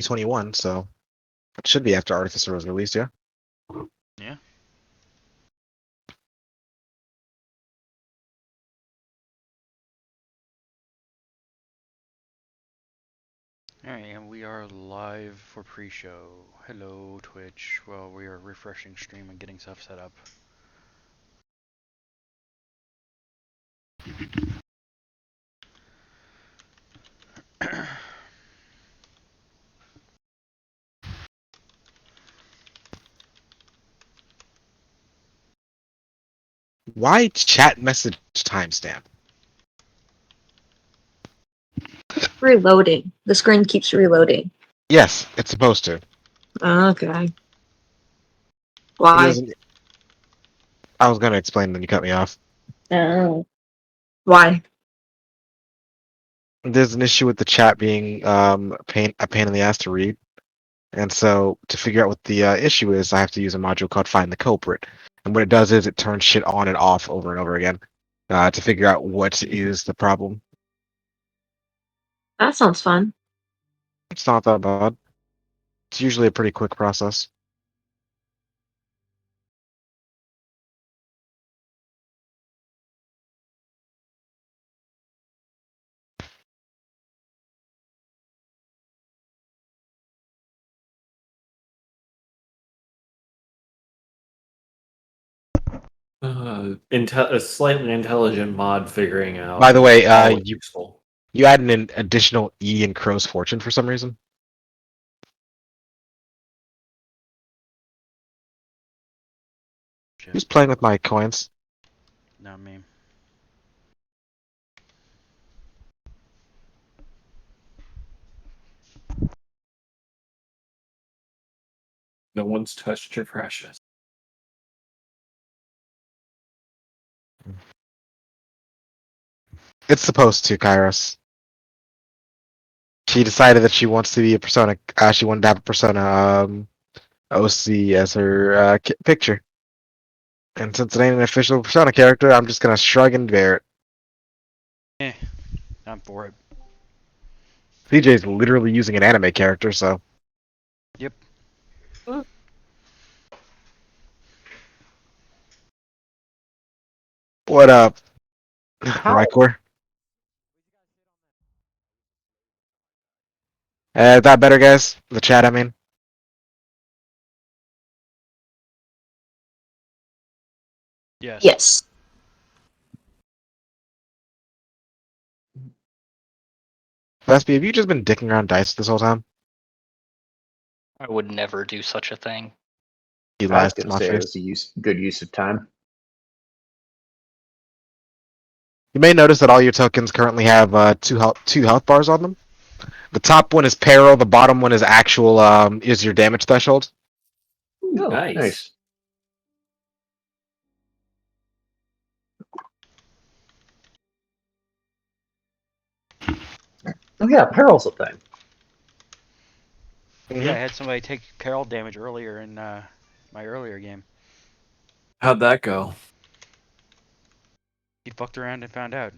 2021, so it should be after Artificer was released, yeah. Yeah. Alright, and we are live for pre-show. Hello, Twitch. Well, we are refreshing stream and getting stuff set up. Why chat message timestamp? Reloading. The screen keeps reloading. Yes, it's supposed to. Okay. It Why? doesn't- I was going to explain, then you cut me off. Oh. Why? There's an issue with the chat being a pain in the ass to read. And so to figure out what the issue is, I have to use a module called Find the Culprit. And what it does is it turns shit on and off over and over again to figure out what is the problem. That sounds fun. It's not that bad. It's usually a pretty quick process. A slightly intelligent mod figuring out. By the way, all useful. you add an additional E in Crow's Fortune for some reason. Shit. Who's playing with my coins? Not me. No one's touched your precious. It's supposed to, Kairos. She decided that she wants to be a persona. She wanted to have a persona OC as her picture. And since it ain't an official persona character, I'm just gonna shrug and bear it. Eh, I'm for it. CJ's literally using an anime character, so. Yep. What up, Rycor? Is that better, guys? The chat, I mean. Yes. Yes. Vespi, have you just been dicking around dice this whole time? I would never do such a thing. You I was lies to going my to say it face. was a good use of time. You may notice that all your tokens currently have two health bars on them. The top one is peril. The bottom one is actual is your damage threshold. Oh, Nice. Oh yeah, peril's a thing. Yeah, I had somebody take peril damage earlier in my earlier game. How'd that go? He fucked around and found out.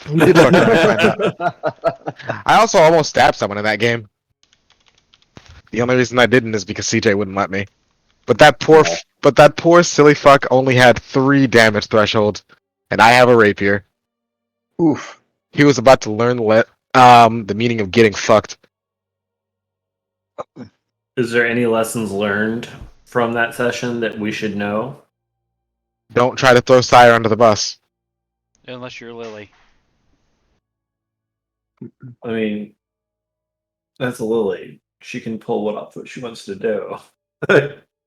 You did fuck around and find out. I also almost stabbed someone in that game. The only reason I didn't is because CJ wouldn't let me. But that poor silly fuck only had 3 damage thresholds, and I have a rapier. Oof. He was about to learn the meaning of getting fucked. Is there any lessons learned from that session that we should know? Don't try to throw Sire under the bus. Unless you're Lily. I mean, that's Lily. She can pull what she wants to do.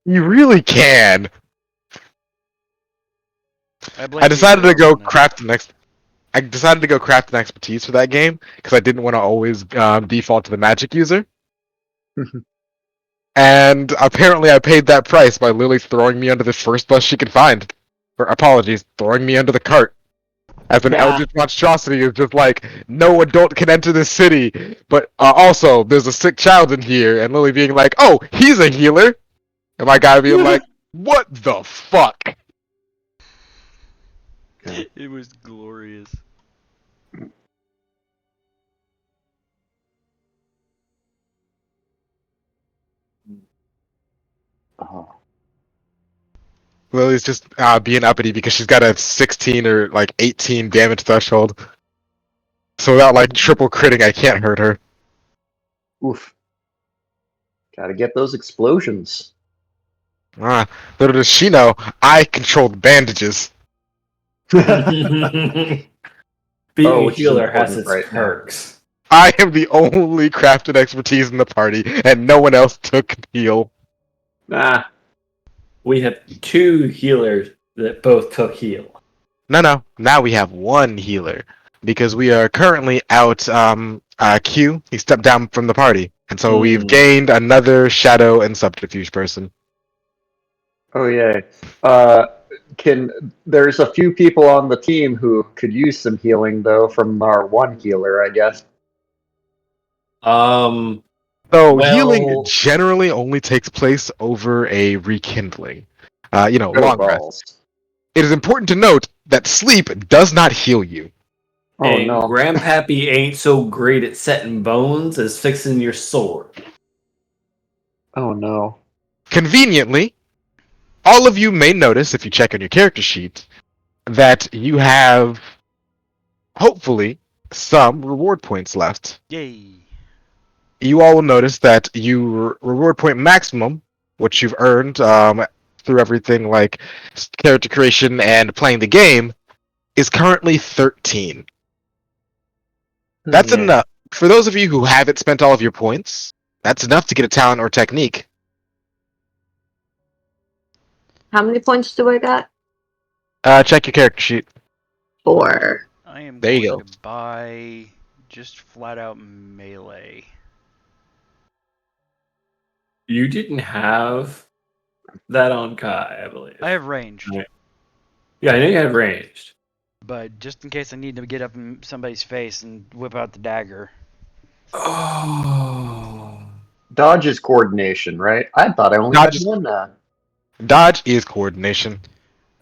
You really can. blame I decided Peter to go on that. craft an expertise for that game because I didn't want to always default to the magic user. And apparently I paid that price by Lily throwing me under the first bus she could find. Or apologies, throwing me under the cart. As an Yeah. eldritch monstrosity is just like, no adult can enter this city, but also, there's a sick child in here, and Lily being like, oh, he's a healer! And my guy being like, what the fuck? It was glorious. Lily's just being uppity because she's got a 16 or like 18 damage threshold. So without like triple critting, I can't hurt her. Oof. Gotta get those explosions. Little does she know, I controlled bandages. Being Oh, a which is healer has important its right now. perks. I am the only crafted expertise in the party, and no one else took heal. Nah. We have 2 healers that both took heal. No. Now we have one healer because we are currently out. Q. He stepped down from the party, and so we've gained another shadow and subterfuge person. Oh yeah. There's a few people on the team who could use some healing though from our one healer, I guess. Um, So Well- healing generally only takes place over a rekindling. Oh, Long rest. balls. It is important to note that sleep does not heal you. Oh and no. Grandpappy ain't so great at setting bones as fixing your sword. Oh no. Conveniently, all of you may notice, if you check on your character sheet, that you have, hopefully, some reward points left. Yay. You all will notice that you reward point maximum, which you've earned through everything like character creation and playing the game, is currently 13. That's Yeah. enough. For those of you who haven't spent all of your points, that's enough to get a talent or technique. How many points do I got? Check your character sheet. 4. I am There you going go. to buy just flat out melee. You didn't have that on Kai, I believe. I have ranged, Right. Yeah, I know you had ranged. but just in case I need to get up in somebody's face and whip out the dagger. Oh. Dodge is coordination, right? I thought I only Dodge had is- one. Dodge is coordination.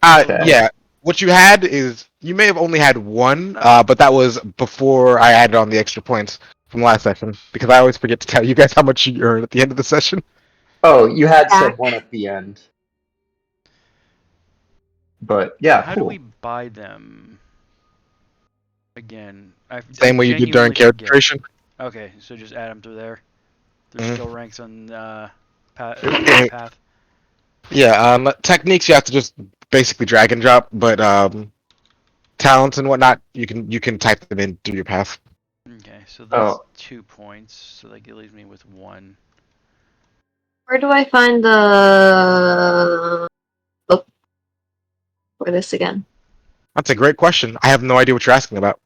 Okay. Yeah. What you had is you may have only had one, but that was before I added on the extra points from last session because I always forget to tell you guys how much you earn at the end of the session. Oh, you had said Back. one at the end. But yeah, How cool. do we buy them? Again, Same way you did during genuinely character forget. creation. Okay, so just add them through there. Through Mhm. skill ranks on Okay. path. Yeah. Techniques you have to just basically drag and drop, but talents and whatnot you can type them in through your path. Okay, so that's Oh. 2 points. So that leaves me with 1. Where do I find the book for this again? That's a great question. I have no idea what you're asking about.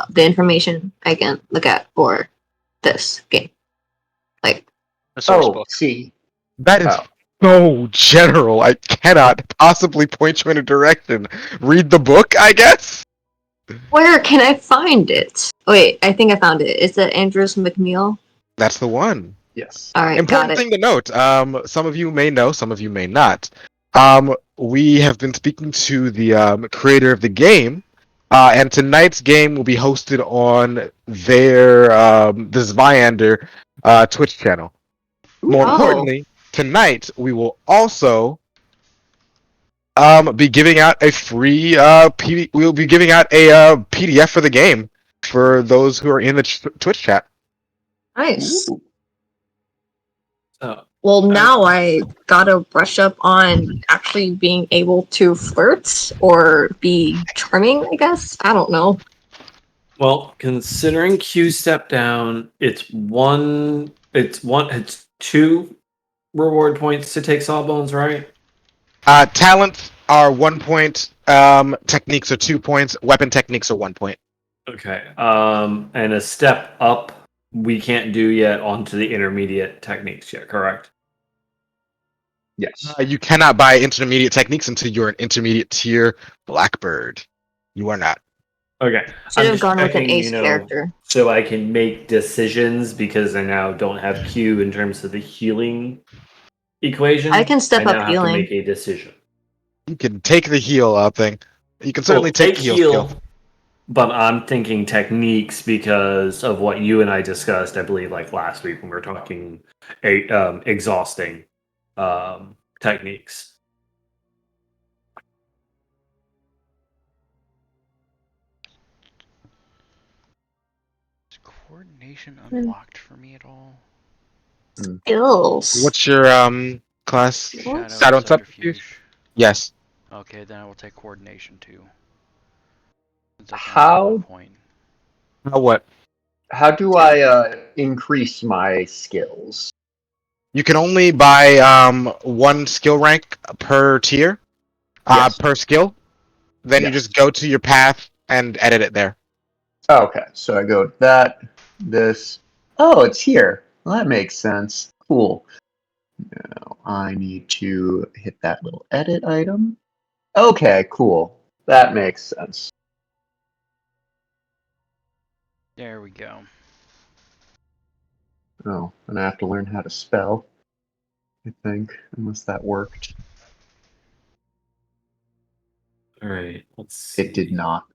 The information I can look at for this game. Like, The source Oh, book. see. That is Oh. so general. I cannot possibly point you in a direction. Read the book, I guess? where can I find it? Wait, I think I found it. Is it Andrews McNeil? That's the one. Yes. All right, Important got it. thing to note. Some of you may know, some of you may not. We have been speaking to the creator of the game, and tonight's game will be hosted on their the Zvyander Twitch channel. More Oh. importantly, tonight we will also be giving out a free we'll be giving out a PDF for the game for those who are in the Twitch chat. Nice. Ooh. So, Well, now I gotta brush up on actually being able to flirt or be charming, I guess. I don't know. well, considering Q step down, it's 2 reward points to take Sawbones, right? Talents are 1 point. Techniques are 2 points. Weapon techniques are 1 point. Okay. And a step up we can't do yet onto the intermediate techniques yet, correct? Yes. You cannot buy intermediate techniques until you're an intermediate tier Blackbird. You are not. Okay. Should I'm have just gone with an checking, ace character. so I can make decisions because I now don't have Q in terms of the healing equation. I can step now up have healing. to make a decision. You can take the heal thing. You can certainly Well, take the heal. skill. but I'm thinking techniques because of what you and I discussed, I believe, like last week when we were talking exhausting. techniques. Is coordination unlocked for me at all? Skills. What's your class? Shadow Shadow and and subterfuge? subterfuge. Yes. Okay, then I will take coordination too. Since that's only How 1 point. What? how do I increase my skills? You can only buy one skill rank per tier, Yes. per skill. Then you Yes. just go to your path and edit it there. Okay, so I go that, this. Oh, it's here. Well, that makes sense. Cool. Now I need to hit that little edit item. Okay, cool. That makes sense. There we go. Oh, and I have to learn how to spell. I think, unless that worked. All right, let's see. It did not.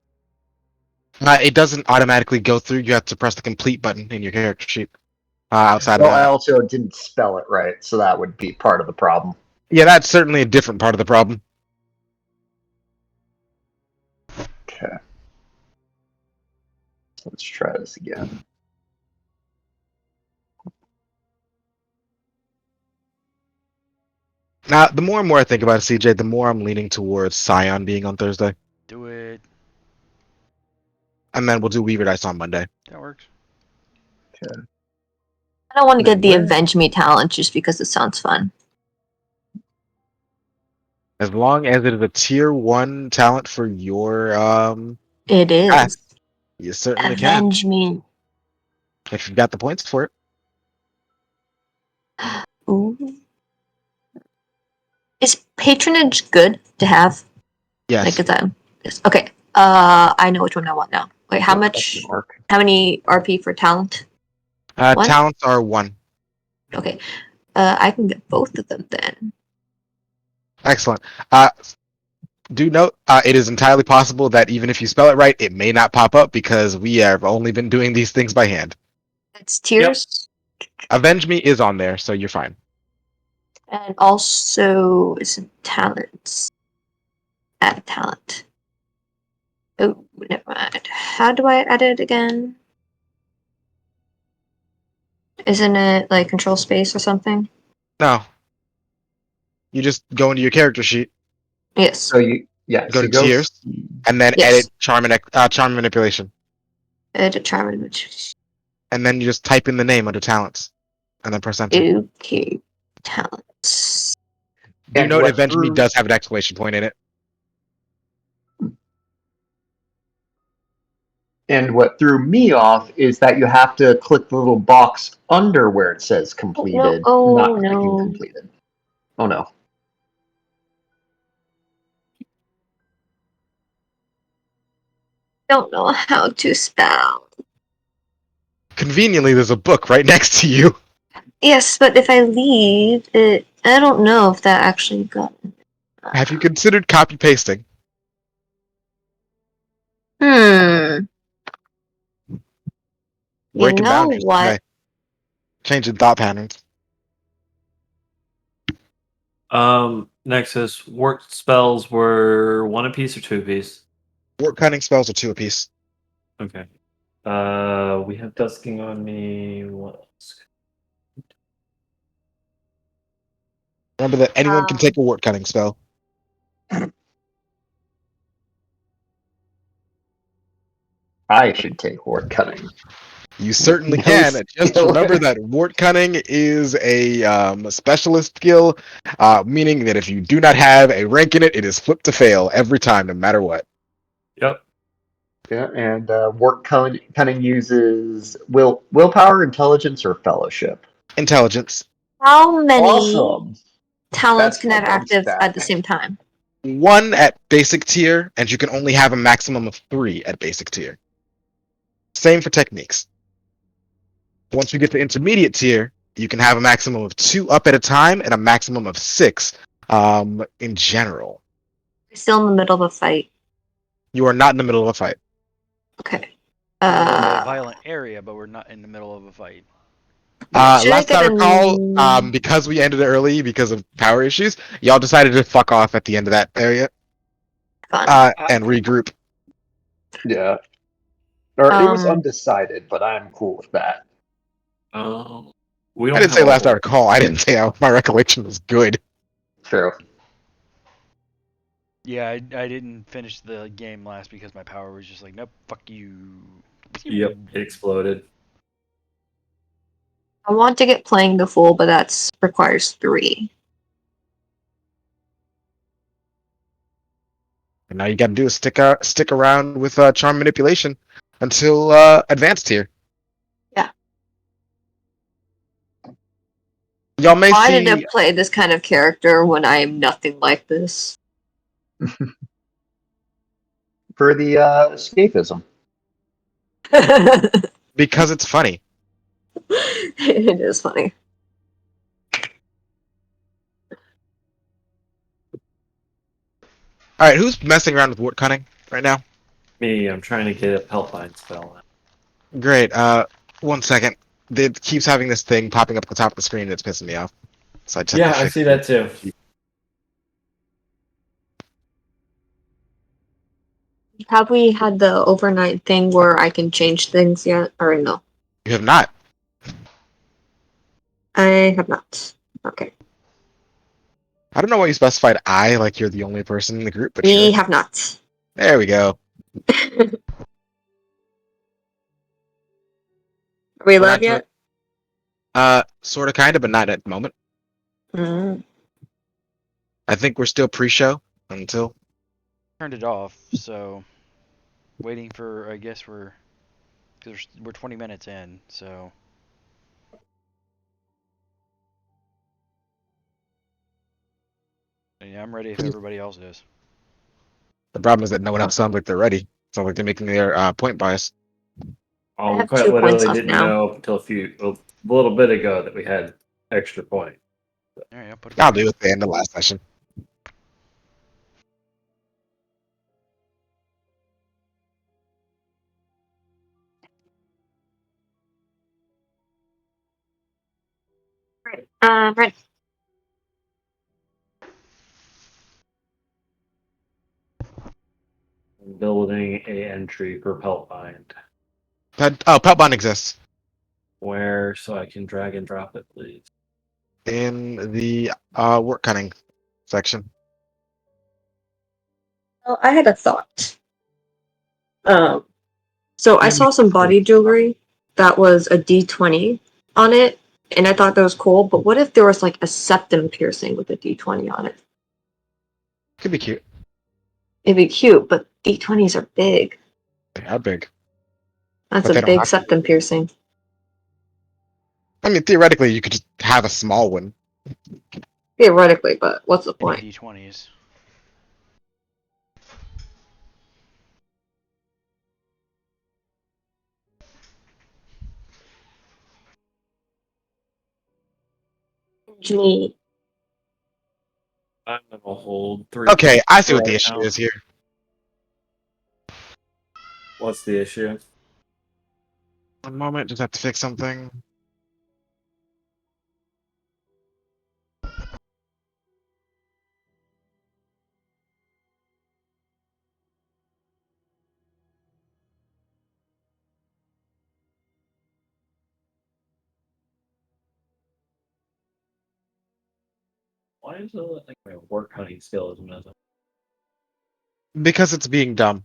It doesn't automatically go through. You have to press the complete button in your character sheet. Outside Well, of I that, also didn't spell it right, so that would be part of the problem. yeah, that's certainly a different part of the problem. Okay. So let's try this again. Now, the more and more I think about it, CJ, the more I'm leaning towards Scion being on Thursday, Do it. and then we'll do Weaver Dice on Monday. That works. Okay. I don't want to get the Where- Avenge Me talent just because it sounds fun. As long as it is a tier 1 talent for your It is. you certainly can. Avenge Me. If you've got the points for it. Ooh. Is patronage good to have? Yes. Like, is that? Yes. Okay. I know which one I want now. Wait, how What much? question mark? How many RP for talent? One? Talents are 1. Okay. I can get both of them then. Excellent. Do note, it is entirely possible that even if you spell it right, it may not pop up because we have only been doing these things by hand. It's tiers. Avenge Me is on there, so you're fine. And also, it's talents. Add talent. Oh, never mind. How do I add it again? Isn't it like control space or something? No. You just go into your character sheet, Yes. So go to tiers, and then Yes. edit charm manipulation. Edit charm which. And then you just type in the name under talents, and then press enter. Okay. Talents. Do And note what Avenge Me through- does have an exclamation point in it. And what threw me off is that you have to click the little box under where it says completed, Oh, not clicking no. completed. Oh no. Don't know how to spell. Conveniently, there's a book right next to you. Yes, but if I leave it, I don't know if that actually got. Have you considered copy pasting? Hmm. Breaking know boundaries. what? Today. Changing thought patterns. Nexus, work spells were 1 apiece or 2 apiece? Wart cutting spells are 2 apiece. Okay. We have dusking on me. What else? Remember that anyone can take a wart cutting spell. I should take wart cutting. You certainly No can. Just skill. remember that wart cutting is a specialist skill, meaning that if you do not have a rank in it, it is flipped to fail every time, no matter what. Yep. Yeah, and wart cutting uses willpower, intelligence, or fellowship. Intelligence. How many Awesome. talents That's can I have my dumb active stat. at the same time? 1 at basic tier, and you can only have a maximum of 3 at basic tier. Same for techniques. Once we get to intermediate tier, you can have a maximum of 2 up at a time and a maximum of 6 in general. Still in the middle of a fight. You are not in the middle of a fight. Okay. We're in a violent area, but we're not in the middle of a fight. Should I Last get I recall, an- because we ended early because of power issues, y'all decided to fuck off at the end of that area Fun. and regroup. Yeah. Or it was Um, undecided, but I'm cool with that. We don't I didn't have say all last the- I recall. I didn't say my recollection was good. True. Yeah, I didn't finish the game last because my power was just like, nope, fuck you. Yep, it exploded. I want to get playing the full, but that requires 3. And all you got to do is stick around with charm manipulation until advanced tier. Yeah. Y'all may Why see. did I play this kind of character when I am nothing like this? For the escapism. It Because it's funny. is funny. All right, who's messing around with wart cunning right now? Me, I'm trying to get a Helpline spell. Great. 1 second. It keeps having this thing popping up at the top of the screen, and it's pissing me off. So I just have Yeah, to I fix see it. that too. Have we had the overnight thing where I can change things yet? Or no? You have not. I have not. Okay. I don't know why you specified I like you're the only person in the group, but We sure. have not. There we go. Are we We're live not doing- yet? Sort of, kind of, but not at the moment. Mm. I think we're still pre-show until. Turned it off, so waiting for, I guess because we're 20 minutes in, so. Yeah, I'm ready if everybody else is. The problem is that no one else sounds like they're ready. Sounds like they're making their point bias. I We have quite 2 points literally left didn't now. know until a little bit ago that we had extra point. Alright, I'll put it I'll back. do it at the end of last session. Right. Right. Building a entry for Helpline. Peltbond exists Where so I can drag and drop it, please. in the work cunning section. Well, I had a thought. So I saw some body jewelry that was a D20 on it, and I thought that was cool. But what if there was like a septum piercing with a D20 on it? Could be cute. It'd be cute, but D20s are big. They are big. That's But they a don't big have to septum piercing. I mean, theoretically, you could just have a small one. Theoretically, but what's the point? D20s. Gee, I'm gonna hold 3. Okay, I see what right the issue now. is here. What's the issue? 1 moment, just have to fix something. Why is it like my work hunting skill is missing? Because it's being dumb.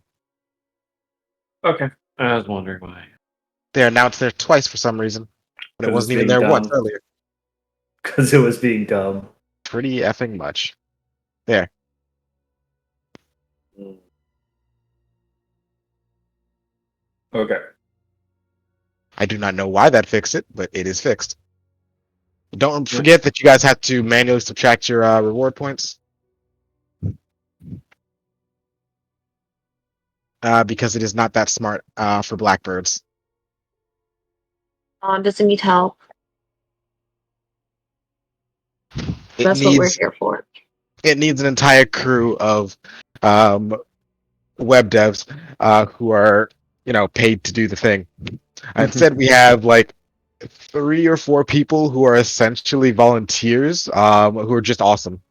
Okay, I was wondering why. They announced there twice for some reason. But it 'Cause wasn't it's even being there once dumb. earlier. Because it was being dumb. Pretty effing much. There. Okay. I do not know why that fixed it, but it is fixed. Don't forget that you guys have to manually subtract your reward points. Because it is not that smart for Blackbirds. does it need help? It That's what we're needs here for. it needs an entire crew of web devs who are paid to do the thing. Instead, we have like 3 or 4 people who are essentially volunteers, who are just awesome.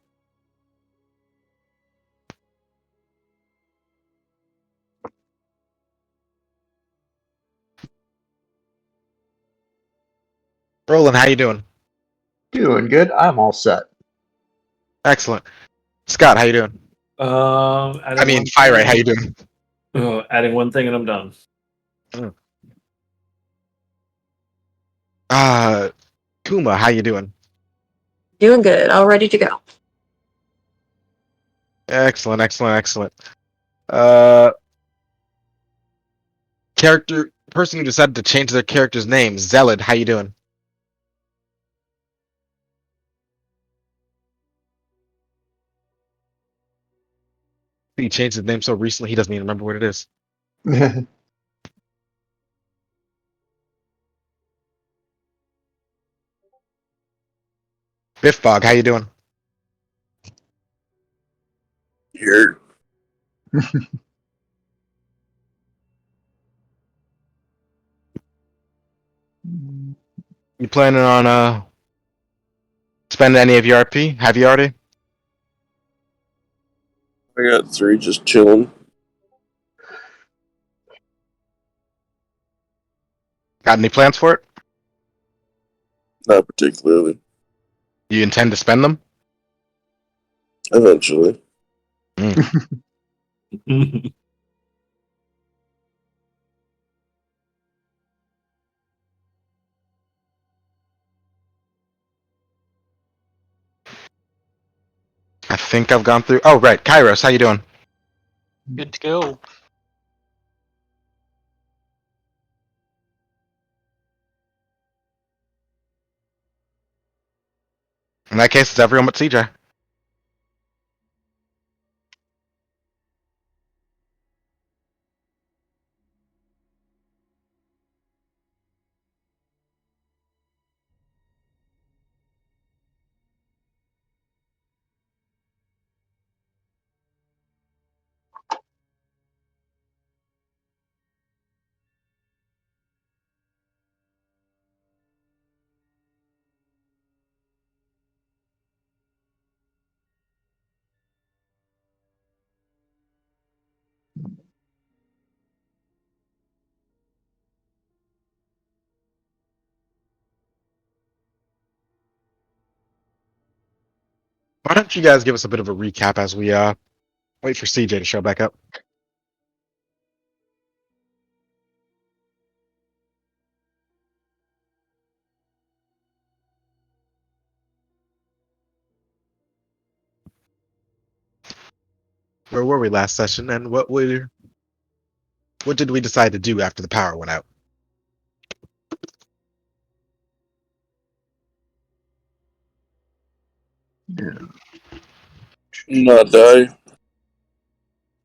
Roland, how you doing? Doing good. I'm all set. Excellent. Scott, how you doing? I mean, Fire, how you doing? Adding one thing and I'm done. Kuma, how you doing? Doing good. All ready to go. Excellent. Person who decided to change their character's name, Zelid, how you doing? He changed his name so recently he doesn't even remember what it is. Biffbog, how you doing? Here. You planning on spending any of your RP? Have you already? I got 3 just chilling. Got any plans for it? Not particularly. You intend to spend them? Eventually. I think I've gone through. Oh, right. Kairos, how you doing? Good to go. In that case, it's everyone but CJ. Why don't you guys give us a bit of a recap as we wait for CJ to show back up? Where were we last session, and what did we decide to do after the power went out? Not die.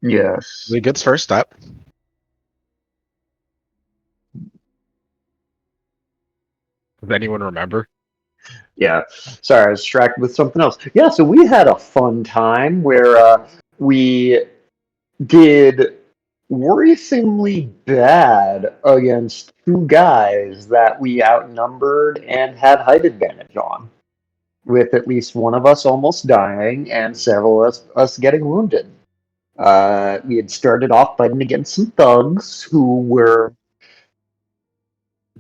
Yes. Really good's first step. Does anyone remember? Yeah. Sorry, I was distracted with something else. Yeah, so we had a fun time where we did worrisomely bad against 2 guys that we outnumbered and had height advantage on, with at least one of us almost dying and several of us getting wounded. We had started off fighting against some thugs who were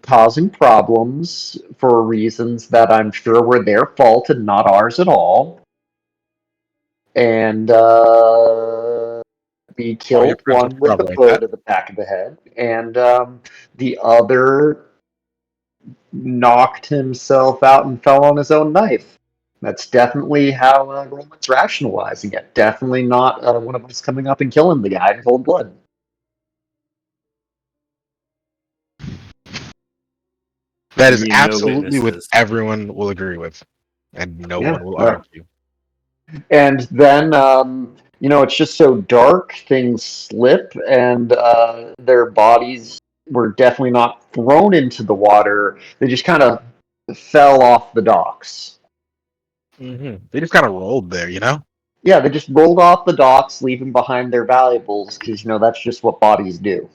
causing problems for reasons that I'm sure were their fault and not ours at all. And we Your killed friends will one with a corroborate bow that. to the back of the head, and the other knocked himself out and fell on his own knife. That's definitely how Roman's rationalizing it. Definitely not one of us coming up and killing the guy in cold blood. That is No absolutely what witnesses. everyone will agree with, and no Yeah, one will argue. And then, it's just so dark, things slip, and their bodies were definitely not thrown into the water. They just kind of fell off the docks. They just kind of rolled there, you know? Yeah, they just rolled off the docks, leaving behind their valuables, because, that's just what bodies do.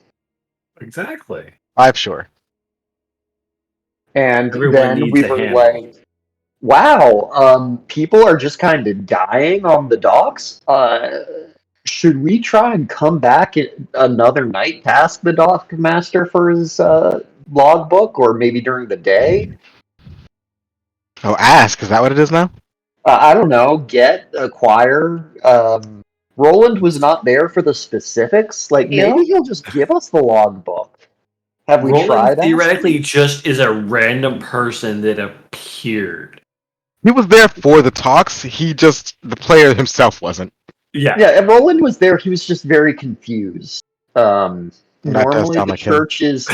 Exactly. I'm sure. And Everyone then needs we a were handle. like, wow, people are just kind of dying on the docks. Should we try and come back another night, task the dock master for his logbook, or maybe during the day? Oh, ask. Is that what it is now? I don't know. Acquire. Roland was not there for the specifics. Like, Deal? maybe he'll just give us the logbook. Have we Roland tried theoretically asking? just is a random person that appeared. He was there for the talks. The player himself wasn't. Yeah. Yeah, if Roland was there, he was just very confused. That does Normally sound the like him. church is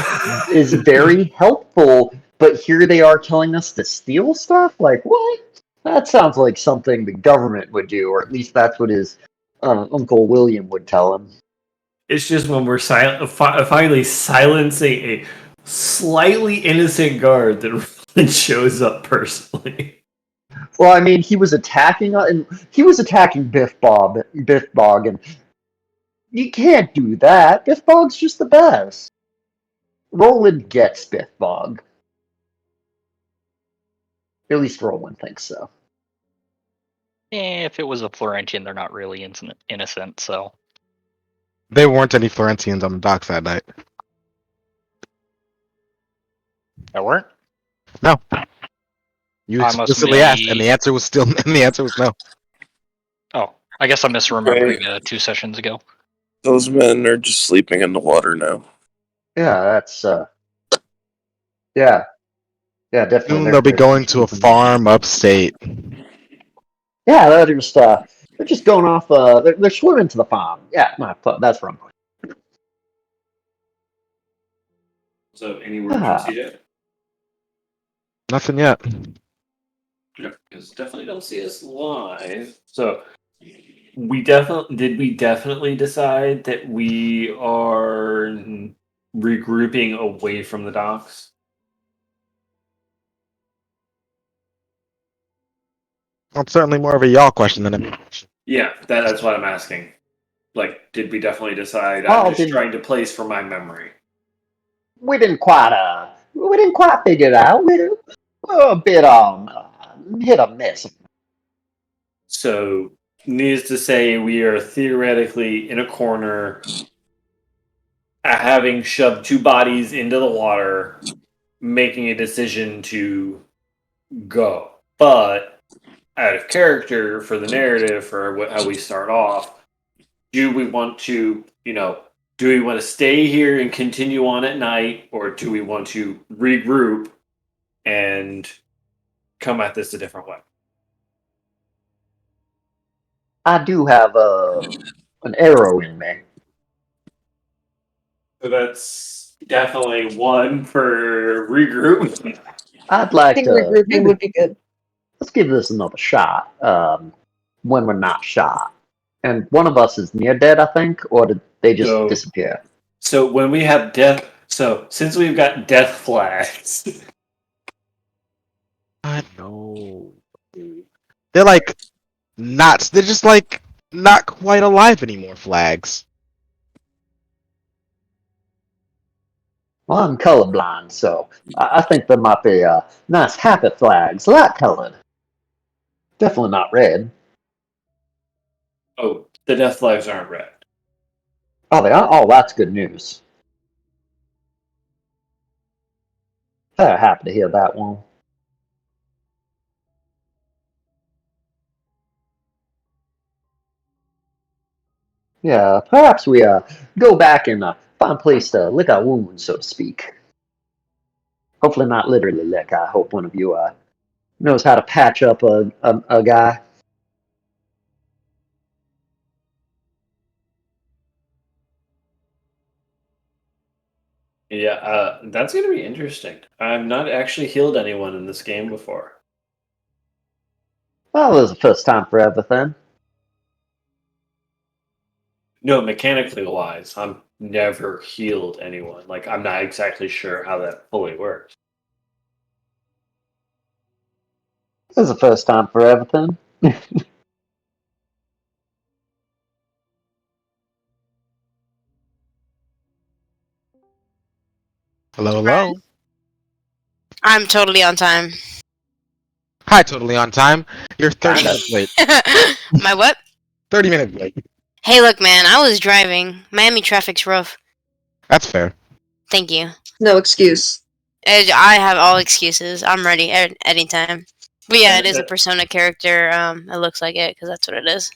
very helpful, but here they are telling us to steal stuff? Like, what? That sounds like something the government would do, or at least that's what his Uncle William would tell him. It's just when we're finally silencing a slightly innocent guard that Roland shows up personally. Well, I mean, he was attacking Biff Bog, and you can't do that. Biff Bog's just the best. Roland gets Biff Bog. At least Roland thinks so. If it was a Florentian, they're not really innocent, so. There weren't any Florentians on the docks that night. There weren't? No. You I must explicitly asked, and be. the answer was no. Oh, I guess I'm misremembering 2 sessions ago. Those men are just sleeping in the water now. Yeah, that's yeah. Yeah, definitely. Soon they'll be going to a farm upstate. Yeah, they're just going off. They're swimming to the farm. Yeah, that's wrong. So, any word from CJ? Nothing yet. No, because definitely don't see us live. So, we definitely decide that we are regrouping away from the docks? Well, it's certainly more of a y'all question than a me question. Yeah, that's what I'm asking. Like, did we definitely decide? Oh, I'm just trying to place for my memory. We didn't quite figure it out. We're a bit hit or miss. So, needs to say we are theoretically in a corner, having shoved 2 bodies into the water, making a decision to go. But out of character for the narrative, for how we start off, do we want to, do we want to stay here and continue on at night, or do we want to regroup and come at this a different way? I do have an arrow in me. So that's definitely one for regroup. I'd I like think to regrouping would be good. let's give this another shot. When we're not shot, and one of us is near dead, I think, or did they just disappear? So when we have death, since we've got death flags, I know. They're like not. They're just like not quite alive anymore. Flags. Well, I'm colorblind, so I think there might be nice happy flags, light colored. Definitely not red. oh, the death flags aren't red. Oh, they are? Oh, that's good news. Happy to hear that one. Yeah, perhaps we go back and find a place to lick our wounds, so to speak. Hopefully not literally lick. I hope one of you knows how to patch up a guy. Yeah, that's gonna be interesting. I've not actually healed anyone in this game before. Well, it was the first time for everything. No, mechanically wise, I'm never healed anyone. Like, I'm not exactly sure how that fully works. It was the first time for everything. Hello, hello. I'm totally on time. Hi, totally on time. You're 30 minutes late. My what? 30 minutes late. Hey, look, man, I was driving. Miami traffic's rough. That's fair. Thank you. No excuse. I have all excuses. I'm ready at any time. But yeah, it is a That- persona character. It looks like it because that's what it is.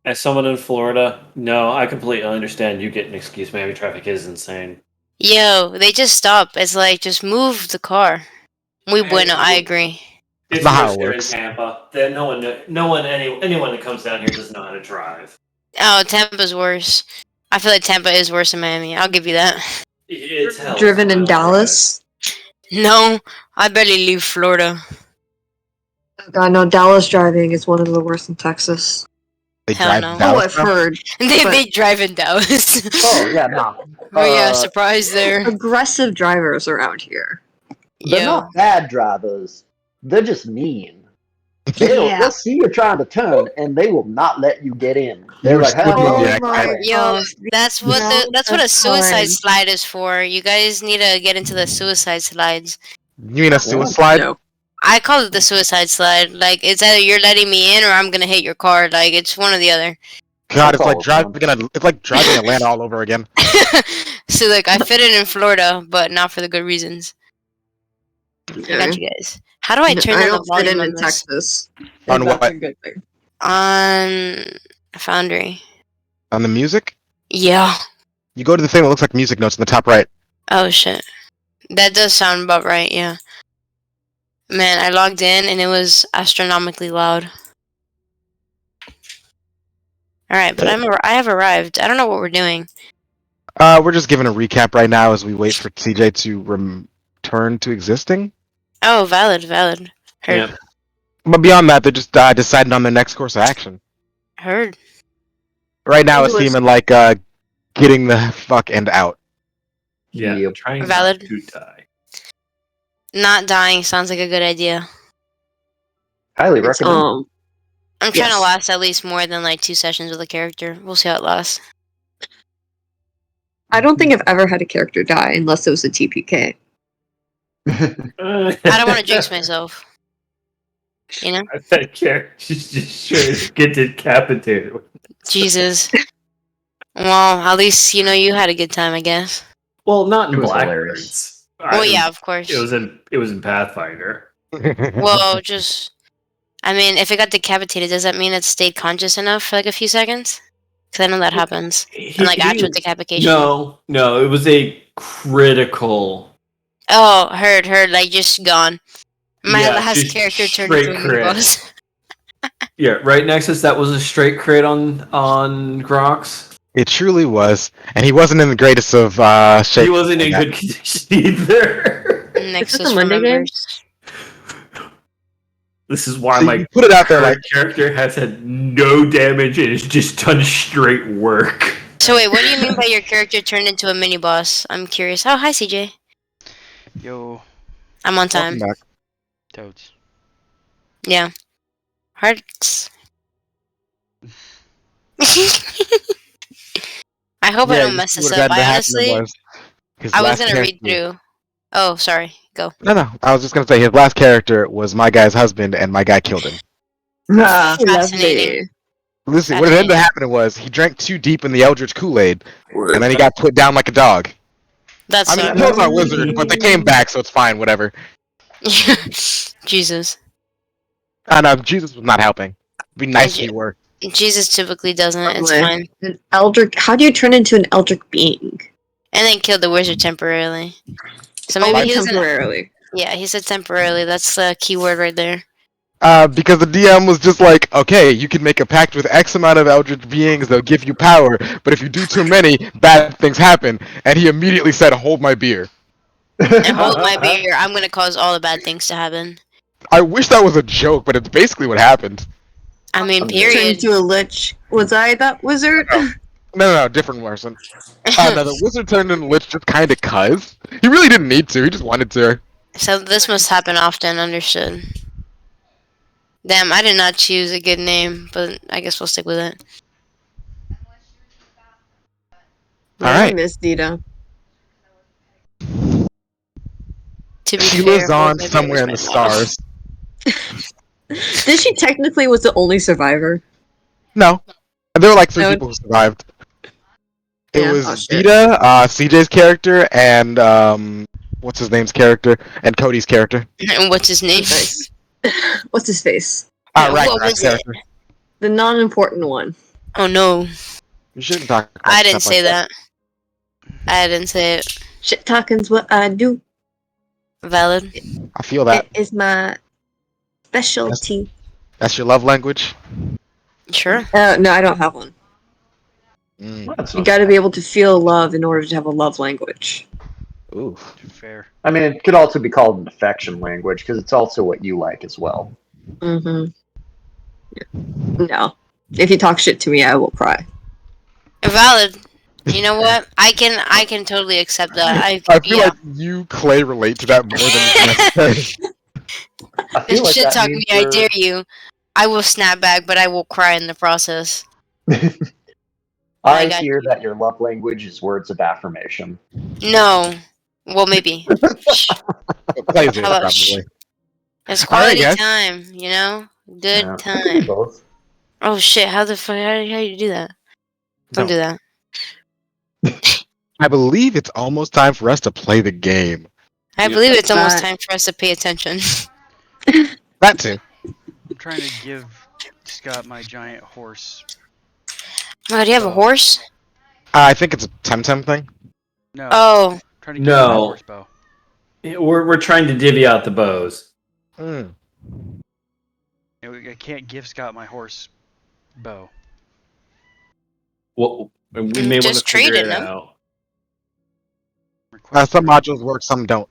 As someone in Florida, no, I completely understand you get an excuse. Miami traffic is insane. Yo, they just stop. It's like just move the car. Muy bueno. I agree. It's not how worse it there in works. Tampa. Anyone that comes down here doesn't know how to drive. Oh, Tampa's worse. I feel like Tampa is worse than Miami. I'll give you that. It's hell. Driven in of a drive. Dallas. No, I barely leave Florida. Oh God, no, Dallas driving is one of the worst in Texas. They Hell drive no. in Dallas Oh, I've now? heard. They But- drive in Dallas. Oh yeah, no. Oh yeah, surprise there. Aggressive drivers around here. They're Yo, not bad drivers. They're just mean. They'll see you trying to turn, and they will not let you get in. They're You're like, squidward "Hello, the my my yo, gosh, that's what the that's what a amount of suicide times- slide is for. You guys need to get into the suicide slides. You mean a suicide? No. I call it the suicide slide. Like it's either you're letting me in or I'm gonna hit your car. Like it's one or the other. God, it's That's like all driving Atlanta all over again. So like I fit it in Florida, but not for the good reasons. I got you guys. How do I turn I down the don't fit volume in on this? Texas. On That's what? a good thing. On Foundry. On the music, Yeah. you go to the thing that looks like music notes in the top right. Oh shit. That does sound about right, yeah. Man, I logged in and it was astronomically loud. Alright, but I have arrived. I don't know what we're doing. We're just giving a recap right now as we wait for TJ to return to existing. Oh, valid. Heard. Yep. But beyond that, they're just deciding on their next course of action. Heard. Right now, it's English. seeming like getting the fuck and out. Yeah. Yep. Trying Valid. not to die. Not dying sounds like a good idea. highly It's, recommend." I'm trying to Yes. last at least more than like 2 sessions with a character. We'll see how it lasts. I don't think I've ever had a character die unless it was a TPK. I don't want to jinx myself. You know? I bet characters just should get decapitated. Jesus. Well, at least you know you had a good time, I guess. Well, not It in was Blackbirds. Well, yeah, of course. It was in Pathfinder. Well, just I mean, if it got decapitated, does that mean it stayed conscious enough for like a few seconds? Because I know that happens. And like actual decapitation. No, it was a critical. Oh, heard, like just gone. My Yeah, last just character turned straight into a crit. mini-boss. Yeah, right, Nexus. That was a straight crit on Grox. It truly was, and he wasn't in the greatest of shape. He wasn't in like good condition either. Nexus a Monday game? remembers. This is why So my you put it out there like current character has had no damage and has just done straight work. So wait, what do you mean by your character turned into a mini boss? I'm curious. Oh, hi CJ. Yo, I'm on time. welcome back. totes. Yeah. Hearts. I hope I Yeah, don't you mess see this what up. had I happened honestly, was his I was last gonna read character- through. Oh, sorry. Go. No, I was just gonna say his last character was my guy's husband, and my guy killed him. Fascinating. Listen, what ended up happening was he drank too deep in the Eldritch Kool-Aid, and then he got put down like a dog. That's I mean, so he was our wizard, but they came back, so it's fine, whatever. Jesus. I know Jesus was not helping. It'd be nice if he were. Jesus typically doesn't. It's Lovely. fine. An eldritch. How do you turn into an eldritch being? And then kill the wizard temporarily. So Only maybe he doesn't. temporarily. Yeah, he said temporarily. That's the key word right there. Because the DM was just like, okay, you can make a pact with X amount of Eldritch beings, they'll give you power, but if you do too many, bad things happen. And he immediately said, hold my beer. And hold my beer. I'm gonna cause all the bad things to happen. I wish that was a joke, but it's basically what happened. I mean, Turned period. into a lich. Was I that wizard? No, different person. No, the wizard turned into Lich just kinda cuz. He really didn't need to, he just wanted to. So this must happen often. Understood. Damn, I did not choose a good name, but I guess we'll stick with it. Alright. I miss Dita. To be She fair, lives on Jose somewhere in Ramirez the might not. stars. Did she technically was the only survivor? No, there were like 3 No. people who survived. It Yeah, was oh, shit. Vita, CJ's character, and what's his name's character, and Cody's character. And what's his name? Nice. What's his face? What Ragnarok's was it? character. The non-important one. Oh no, You shouldn't talk about I didn't stuff say like that. I didn't say it. Shit talking's what I do. Valid. I feel that. It is my specialty. That's your love language. Sure. No, I don't have one. That's You not got to bad. be able to feel love in order to have a love language. Ooh. Fair. I mean, it could also be called an affection language because it's also what you like as well. Mm-hmm. No. If you talk shit to me, I will cry. Valid. You know what? I can totally accept that. I feel like you, Clay, relate to that more than necessary. I feel like shit that talk means me, I dare you. I will snap back, but I will cry in the process. I got hear that your love language is words of affirmation. No. Well, maybe. Clay's it, How about probably. It's All right, quality guys. time, you know? Good Yeah, I can do time. both. Oh shit, how the fuck, how do you do that? Don't do that. I believe it's almost time for us to play the game. I believe it's almost Uh, time for us to pay attention. That too. I'm trying to give Scott my giant horse. Oh, do you have a horse? I think it's a Temtem thing. No. Oh. Trying to give him my No. horse bow. We're trying to divvy out the bows. Mm. I can't give Scott my horse bow. Well, we may want to Just trade figure it, it no? out. Request Some for- modules work, some don't.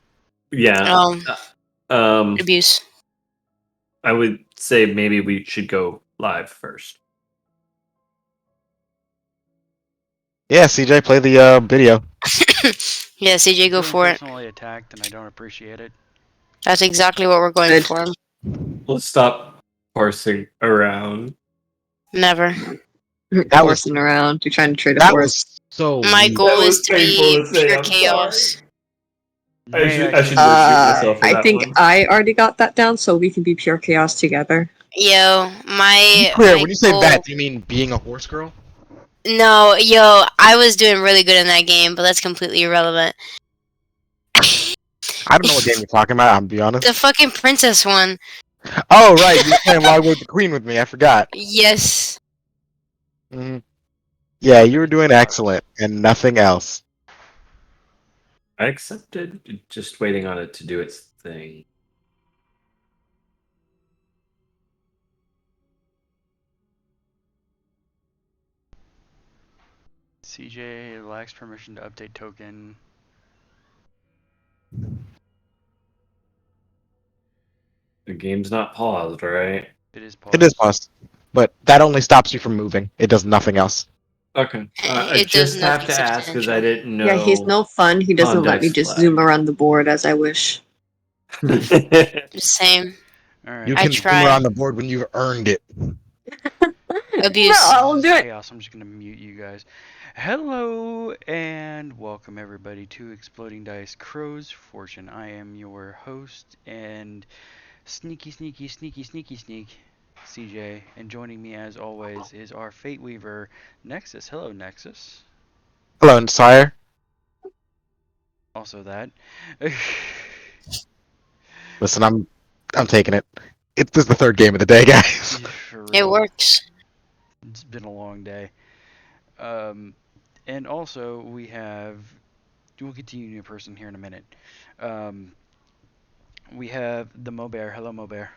Yeah. Abuse. I would say maybe we should go live first. Yeah, CJ, play the video. Yeah, CJ, go Feeling for it. personally attacked, and I don't appreciate it. That's exactly what we're going Good. for. Let's stop parsing around. Never. That was- Horsing around. You're trying to trade a That horse. was so. My weak. goal That is was to be painful to say, pure I'm chaos. I should go shoot Uh, myself for I that think one. I already got that down, so we can be pure chaos together. Yo, Be my clear, my when you say goal- that, do you mean being a horse girl? No, yo, I was doing really good in that game, but that's completely irrelevant. I don't know what game you're talking about, I'll be honest. The fucking princess one. Oh, right, you're playing Logwood the Queen with me, I forgot. Yes. Mhm. Yeah, you were doing excellent, and nothing else. I accepted, just waiting on it to do its thing. CJ lacks permission to update token. The game's not paused, right? It is paused. It is paused, but that only stops you from moving. It does nothing else. Okay. I It does just have nothing to ask because I substantial. didn't know. Yeah, he's no fun. He doesn't let me Dice just flag. zoom around the board as I wish. Same. Alright. You I can zoom tried. around the board when you've earned it. Abuse. No, I'll do it. Chaos. I'm just gonna mute you guys. Hello and welcome everybody to Exploding Dice Crow's Fortune. I am your host and sneaky CJ, and joining me as always is our Fate Weaver Nexus. Hello Nexus. Hello, Sire. Also that. Listen, I'm taking it. This is the third game of the day, guys. For It real. works. It's been a long day. And also we have. We'll get to you, new person, here in a minute. We have the Mo Bear. Hello, Mo Bear.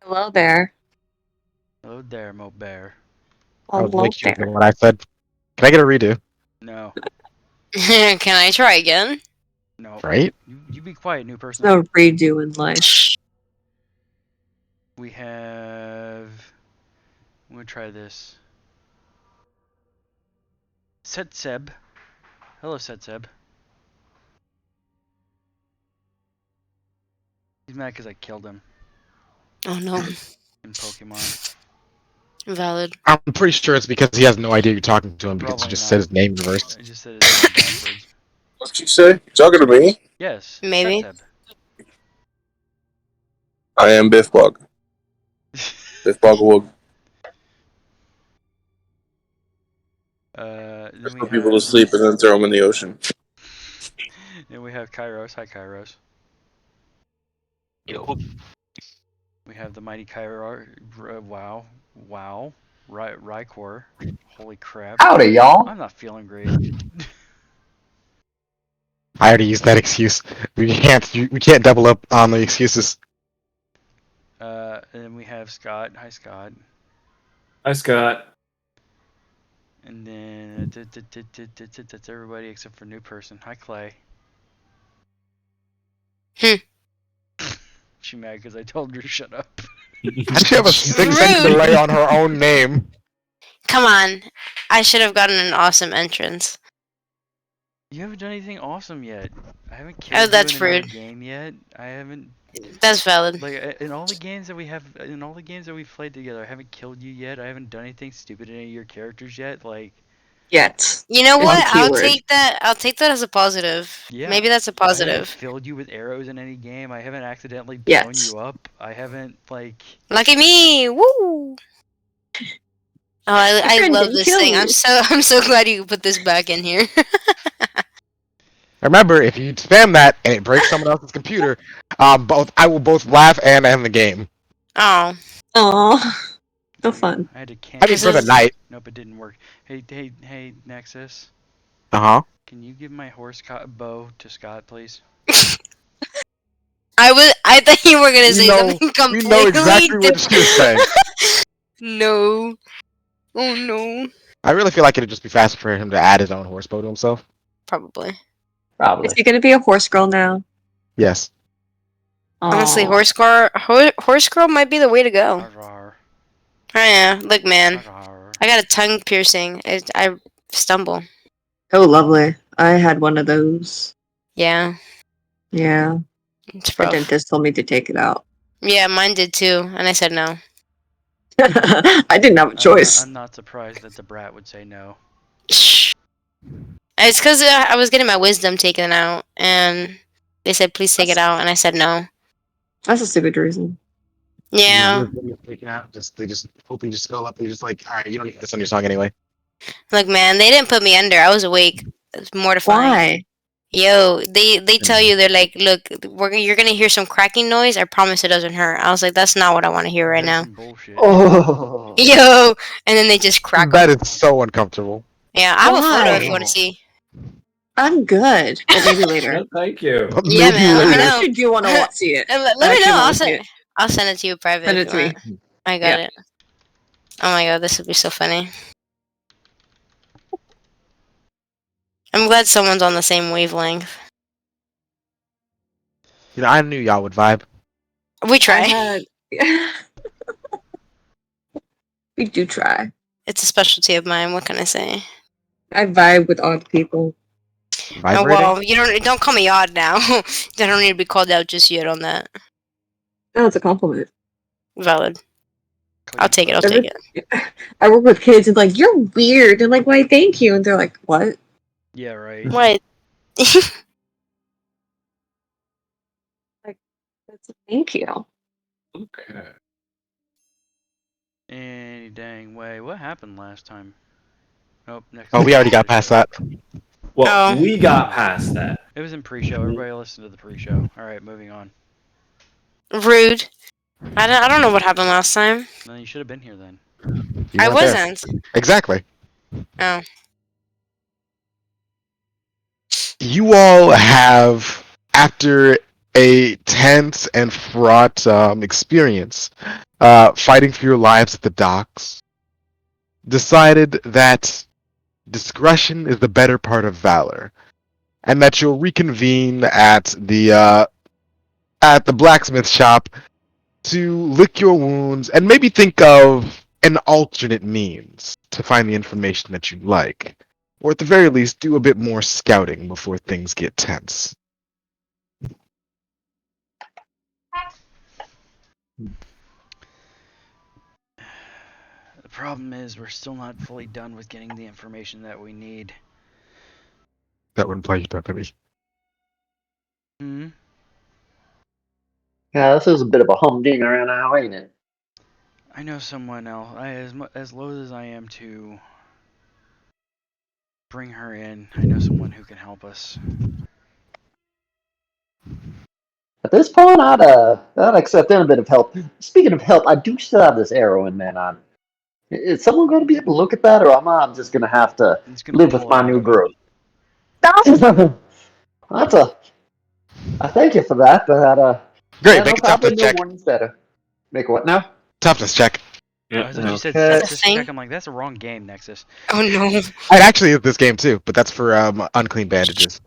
Hello there. Hello there, Mo Bear. I was Hello like shooting there. what I said. Can I get a redo? No, Can I try again? no. Right? You be quiet, new person. No redo in life. We have. I'm gonna try this. Setseb. Hello, Setseb. He's mad because I killed him Oh no. in Pokemon. Valid. I'm pretty sure it's because he has no idea you're talking to him because Probably you just not. said his name reversed. I just said his name backwards. What'd you say? You talking to me? Yes. Maybe. Setseb. I am Biff Bog. Biff Bogglewog. Then Just we put people to have sleep and then throw them in the ocean. then we have Kairos. Hi, Kairos. Yo. We have the mighty Kairos. Wow. Rykor. Holy crap. Howdy, y'all. I'm not feeling great. I already used that excuse. We can't double up on the excuses. And then we have Scott. Hi, Scott. Hi, Scott. And then that's everybody except for new person. Hi, Clay. She mad because I told her to shut up. How'd she have a 6-second Rude. delay on her own name? Come on. I should have gotten an awesome entrance. You haven't done anything awesome yet. I haven't killed you that's in another rude. game yet. I haven't That's valid. like in all the games that we've played together. I haven't killed you yet. I haven't done anything stupid in any of your characters yet. Like Yet. You know It's what? a I'll keyword. take that. I'll take that as a positive. yeah, Maybe that's a I haven't positive. filled you with arrows in any game. I haven't accidentally blown Yet. you up. I haven't like. Lucky me! Woo! Oh, I friend love didn't this kill thing. me. I'm so glad you put this back in here. Remember, if you spam that and it breaks someone else's computer, I will both laugh and end the game. Oh, Aw. So fun. I had to I cancel. mean, This for the is- night. Nope, it didn't work. Hey, Nexus. Uh-huh. Can you give my horse bow to Scott, please? I thought you were gonna We say know- something We completely know exactly what different. she was saying. No. Oh no. I really feel like it'd just be faster for him to add his own horse bow to himself. Probably. Probably. Is he gonna be a horse girl now? Yes. Honestly, Aw. horse girl might be the way to go. Arr, Oh yeah, look, man. arr. I got a tongue piercing. I stumble. Oh, lovely. I had one of those. Yeah, Yeah. it's The rough. dentist told me to take it out. Yeah, mine did too, and I said no. I didn't have a choice. I'm not surprised that the brat would say no. Shh. It's because I was getting my wisdom taken out, and they said please take it out, and I said no. That's a stupid reason. Yeah, They just hoping just go up. They just like, all right, you don't need this on your song anyway. look, man, they didn't put me under. I was awake. It's mortifying. Why? Yo, they tell you, they're like, look, you're gonna hear some cracking noise. I promise it doesn't hurt. I was like, that's not what I want to hear right That's now. some bullshit. Oh. Yo, and then they just crack 'em. That is so uncomfortable. Yeah, I have a photo if you Why? want to see. I'm good. But maybe later. Thank you. But Yeah, maybe man, let me later. know. I actually do want to see it. Let I me actually know. wanna see it. I'll send it to you private. Send if it you to want. me. I got Yeah. it. Oh my god, this would be so funny. I'm glad someone's on the same wavelength. You know, I knew y'all would vibe. We I try. had. We do try. It's a specialty of mine. What can I say? I vibe with odd people. Oh, Vibrating? well, you don't call me odd now. I don't need to be called out just yet on that. No, it's a compliment. Valid. I'll take it. I'll Every- take it. I work with kids and like, you're weird. And like, why, thank you. And they're like, what? Yeah, right. What? That's thank you. Okay. Any dang way. What happened last time? Nope. Next. Oh, we already got past that. Well, Oh. we got past that. It was in pre-show. Everybody listen to the pre-show. All right, moving on. Rude. I don't know what happened last time. No, you should have been here then. You I weren't there. wasn't. Exactly. Oh. You all have, after a tense and fraught experience fighting for your lives at the docks, decided that discretion is the better part of valor, and that you'll reconvene at the blacksmith shop to lick your wounds and maybe think of an alternate means to find the information that you'd like. Or at the very least, do a bit more scouting before things get tense. The problem is we're still not fully done with getting the information that we need. That wouldn't play you, Peppy. Hmm. Yeah, this is a bit of a humdinger now, ain't it? I know someone else. As loath as I am to bring her in, I know someone who can help us. At this point, I'd accept any bit of help. Speaking of help, I do still have this arrow in man on. Is someone going to be able to look at that, or am I just going to have to He's gonna live with pull it my out new of it. growth? That's a. I thank you for that, but Great, yeah, no, make a probably toughness no check. one's better. Make what now? Toughness check. Oh, I thought you said Okay. Nexus Thing? check. I'm like, that's the wrong game, Nexus. Oh no. It actually is this game too, but that's for unclean bandages.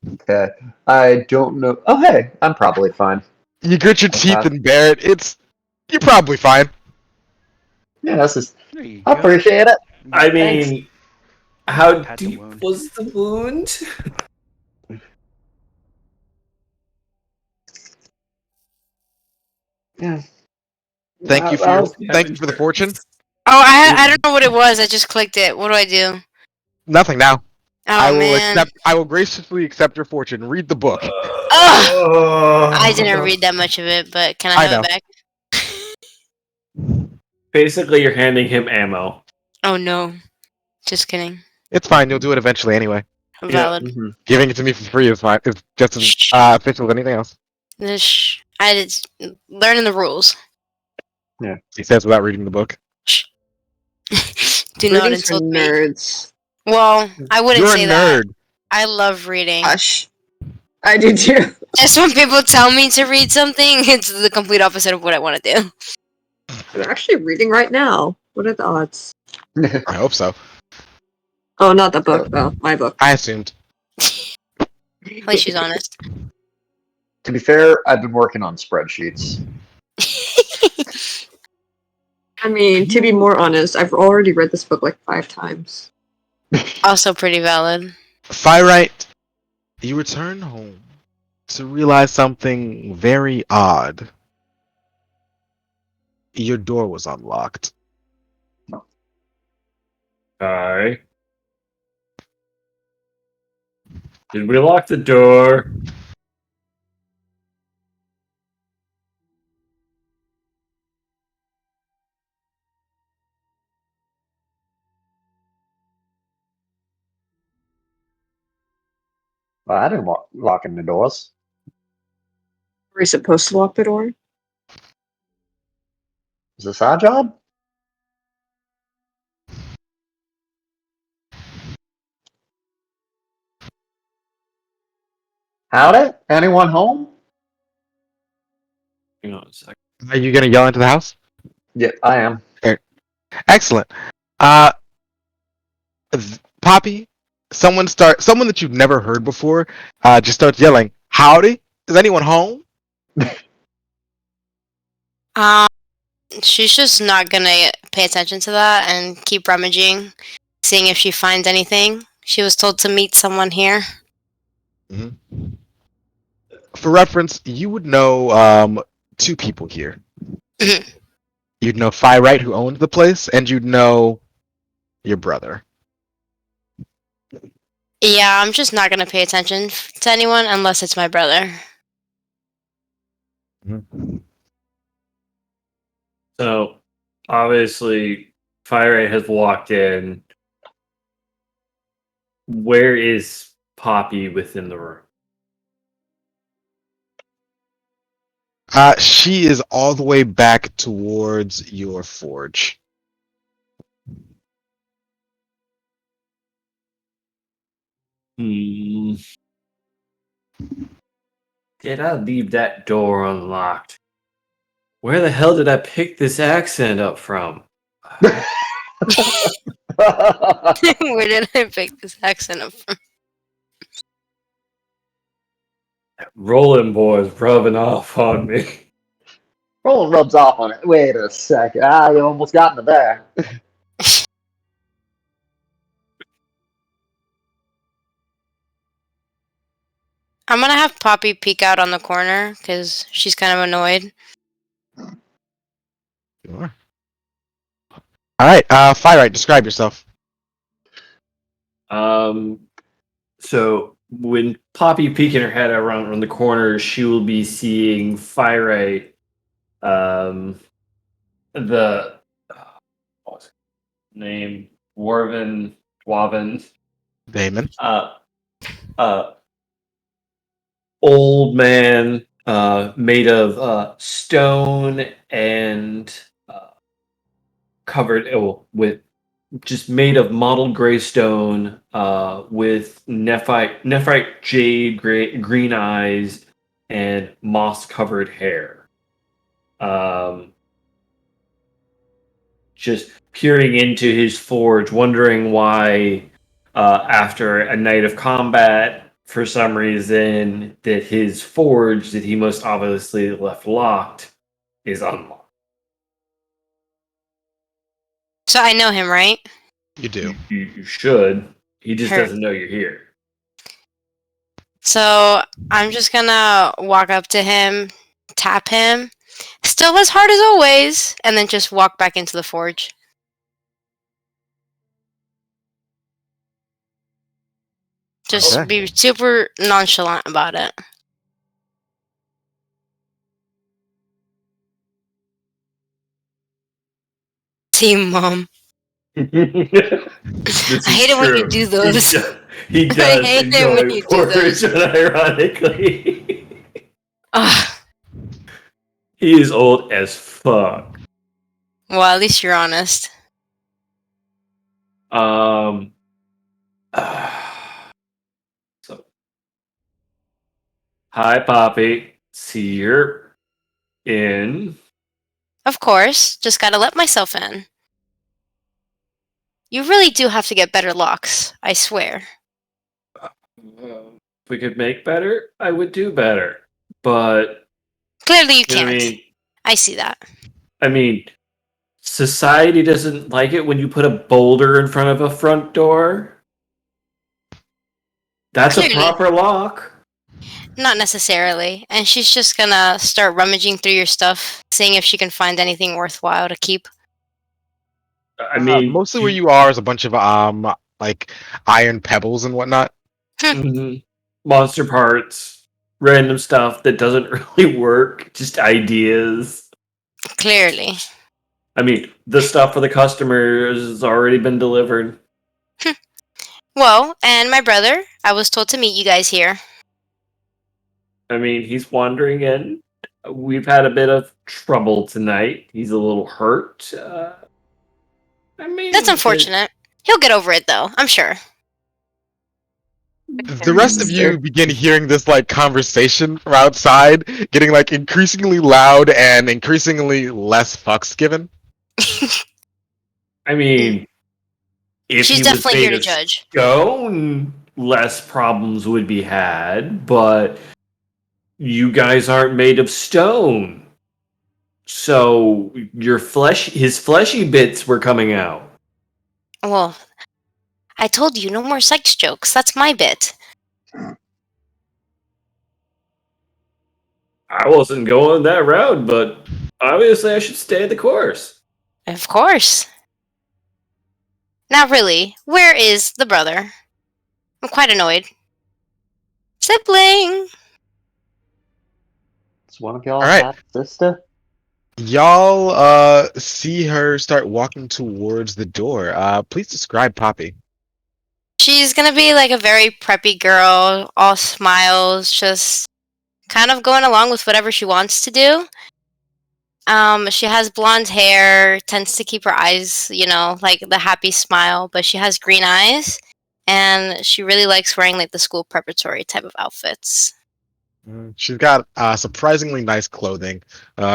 Okay. I don't know. Oh, hey, I'm probably fine. You grit your teeth Okay. and bear it. You're probably fine. Yeah, this is. There you I go. appreciate it. I Thanks. mean, how Pat the deep wound. was the wound? Yeah. Thank you for I'll- the fortune. Oh, I don't know what it was. I just clicked it. What do I do? Nothing now. Oh man. I will graciously accept your fortune. Read the book. Ugh! I didn't read that much of it, but can I I have know. it back? Basically, you're handing him ammo. Oh no. Just kidding. It's fine. You'll do it eventually anyway. Valid. Mhm. Giving it to me for free is fine. It's just as Shh. efficient as anything else. I did learning the rules. He says without reading the book. Do not Reading's for insult me. nerds. Well, I wouldn't You're a say that. nerd. I love reading. Hush. I do too. Just when people tell me to read something, it's the complete opposite of what I want to do. I'm actually reading right now. What are the odds? I hope so. Oh, not the book, though. My book. I assumed. At least she's honest. To be fair, I've been working on spreadsheets. I mean, to be more honest, I've already read this book like 5 times. Also pretty valid. Firite, you return home to realize something very odd. Your door was unlocked. Okay. Did we lock the door? Well, I didn't lock in the doors. Are we supposed to lock the door? Is this our job? Howdy? Anyone home? Hang on a second. Are you gonna yell into the house? Yeah, I am. Excellent. Poppy, someone that you've never heard before, just starts yelling, "Howdy! Is anyone home?" She's just not gonna pay attention to that and keep rummaging, seeing if she finds anything. She was told to meet someone here. Mm-hmm. For reference, you would know 2 people here. You'd know Firite, who owned the place, and you'd know your brother. Yeah, I'm just not gonna pay attention to anyone unless it's my brother. Mm-hmm. So, obviously, Fire has walked in. Where is Poppy within the room? She is all the way back towards your forge. Did I leave that door unlocked? Where the hell did I pick this accent up from? Where did I pick this accent up from? Rolling boy's rubbing off on me. Roland rubs off on it. Wait a second. You almost got into there. I'm gonna have Poppy peek out on the corner because she's kind of annoyed. Sure. All right, Firite, describe yourself. So when Poppy peeking her head around the corner, she will be seeing Fire. The what was his name? Dwarven. Damon. Old man, made of stone and covered with just made of mottled gray stone, with nephrite jade green eyes and moss covered hair. Just peering into his forge, wondering why, after a night of combat, for some reason, that his forge that he most obviously left locked is unlocked. So I know him, right? You do. You should. He just Heard. doesn't know you're here. So I'm just gonna walk up to him, tap him, still as hard as always, and then just walk back into the forge. Just Okay. be super nonchalant about it. Team mom. This I hate it when you do those. He I does hate it enjoy when you do those. forge, ironically. Ugh. He is old as fuck. Well, at least you're honest. So, hi, Poppy. See you're in. Of course, just gotta let myself in. You really do have to get better locks, I swear. If we could make better, I would do better. But Clearly you you know what can't. I see that. I mean, society doesn't like it when you put a boulder in front of a front door. That's Clearly. a proper lock. Not necessarily. And she's just gonna start rummaging through your stuff, seeing if she can find anything worthwhile to keep. I mean, mostly where you are is a bunch of like iron pebbles and whatnot. Mhm. Monster parts, random stuff that doesn't really work, just ideas. Clearly. I mean, the stuff for the customers has already been delivered. Well, and my brother, I was told to meet you guys here. I mean, he's wandering in. We've had a bit of trouble tonight. He's a little hurt. I mean, That's unfortunate. He'll get over it though, I'm sure. The rest of you begin hearing this like conversation from outside, getting like increasingly loud and increasingly less fucks given. I mean, if She's he definitely was made here to of judge. stone, less problems would be had. But you guys aren't made of stone, so his fleshy bits were coming out. Well, I told you, no more sex jokes. That's my bit. I wasn't going that route, but obviously I should stay the course. Of course. Now really, where is the brother? I'm quite annoyed. Sibling! Is one of y'all All right. half sister? Y'all see her start walking towards the door. Please describe Poppy. She's gonna be like a very preppy girl, all smiles, just kind of going along with whatever she wants to do. She has blonde hair, tends to keep her eyes, like the happy smile, but she has green eyes, and she really likes wearing like the school preparatory type of outfits. She's got surprisingly nice clothing,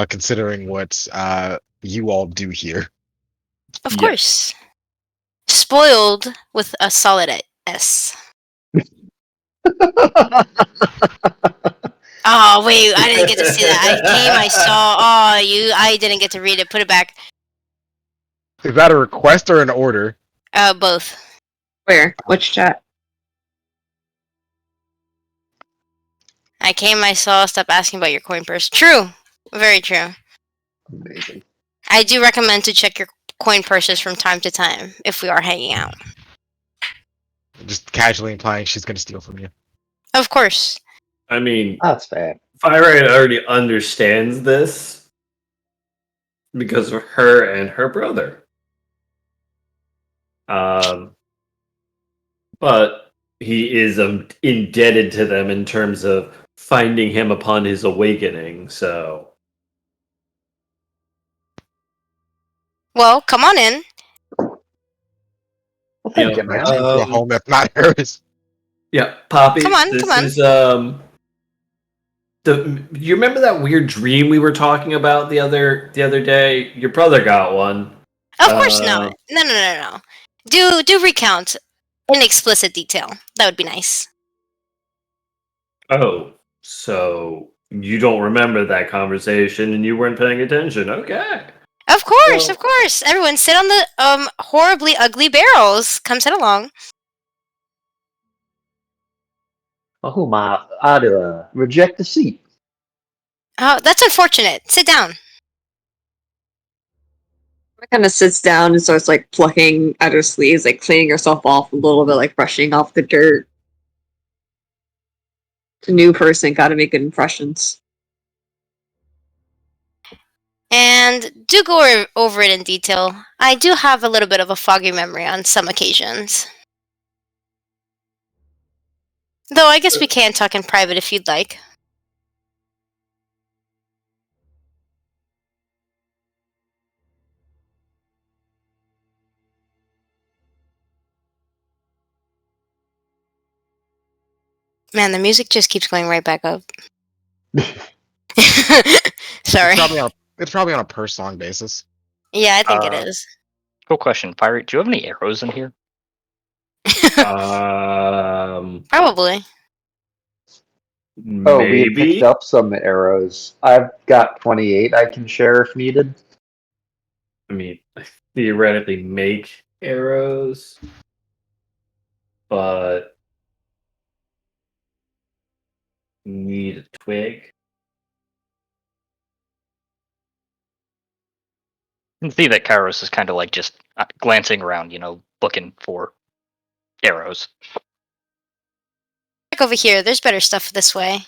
considering what you all do here. Of Yeah. course. Spoiled with a solid S. Oh wait, I didn't get to see that. I saw. Oh, I didn't get to read it. Put it back. Is that a request or an order? Both. Where? Which chat? I came, I saw. Stop asking about your coin purse. True. Very true. Amazing. I do recommend to check your coin purses from time to time if we are hanging out. Just casually implying she's gonna steal from you. Of course. I mean, That's fair. Fire already understands this because of her and her brother. But he is indebted to them in terms of finding him upon his awakening. So, Well, come on in. Well, thank you, My man. dream for a home that's not hers. yeah, Poppy. Come on, this come on. is you remember that weird dream we were talking about the other day? Your brother got one. Of course not. No. Do recount in explicit detail. That would be nice. Oh, so you don't remember that conversation and you weren't paying attention? Okay. Of course, Well- of course. Everyone sit on the horribly ugly barrels. Come sit along. Well, who am I to reject the seat? Oh, that's unfortunate. Sit down. Kind of sits down and starts like plucking at her sleeves, like cleaning herself off a little bit, like brushing off the dirt. New person, gotta make good impressions. And do go over it in detail. I do have a little bit of a foggy memory on some occasions. Though I guess we can talk in private if you'd like. Man, the music just keeps going right back up. Sorry. It's probably on a per song basis. Yeah, I think it is. Cool question, Pirate. Do you have any arrows in here? Probably. Oh, we had Maybe. picked up some arrows. I've got 28 I can share if needed. I mean, I theoretically make arrows, but need a twig. You can see that Kairos is kind of like just glancing around, looking for arrows. Check over here. There's better stuff this way.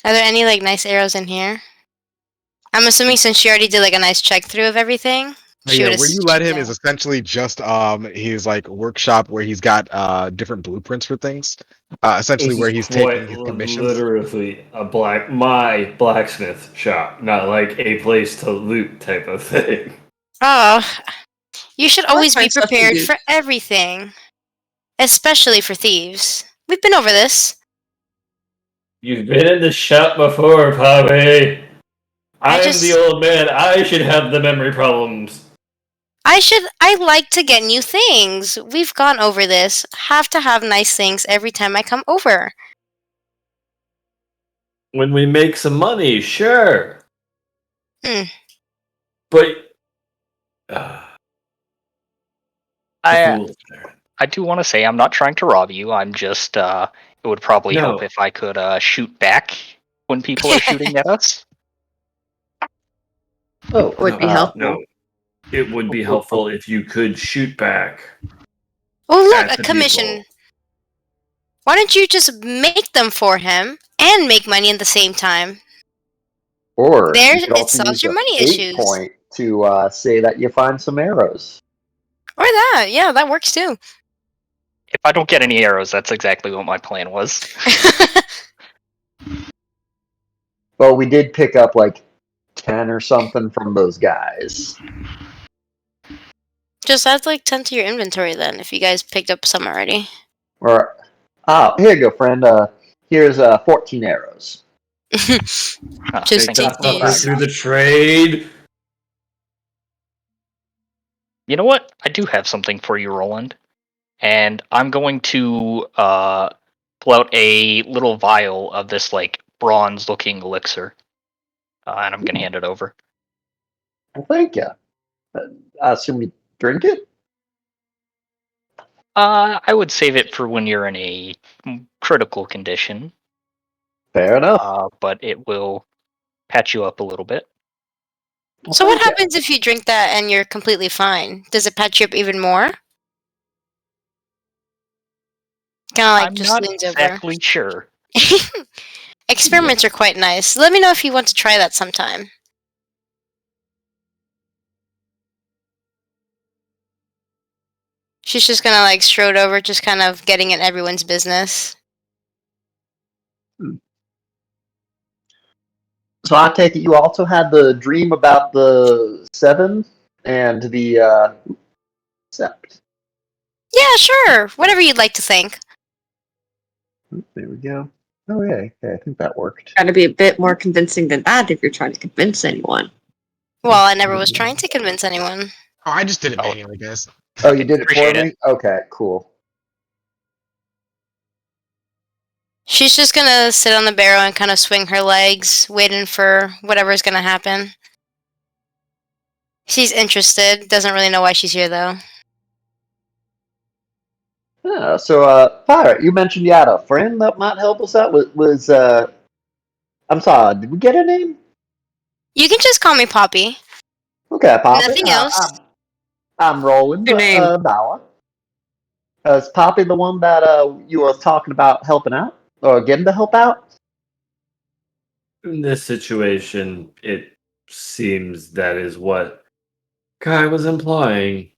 Are there any like nice arrows in here? I'm assuming since she already did like a nice check through of everything. She Yeah, would where you let him is essentially just his like workshop where he's got different blueprints for things. Essentially This where is he's quite taking his commissions. literally my blacksmith shop, not like a place to loot type of thing. Oh, you should always be find stuff to prepared do. for everything, especially for thieves. We've been over this. You've been in the shop before, Poppy. I'm the old man. I should have the memory problems. I like to get new things. We've gone over this. Have to have nice things every time I come over. When we make some money, sure. Hmm. But I do want to say I'm not trying to rob you. I'm just it would probably No. help if I could shoot back when people are shooting at us. Oh, Would be helpful. No. It would be helpful if you could shoot back. Oh, look, at a the commission. people. Why don't you just make them for him and make money at the same time? Or There, you could it also solves use your a money fate issues. point to say that you find some arrows. Or that, yeah, that works too. If I don't get any arrows, that's exactly what my plan was. Well, we did pick up like 10 or something from those guys. Just add like 10 to your inventory then, if you guys picked up some already. Or, here you go, friend. Here's 14 arrows. Just thank you. take these. Through the trade. You know what? I do have something for you, Roland. And I'm going to pull out a little vial of this like bronze-looking elixir, and I'm going to hand it over. Well, thank you. I assume you drink it? I would save it for when you're in a critical condition. Fair enough. But it will patch you up a little bit. Well, So what thank you. happens if you drink that and you're completely fine? Does it patch you up even more? Kind of like I'm just not leans over. exactly sure. Experiments are quite nice. Let me know if you want to try that sometime. She's just gonna like strode over, just kind of getting in everyone's business. So I take it you also had the dream about the seven and the sept. Yeah, sure. Whatever you'd like to think. There we go. Oh yeah, okay, I think that worked. Gotta be a bit more convincing than that if you're trying to convince anyone. Well, I never was trying to convince anyone. Oh, I just did it Oh. manually, guys. Oh, you did it for Appreciate me? Okay, cool. She's just gonna sit on the barrel and kind of swing her legs, waiting for whatever's gonna happen. She's interested. Doesn't really know why she's here though. Yeah, so Pirate, you mentioned you had a friend that might help us out. Was I'm sorry, did we get a name? You can just call me Poppy. Okay, Poppy. Nothing else. I'm Roland Your name. Bauer. Is Poppy the one that you were talking about helping out or getting to help out? In this situation, it seems that is what Kai was implying.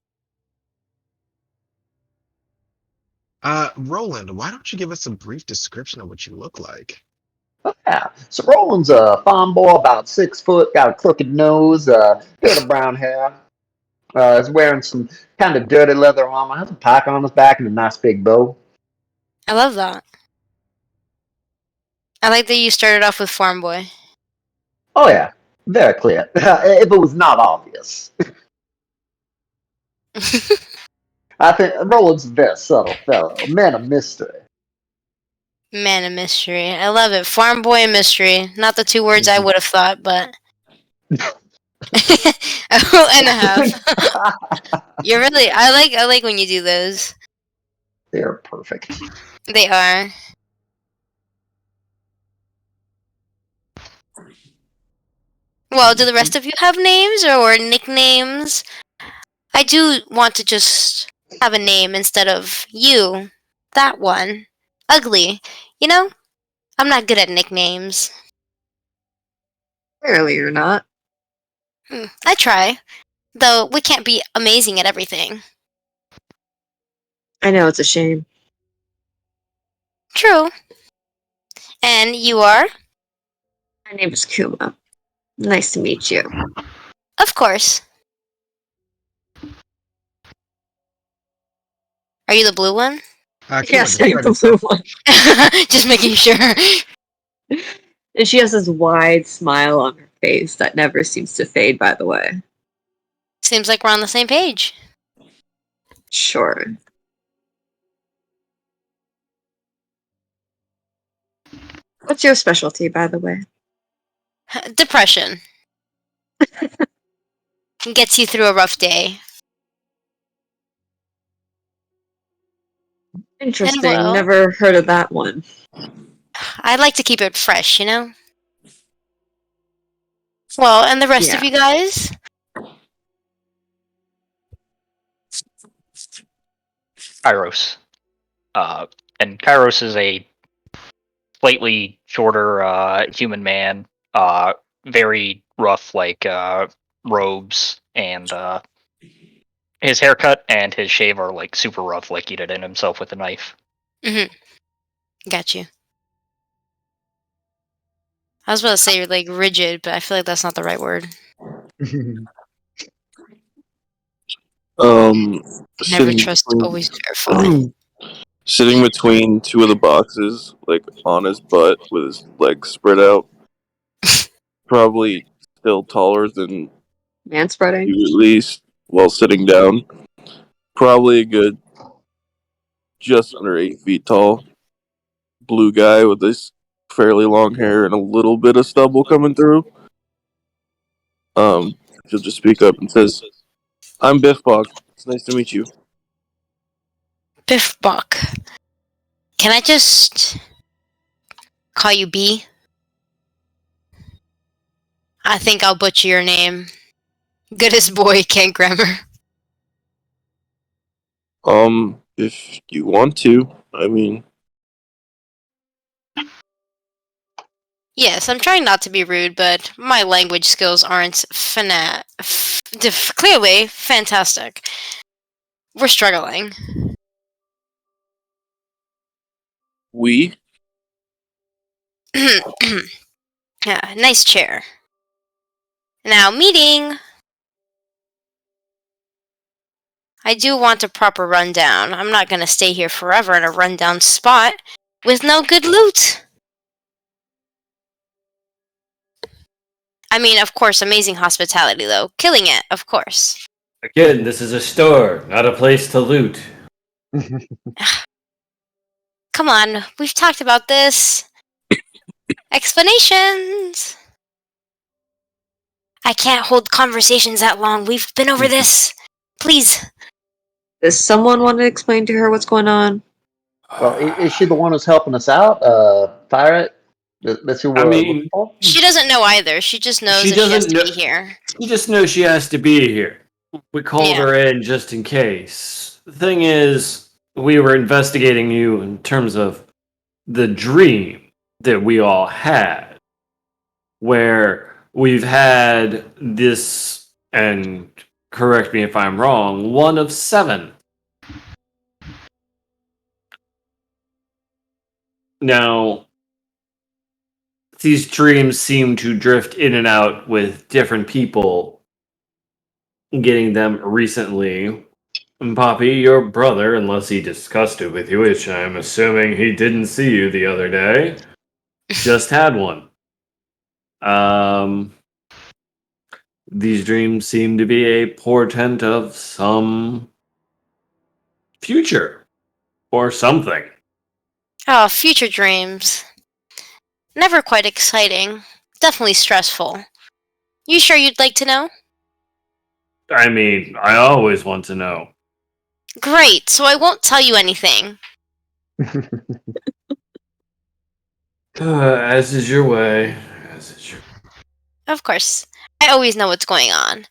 Roland, why don't you give us a brief description of what you look like? Oh, yeah. So Roland's a farm boy, about 6 foot, got a crooked nose, bit of brown hair. Is wearing some kind of dirty leather armor, has a pack on his back and a nice big bow. I love that. I like that you started off with Farm Boy. Oh yeah, very clear. If it was not obvious. I think Roland's a very subtle fellow, a man of mystery. Man of mystery. I love it. Farm Boy and mystery. Not the two words I would have thought, but and a half. You're really. I like when you do those. They're perfect. They are. Well, do the rest of you have names or nicknames? I do want to just have a name instead of you. That one. Ugly. You know, I'm not good at nicknames. Clearly you're not. I try. Though we can't be amazing at everything. I know it's a shame. True. And you are? My name is Kuma. Nice to meet you. Of course. Are you the blue one? Kuma, Yes, I'm describe the yourself. blue one. Just making sure. And she has this wide smile on her face that never seems to fade, by the way. Seems like we're on the same page. Sure. What's your specialty, by the way? Depression. Gets you through a rough day. Interesting. well- Never heard of that one. I like to keep it fresh, you know? Well, and the rest of Yeah. you guys? Kairos. And Kairos is a slightly shorter human man, very rough, like robes, and his haircut and his shave are like super rough, like he did it himself with a knife. Got you. I was about to say you're like rigid, but I feel like that's not the right word. Never Never trust, always verify. Sitting between two of the boxes, like on his butt with his legs spread out. Probably still taller than Manspreading? you, at least, while sitting down. Probably a good just under 8 feet tall. Blue guy with this fairly long hair and a little bit of stubble coming through. He'll just speak up and says, "I'm Biff Bog. It's nice to meet you." Biff Buck. Can I just call you B? I think I'll butcher your name. Good as boy, can't grammar. If you want to, I mean, Yes, I'm trying not to be rude, but my language skills aren't clearly fantastic. We're struggling. we. Yeah, nice chair. Now, meeting. I do want a proper rundown. I'm not gonna stay here forever in a rundown spot with no good loot. I mean, of course, amazing hospitality, though. Killing it, of course. Again, this is a store, not a place to loot. Come on, we've talked about this. Explanations! I can't hold conversations that long. We've been over this. Please. Does someone want to explain to her what's going on? Well, is she the one who's helping us out? Pirate? That's who we're looking for? She doesn't know either. She just knows She that she has doesn't to know- be here. You just know she has to be here. We called Yeah. her in just in case. The thing is, we were investigating you in terms of the dream that we all had, where we've had this, and correct me if I'm wrong, one of 7. Now, these dreams seem to drift in and out with different people, getting them recently. And Poppy, your brother, unless he discussed it with you, which I'm assuming he didn't see you the other day, just had one. These dreams seem to be a portent of some future or something. Oh, future dreams. Never quite exciting. Definitely stressful. You sure you'd like to know? I mean, I always want to know. Great, so I won't tell you anything. As is your way. As is your... Of course. I always know what's going on.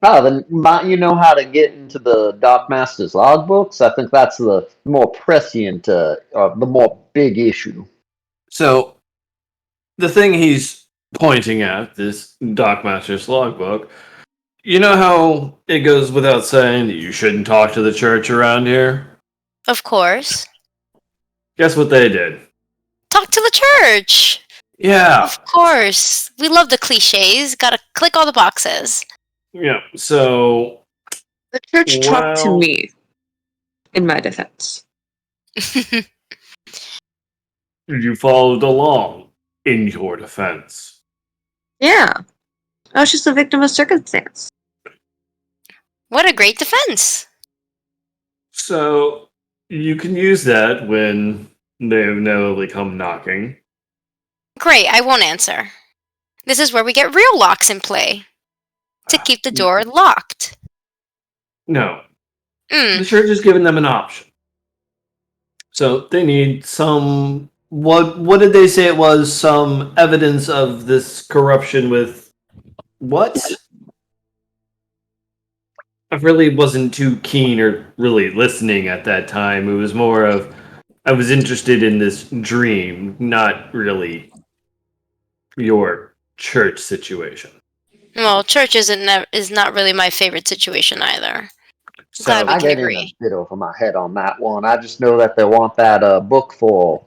Oh, then might you know how to get into the Dock Master's logbooks? I think that's the more prescient, the more big issue. So, the thing he's pointing at, this Dockmaster's logbook, you know how it goes without saying that you shouldn't talk to the church around here? Of course. Guess what they did? Talk to the church! Yeah. Of course. We love the cliches. Gotta click all the boxes. Yeah, so... The church talked to Well- me, in my defense. You followed along in your defense. Yeah. I was just a victim of circumstance. What a great defense. So, you can use that when they inevitably come knocking. Great, I won't answer. This is where we get real locks in play. To keep the door locked. No, Mm, the church has given them an option. So they need some. What did they say it was? Some evidence of this corruption with what? I really wasn't too keen or really listening at that time. It was more of I was interested in this dream, not really your church situation. well, church is not really my favorite situation either. Glad we I can get in agree. a bit over my head on that one. I just know that they want that book for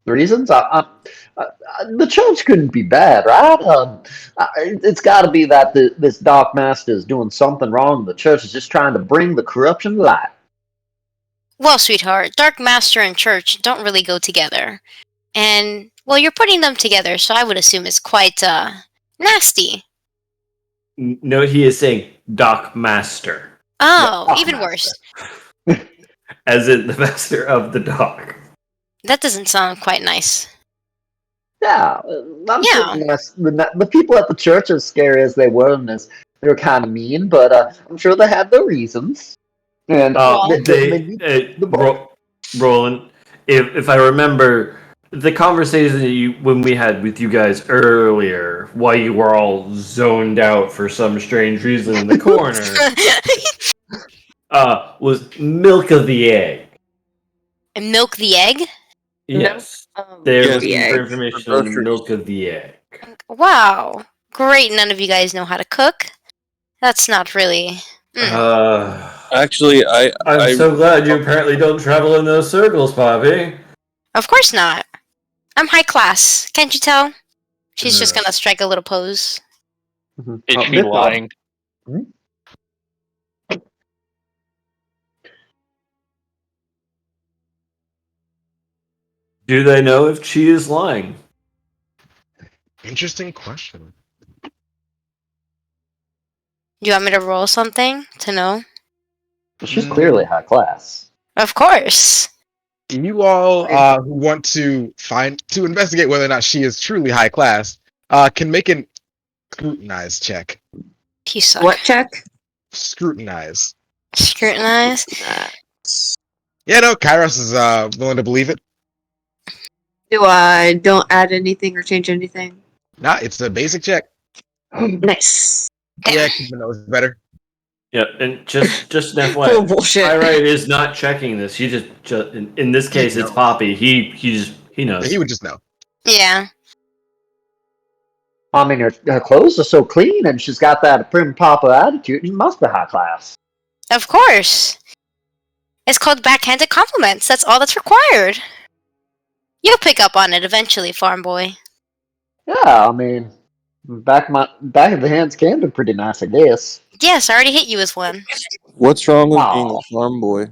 reasons. The church couldn't be bad, right? It's got to be that this Dark Master is doing something wrong. The church is just trying to bring the corruption to light. Well, sweetheart, Dark Master and church don't really go together. And, well, you're putting them together, so I would assume it's quite, nasty. No, he is saying Doc Master, Oh, Dock even Master. worse. as in the master of the dock. That doesn't sound quite nice. Yeah, I'm Yeah. certain the people at the church, as scary as they were, and as they were kind of mean, but I'm sure they had their reasons. And Well- they need the book. Roland, if I remember the conversation that when we had with you guys earlier, while you were all zoned out for some strange reason in the corner, was milk of the egg. And milk the egg? Yes. There Yes. looking for egg. information on the milk of the egg. Wow. Great, none of you guys know how to cook. That's not really. Actually, I'm so glad you apparently don't travel in those circles, Poppy. Of course not. I'm high class. Can't you tell? She's just gonna strike a little pose. Is she lying? Do they know if she is lying? Interesting question. Do you want me to roll something to know? She's clearly high class. Of course. You all who want to investigate whether or not she is truly high class can make an scrutinize check. You suck. What check? Scrutinize. Scrutinize? Yeah, no, Kairos is willing to believe it. Do I don't add anything or change anything? Nah, it's a basic check. Nice. Yeah, keeping knows better. Yeah, and just an Full FYI, bullshit. Pyrite is not checking this. He just in this case it's Poppy. He knows. He would just know. Yeah. I mean, her clothes are so clean, and she's got that prim papa attitude. She must be high class. Of course. It's called backhanded compliments. That's all that's required. You'll pick up on it eventually, farm boy. Yeah, I mean, back of the hands can be pretty nice, I guess. Yes, I already hit you with one. What's wrong with Aw. being a farm boy?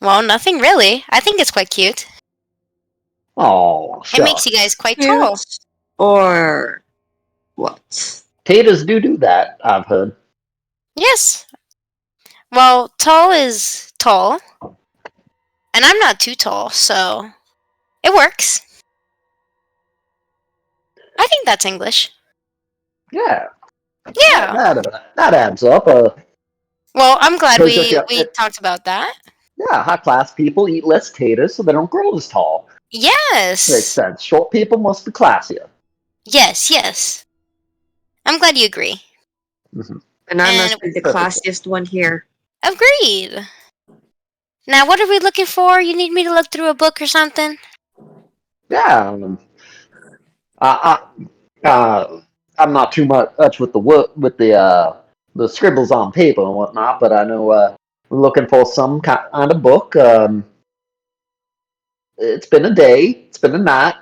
Well, nothing really. I think it's quite cute. Oh, It makes you guys quite tall. Or what? Taters do that, I've heard. Yes. Well, tall is tall. And I'm not too tall, so it works. I think that's English. Yeah. Yeah. That adds up. Well, I'm glad Because if we talked about that. yeah, high class people eat less taters so they don't grow as tall. Makes Yes. sense. Short people must be classier. Yes, yes. I'm glad you agree. And I And- must be the classiest one here. Agreed. Now, what are we looking for? You need me to look through a book or something? Yeah. I'm not too much with the work with the scribbles on paper and whatnot, but I know we're looking for some kind of book. It's been a day. It's been a night.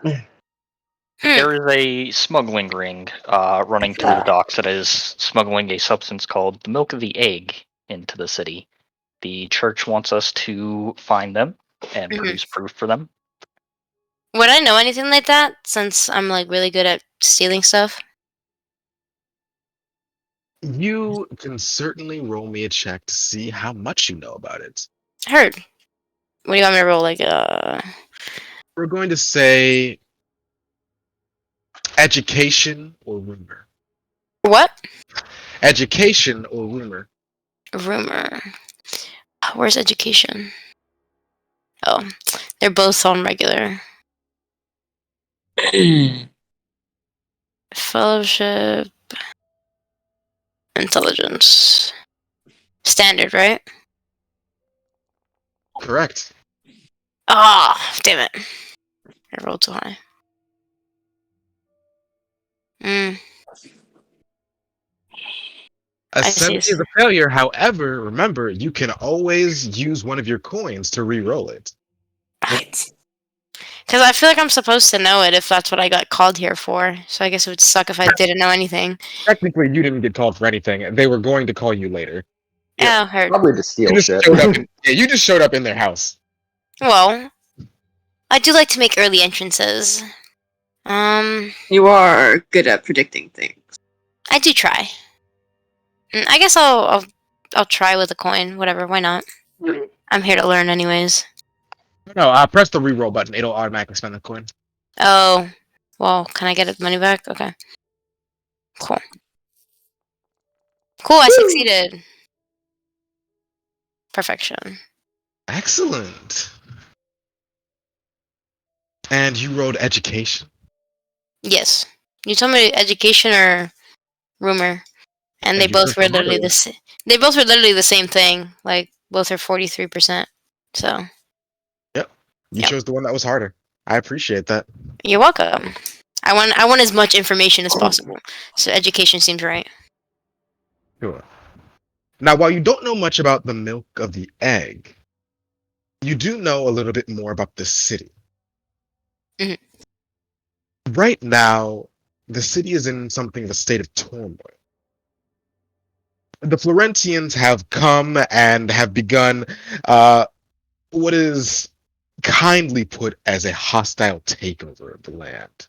There is a smuggling ring running through the docks that is smuggling a substance called the milk of the egg into the city. The church wants us to find them and produce proof for them. Would I know anything like that since I'm like really good at stealing stuff? You can certainly roll me a check to see how much you know about it. Heard. What do you want me to roll? Like, We're going to say education or rumor. what? Education or rumor. Rumor. Where's education? Oh, they're both on regular. Fellowship. Intelligence. Standard, right? Correct. Ah, damn it. I rolled too high. Assembly see. is a failure. However, remember, you can always use one of your coins to re-roll it. Because I feel like I'm supposed to know it if that's what I got called here for. So I guess it would suck if I didn't know anything. Technically, you didn't get called for anything. They were going to call you later. Yeah, heard. Probably to steal You just shit. showed up. You just showed up in their house. Well, I do like to make early entrances. You are good at predicting things. I do try. I guess I'll try with a coin. Whatever. Why not? I'm here to learn, anyways. No, press the re-roll button. It'll automatically spend the coin. Oh, well, can I get the money back? Okay. Cool. Cool, I succeeded. Perfection. Excellent. And you rolled education. Yes. You told me education or rumor, and And they you both were prefer literally rumor. They both were literally the same thing. Like both are 43%. So Yep. You Yep. chose the one that was harder. I appreciate that. you're welcome. I want as much information as possible. So education seems right. Sure. Now, while you don't know much about the milk of the egg, you do know a little bit more about the city. Mhm. Right now, the city is in something of a state of turmoil. The Florentians have come and have begun what is kindly put as a hostile takeover of the land.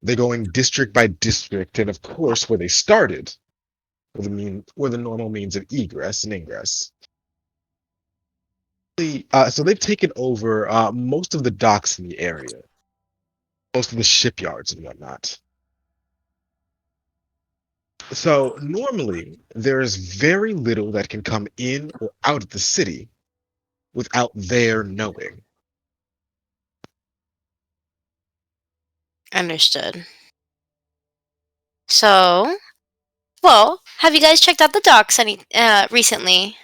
They're going district by district, and of course, where they started were the normal means of egress and ingress. So they've taken over most of the docks in the area, most of the shipyards and whatnot. So normally, there's very little that can come in or out of the city without their knowing. Understood. So, well, have you guys checked out the docks any recently?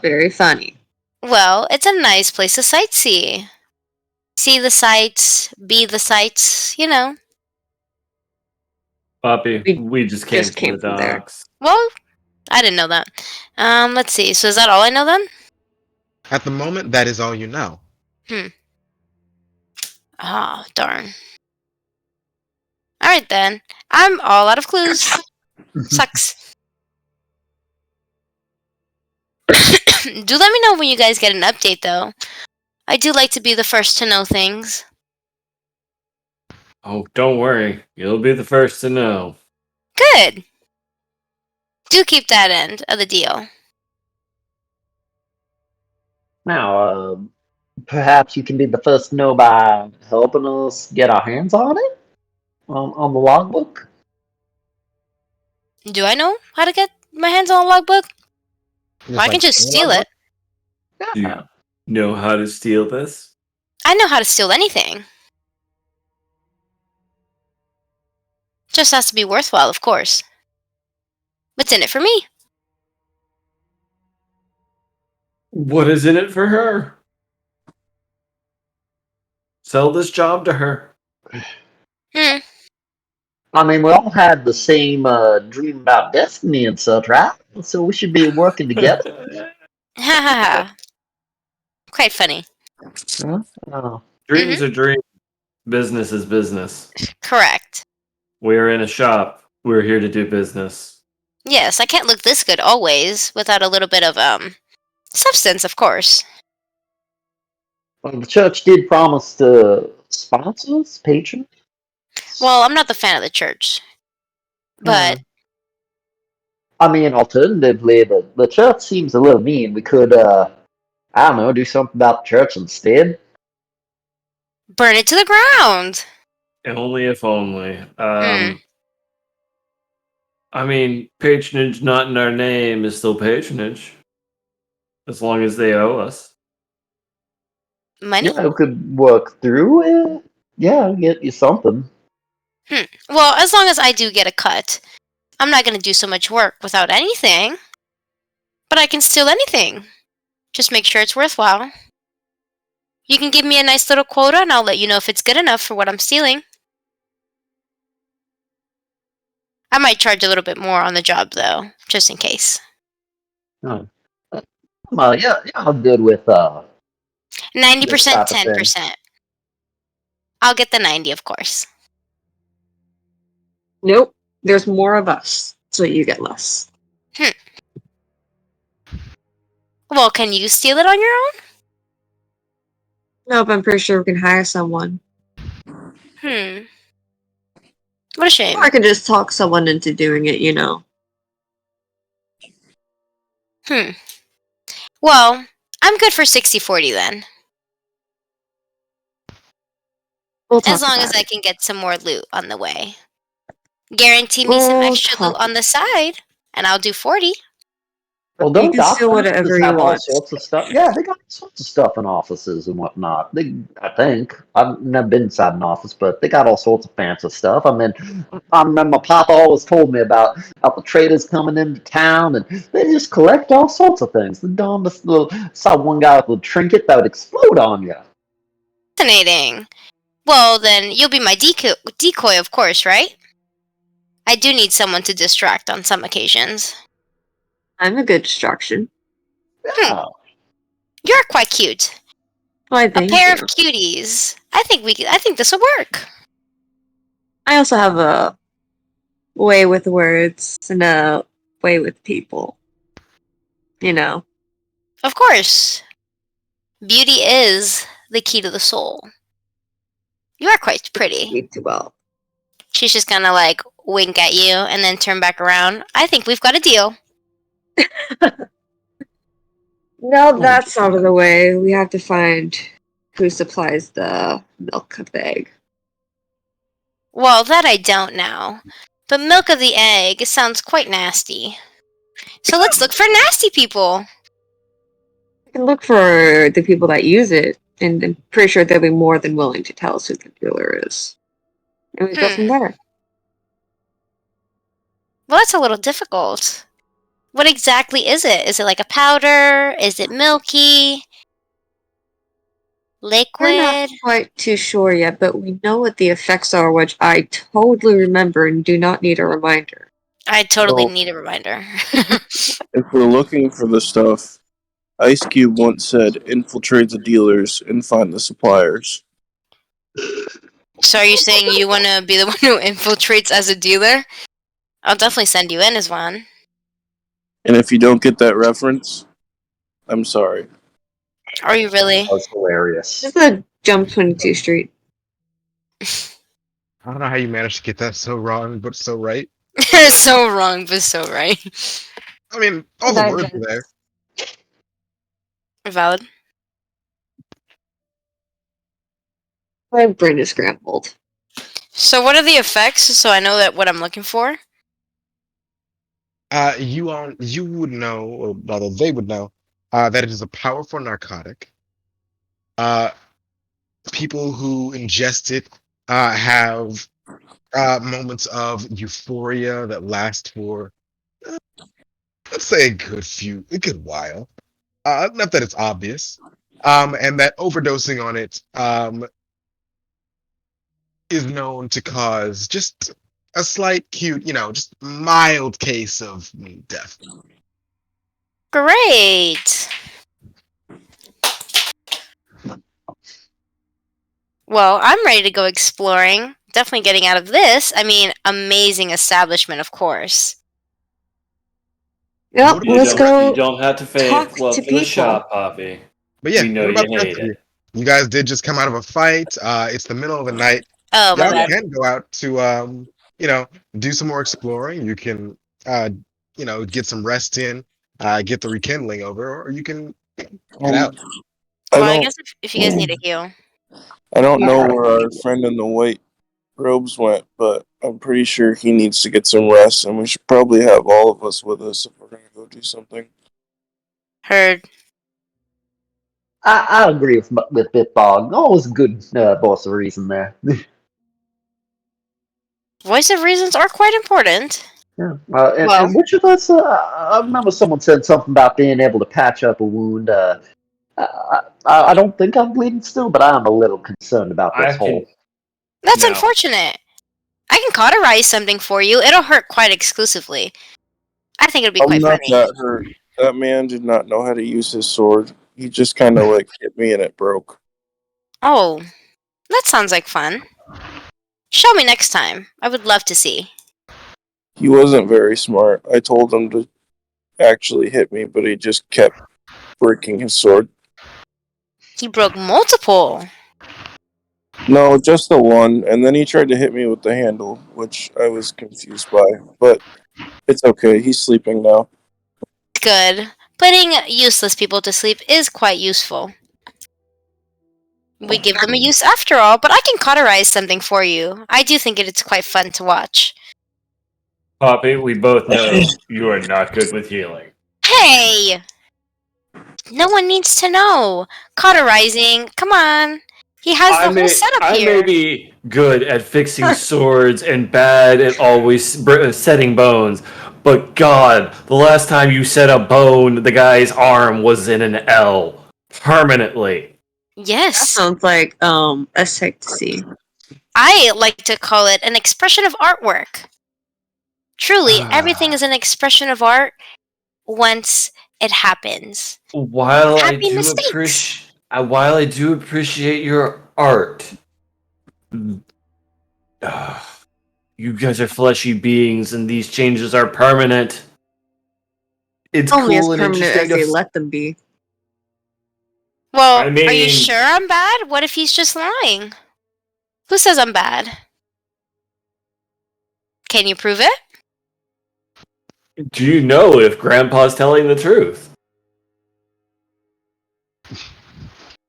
Very funny. Well, it's a nice place to sightsee. See the sights, be the sights, you know. Poppy, We we just came just from came the from there. docks. Well, I didn't know that. Let's see. So is that all I know then? At the moment, that is all you know. Ah, darn. All right then. I'm all out of clues. Sucks. Do let me know when you guys get an update though. I do like to be the first to know things. Oh, don't worry. You'll be the first to know. Good. Do keep that end of the deal. Now, perhaps you can be the first to know by helping us get our hands on it? On the logbook? Do I know how to get my hands on a logbook? Well, I can like just any steal logbook. it. Do you know how to steal this? I know how to steal anything. Just has to be worthwhile, of course. What's in it for me? What is in it for her? Sell this job to her. Hmm. I mean, we all had the same dream about destiny and such, right? So we should be working together. Ha ha ha. Quite funny. Huh? Oh. Dreams are dreams. Business is business. Correct. We're in a shop. We're here to do business. Yes, I can't look this good always without a little bit of substance, of course. Well, the church did promise to sponsor us, patrons. Well, I'm not the fan of the church. But I mean, alternatively, the church seems a little mean. We could, I don't know, do something about the church instead. burn it to the ground. Only if only. Hmm. I mean, patronage not in our name is still patronage. As long as they owe us. Money? Yeah, we could work through it. Yeah, get you something. Well, as long as I do get a cut. I'm not going to do so much work without anything. But I can steal anything. Just make sure it's worthwhile. You can give me a nice little quota and I'll let you know if it's good enough for what I'm stealing. I might charge a little bit more on the job though, just in case. Oh. Yeah, I'm good with 90%, this type of thing. 10%. I'll get the 90, of course. Nope. There's more of us, so you get less. Well, can you steal it on your own? Nope, I'm pretty sure we can hire someone. What a shame. Or I can just talk someone into doing it, you know. Well, I'm good for 60-40 then. We'll talk As long about as I it. can get some more loot on the way. Guarantee me some We'll extra talk loot on the side, and I'll do 40. Well, You don't can steal offices whatever you have all want. sorts of stuff? Yeah, they got all sorts of stuff in offices and whatnot. I think I've never been inside an office, but they got all sorts of fancy stuff. I mean, I remember Papa always told me about how the traders coming into town, and they just collect all sorts of things. The dumbest little saw one guy with a trinket that would explode on you. Fascinating. Well, then you'll be my decoy, of course, right? I do need someone to distract on some occasions. I'm a good distraction. Yeah. You're quite cute. Why, A thank pair you. of cuties. I think this will work. I also have a way with words and a way with people. You know. Of course. Beauty is the key to the soul. You are quite pretty. Me too well. She's just gonna like wink at you and then turn back around. I think we've got a deal. Now that's out of the way, we have to find who supplies the milk of the egg. Well, that I don't know. But milk of the egg sounds quite nasty. So let's look for nasty people. We can look for the people that use it, and I'm pretty sure they'll be more than willing to tell us who the dealer is. And we go from there. Well, that's a little difficult. What exactly is it? Is it like a powder? Is it milky? We're not Liquid? quite too sure yet, but we know what the effects are, which I totally remember and do not need a reminder. I totally Well- need a reminder. If we're looking for the stuff, Ice Cube once said, infiltrate the dealers and find the suppliers. So are you saying you want to be the one who infiltrates as a dealer? I'll definitely send you in as one. And if you don't get that reference, I'm sorry. Are you really? That was hilarious. Just a jump 22 Street. I don't know how you managed to get that so wrong, but so right. So wrong, but so right. I mean, all the words are there. Valid. My brain is scrambled. So what are the effects, so I know that what I'm looking for? You would know, or rather, they would know, that it is a powerful narcotic. People who ingest it have moments of euphoria that last for, let's say, a good while. Not that it's obvious. And that overdosing on it is known to cause just a slight, cute, just mild case of death. Great. Well, I'm ready to go exploring. Definitely getting out of this. I mean, amazing establishment, of course. Yep, What You let's go. don't have to talk fake love to for the people. shop, Poppy. But yeah, We know what about you the hate rest of you? it. You guys did just come out of a fight. It's the middle of the night. Oh, my Y'all bad. can go out to do some more exploring. You can get some rest in, get the rekindling over, or you can head out. Well, I guess if you guys need a heal. I don't know where our friend in the white robes went, but I'm pretty sure he needs to get some rest, and we should probably have all of us with us if we're going to go do something. Heard. I agree with Bitbog. Always a good voice of reason there. Voice of reasons are quite important. Yeah. Well- And which of us? I remember someone said something about being able to patch up a wound. I don't think I'm bleeding still, but I am a little concerned about this whole. That's No. unfortunate. I can cauterize something for you. It'll hurt quite exclusively. I think it'll be I'm quite not funny. that hurt. That man did not know how to use his sword. He just kind of hit me and it broke. Oh, that sounds like fun. Show me next time. I would love to see. He wasn't very smart. I told him to actually hit me, but he just kept breaking his sword. He broke multiple. No, just the one, and then he tried to hit me with the handle, which I was confused by. But it's okay, he's sleeping now. Good. Putting useless people to sleep is quite useful. We give them a use after all, but I can cauterize something for you. I do think it's quite fun to watch. Poppy, we both know you are not good with healing. Hey, Hey! No one needs to know. Cauterizing. Come on. He has the whole setup I here. may be good at fixing swords and bad at always setting bones, but God, the last time you set a bone, the guy's arm was in an L permanently. That Yes. sounds like a sight to see. I like to call it an expression of artwork. Truly, everything is an expression of art once it happens. While I Happy do mistakes. appreciate your art, you guys are fleshy beings, and these changes are permanent. It's Only as cool and permanent interesting as to they let them be. Well, I are mean- you sure I'm bad? What if he's just lying? Who says I'm bad? Can you prove it? Do you know if Grandpa's telling the truth?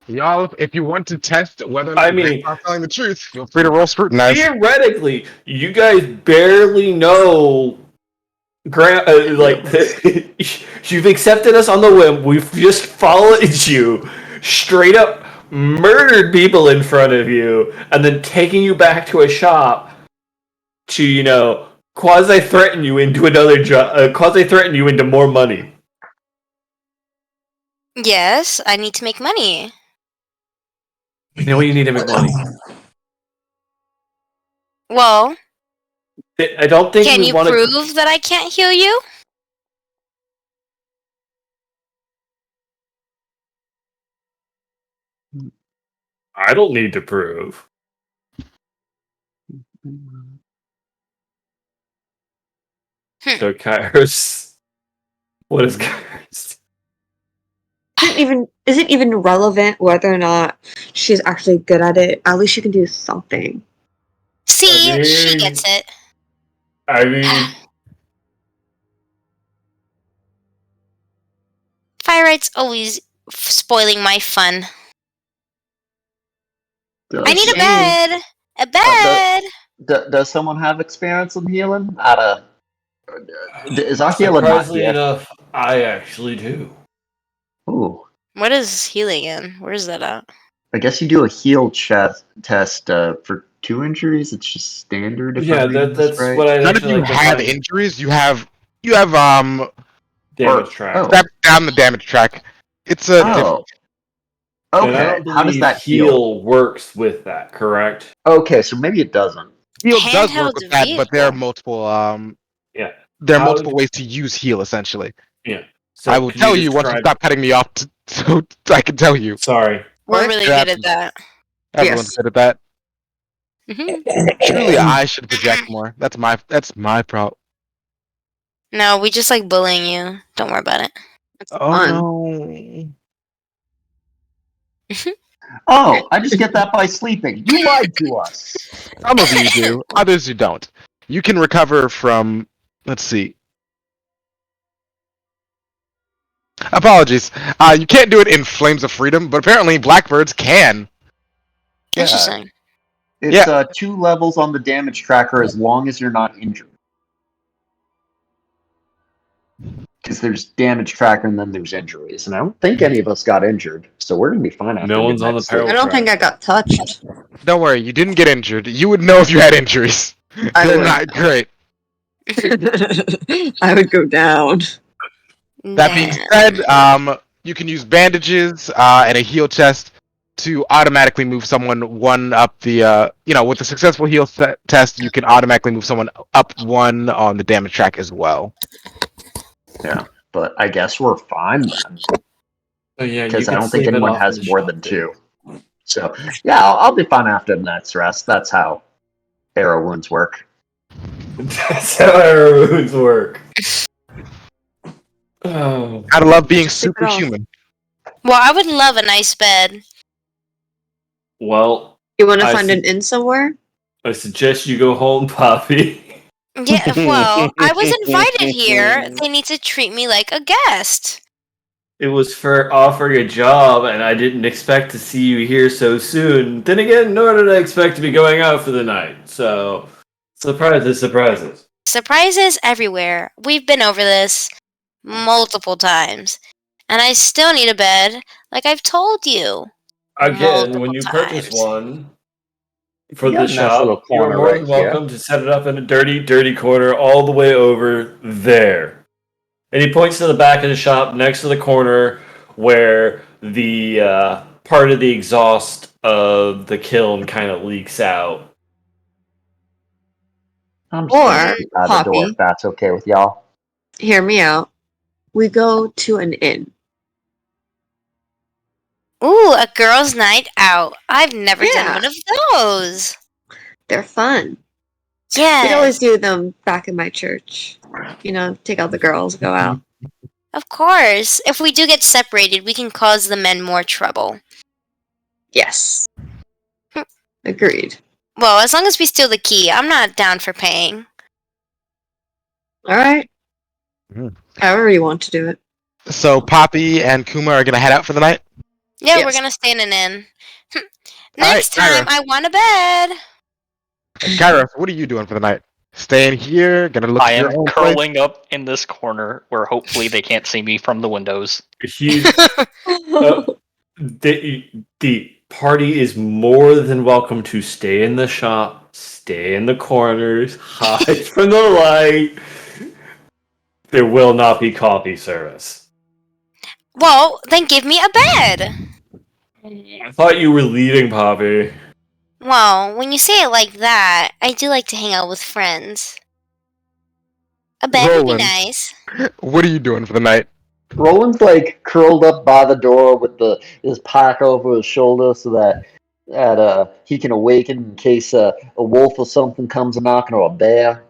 Y'all, if you want to test whether or I not mean- Grandpa's telling the truth, feel free to roll scrutinize. Theoretically, you guys barely know. You've accepted us on the whim. We've just followed you, straight up murdered people in front of you, and then taking you back to a shop to, quasi threaten you into another job, quasi threaten you into more money. Yes, I need to make money. You know what you need to make money. Well, I don't think can we you want to. prove that I can't heal you? I don't need to prove. So Kairos, what is Kairos? Is it even relevant whether or not she's actually good at it? At least she can do something. See, I she mean- gets it. I mean, Firelights always spoiling my fun. I need a bed. A bed. Does someone have experience in healing? Is our healer not surprisingly here? enough, I actually do. Ooh, What is healing in? Where's that at? I guess you do a heal test for 2 injuries. It's just standard. If Yeah, I'm reading that's this right. what I None of actually you like to have find. injuries. You have Damage or- track. oh. step down the damage track. It's a different. Oh, And I okay. don't How does believe that heal? works with that, correct? Okay, so maybe it doesn't. Heal does Handheld work with that, but there are vehicle. multiple Yeah. there are How- multiple ways to use heal essentially. Yeah. So I will could tell you once you describe- stop cutting me off, so I can tell you. Sorry. We're What? really Yeah, good at that. Everyone's Yes. good at that. hmm Truly, I should project more. That's my problem. No, we just like bullying you. Don't worry about it. Oh fun. no! Oh, I just get that by sleeping. You lied to us. Some of you do, others you don't. You can recover from. Let's see. Apologies. You can't do it in Flames of Freedom, but apparently Blackbirds can. Yeah. Interesting. It's 2 levels on the damage tracker as long as you're not injured. Because there's damage tracker and then there's injuries, and I don't think any of us got injured, so we're gonna be fine after. No one's on the midnight peril I don't think I got touched. Don't worry, you didn't get injured. You would know if you had injuries. I They're would. not great. I would go down. That being Damn. said, you can use bandages and a heal chest to automatically move someone one up the. With a successful heal test, you can automatically move someone up 1 on the damage track as well. Yeah, but I guess we're fine then, Oh, yeah, because you I can don't think sleep it anyone off has in the more shop, than too. 2. So yeah, I'll be fine after the night's rest. That's how arrow wounds work. That's how arrow wounds work. Oh. Gotta love being Sleep it off. superhuman. Well, I would love a nice bed. Well, You want to I find see. an inn somewhere? I suggest you go home, Poppy. Yeah, well, I was invited here. They need to treat me like a guest. It was for offering a job, and I didn't expect to see you here so soon. Then again, nor did I expect to be going out for the night. So, surprises, surprises. Surprises everywhere. We've been over this. multiple times. And I still need a bed, like I've told you. Again, when Multiple you purchase times. one for You got the a nice little shop, you're corner more right than here. welcome to set it up in a dirty, dirty corner all the way over there. And he points to the back of the shop next to the corner where the part of the exhaust of the kiln kind of leaks out. I'm just gonna Or, keep out the door Poppy, if that's okay with y'all. hear me out. We go to an inn. Ooh, a girls' night out. I've never done Yeah. one of those. They're fun. Yes. We'd always do them back in my church. You know, take out the girls, go out. Of course. If we do get separated, we can cause the men more trouble. Yes. Agreed. Well, as long as we steal the key, I'm not down for paying. All right. Mhm. However you want to do it. So Poppy and Kuma are gonna head out for the night. Yeah, Yes. we're gonna stay in an inn. All right, Next time, Kyra. I want a bed. Kyra, what are you doing for the night? Staying here, gonna look I at your am own place? curling up in this corner where hopefully they can't see me from the windows. He's the party is more than welcome to stay in the shop, stay in the corners, hide from the light. There will not be coffee service. Well, then give me a bed. I thought you were leaving, Poppy. Well, when you say it like that, I do like to hang out with friends. A bed would be Roland. nice. What are you doing for the night? Roland's like curled up by the door with his pack over his shoulder so that he can awaken in case a wolf or something comes a knocking or a bear.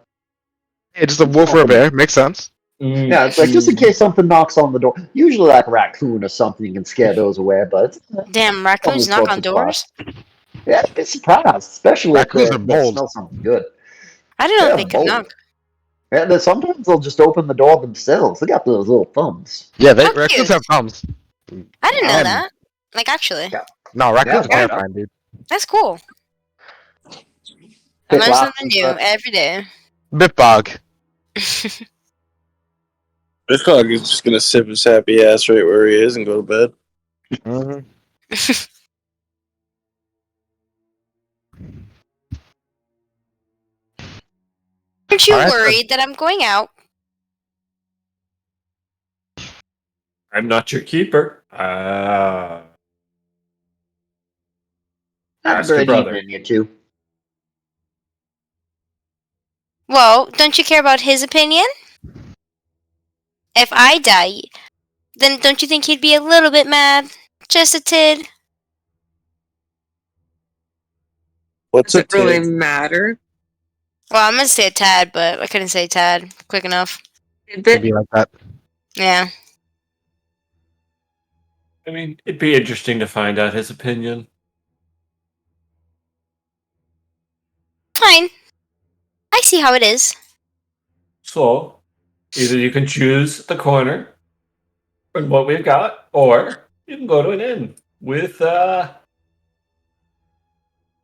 Hey, just a wolf or a bear. Makes sense. Yeah, it's like just in case something knocks on the door. Usually like a raccoon or something, you can scare those away, but Damn, raccoons knock on doors? Yeah, I'd be surprised, especially Raccoons are if they bold. smell something good. I didn't know They're they could bold. knock. Yeah, sometimes they'll just open the door themselves. They got those little thumbs. Yeah, How raccoons cute. have thumbs. I didn't know And- that. Like, actually. Yeah. No, raccoons Yeah, are yeah. terrifying, dude. That's cool. I Pick learn rocks something and new such. every day. Bitbog. This dog is just gonna sip his happy ass right where he is and go to bed. Mm-hmm. Aren't you Alright, so- worried that I'm going out? I'm not your keeper. Have a Ask your great brother. evening, you two. Well, don't you care about his opinion? If I die, then don't you think he'd be a little bit mad? Just a tid? What's Does a it really tid? matter? Well, I'm gonna say a tad, but I couldn't say tad quick enough. It'd be like that. Yeah. I mean, it'd be interesting to find out his opinion. Fine. I see how it is. So, either you can choose the corner and what we've got, or you can go to an inn with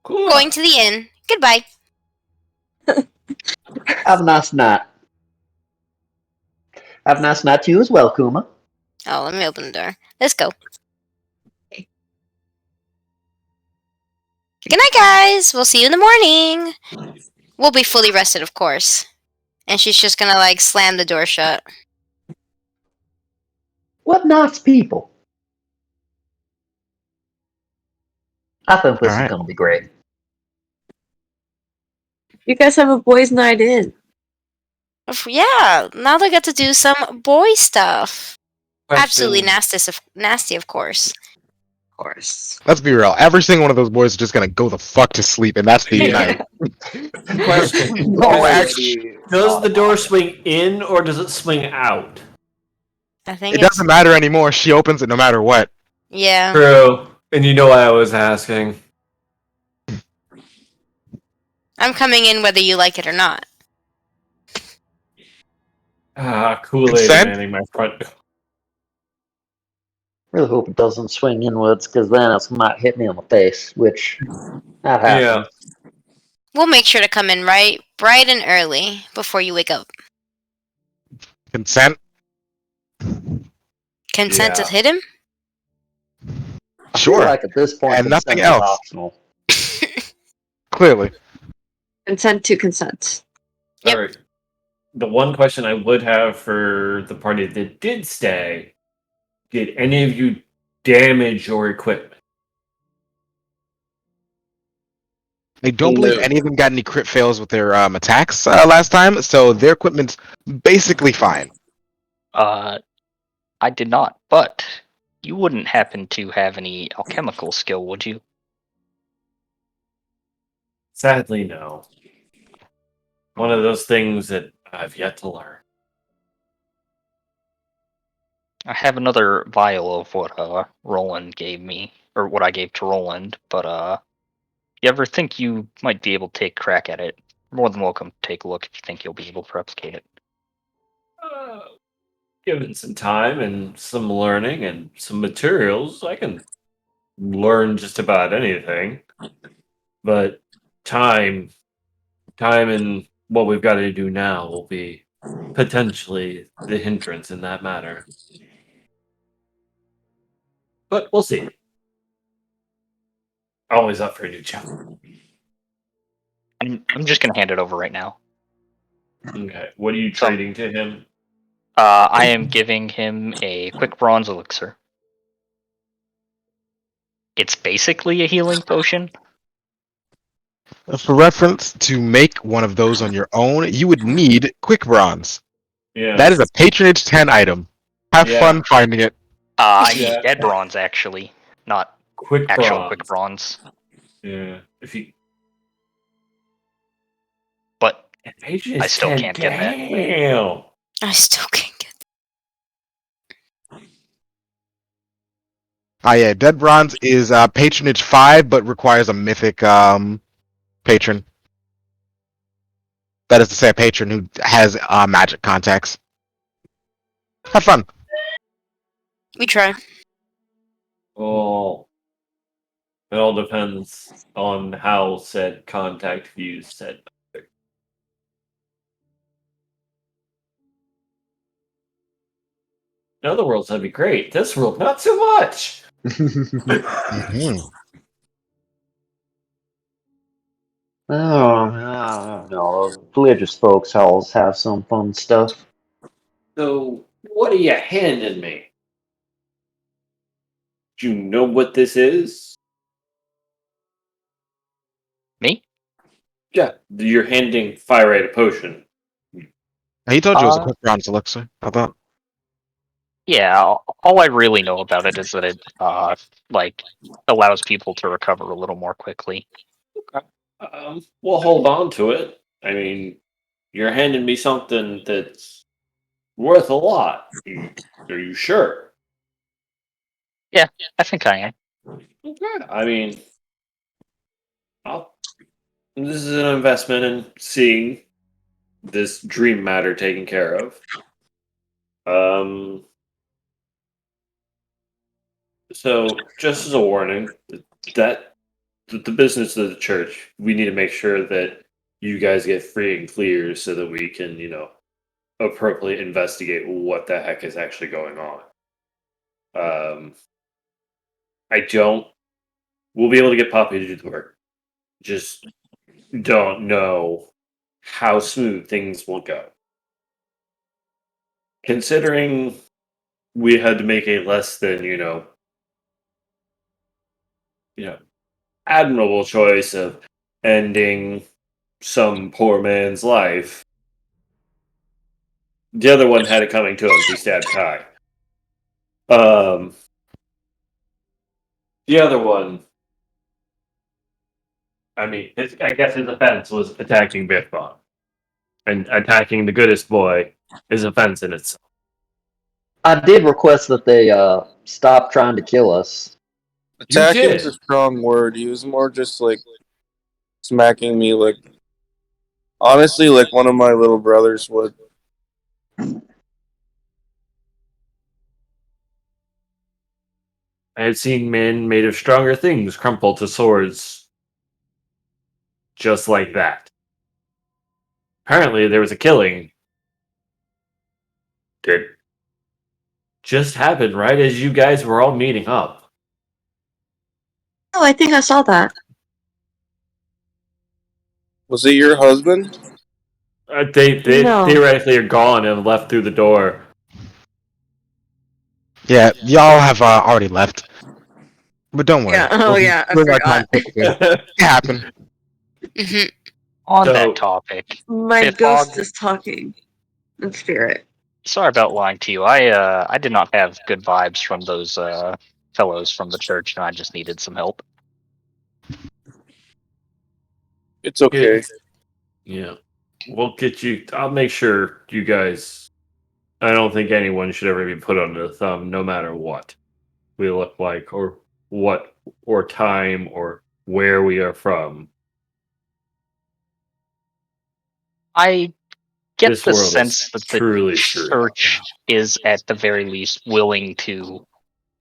cool. Going to the inn. Goodbye. Have a nice night. Have a nice night to you as well, Kuma. Oh, let me open the door. Let's go. Good night, guys. We'll see you in the morning. We'll be fully rested, of course. And she's just gonna, like, slam the door shut. What nice people. I think this is Alright. going to be great. You guys have a boys' night in. Yeah, now they get to do some boy stuff. Absolutely Question. nasty, of course. Of course. Let's be real. Every single one of those boys is just gonna go the fuck to sleep, and that's the Yeah. night. Question. No, Does the door swing in or does it swing out? I think It doesn't matter anymore. She opens it no matter what. Yeah. True. And you know why I was asking. I'm coming in whether you like it or not. Kool-Aid Consent? manning my front door. Really hope it doesn't swing inwards, because then it might hit me on the face, which that happens. We'll make sure to come in bright and early before you wake up. Consent? Consent Yeah. to hit him? I feel Sure. like at this point, And nothing consent is else. optional. Clearly. Consent to consent. Yep. All right. The one question I would have for the party that did stay: did any of you damage your equipment? I don't believe No. any of them got any crit fails with their attacks last time, so their equipment's basically fine. I did not, but you wouldn't happen to have any alchemical skill, would you? Sadly, no. One of those things that I've yet to learn. I have another vial of what Roland gave me, or what I gave to Roland, but you ever think you might be able to take a crack at it? More than welcome to take a look if you think you'll be able to replicate it. Uh, Given some time and some learning and some materials, I can learn just about anything. But time, time and what we've got to do now will be potentially the hindrance in that matter. But we'll see. Always up for a new challenge. I'm just gonna hand it over right now. Okay. What are you So- trading to him? I am giving him a quick bronze elixir. It's basically a healing potion. For reference, to make one of those on your own, you would need Quick Bronze. Yeah. That is a patronage 10 item. Have Yeah. fun finding it. I Yeah. need dead bronze actually, not Quick actual bronze. quick bronze. Yeah. If you But patronage I still 10, can't get that. damn. I still can't get Ah, yeah, Dead Bronze is patronage 5, but requires a mythic patron. That is to say, a patron who has magic contacts. Have fun. We try. Well, it all depends on how said contact views said. In other worlds, that'd be great. This world, not so much. Mhm. Oh, no. Religious folks always have some fun stuff. So, what are you handing me? Do you know what this is? Me? Yeah, you're handing Fire a potion. He told you it was a Uh, Quick Bronze elixir. I thought. Yeah, all I really know about it is that it like allows people to recover a little more quickly. Okay. We'll hold on to it. I mean, you're handing me something that's worth a lot. Are you sure? Yeah, I think I am. Okay. I mean, I'll, this is an investment in seeing this dream matter taken care of. So just as a warning, that the business of the church, we need to make sure that you guys get free and clear so that we can, appropriately investigate what the heck is actually going on. I don't. We'll be able to get Poppy to do the work. Just don't know how smooth things will go. Considering we had to make a less than admirable choice of ending some poor man's life. The other one had it coming to him. He stabbed Kai. The other one, I mean, I guess his offense was attacking Biffbon. And attacking the goodest boy is offense in itself. I did request that they stop trying to kill us. Attacking's did. a strong word. He was more just like smacking me, like honestly, like one of my little brothers would. I had seen men made of stronger things crumple to swords just like that. Apparently, there was a killing that just happened right as you guys were all meeting up. Oh, I think I saw that. Was it your husband? They No. theoretically are gone and left through the door. Yeah, y'all have already left. But don't worry. Yeah. Oh, yeah. I We'll our forgot. time quickly. It happened. Hmm. On So- that topic, My If ghost Hog- is talking in spirit. sorry about lying to you. I did not have good vibes from those fellows from the church, and I just needed some help. It's okay. Yeah. We'll get you. I'll make sure you guys. I don't think anyone should ever be put under the thumb, no matter what we look like, or what, or time, or where we are from. I get This the world is sense that the truly screwed up. church is at the very least willing to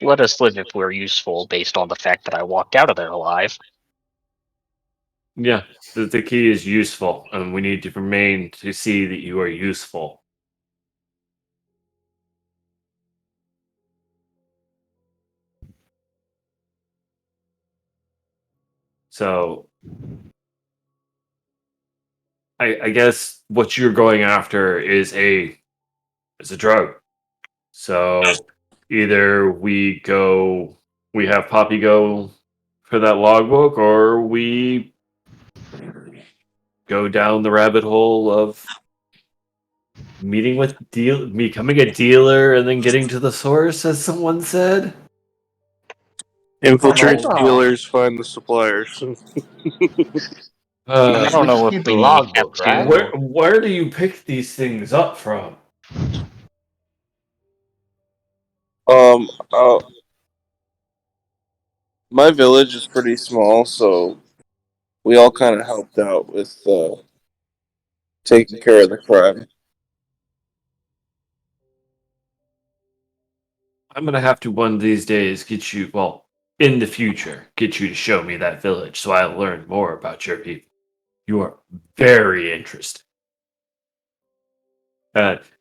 let us live if we're useful, based on the fact that I walked out of there alive. Yeah, the key is useful, and we need to remain to see that you are useful. So, I guess what you're going after is a drug. So either we have Poppy go for that logbook, or we go down the rabbit hole of becoming a dealer and then getting to the source, as someone said. Infiltrate Hold on. dealers, find the suppliers. I don't know if Keep the we have logbook, to. right? Where do you pick these things up from? Um, uh, my village is pretty small, so we all kind of helped out with taking care of the crime. I'm gonna have to one of these days get you, well, in the future, get you to show me that village so I learn more about your people. You are very interesting.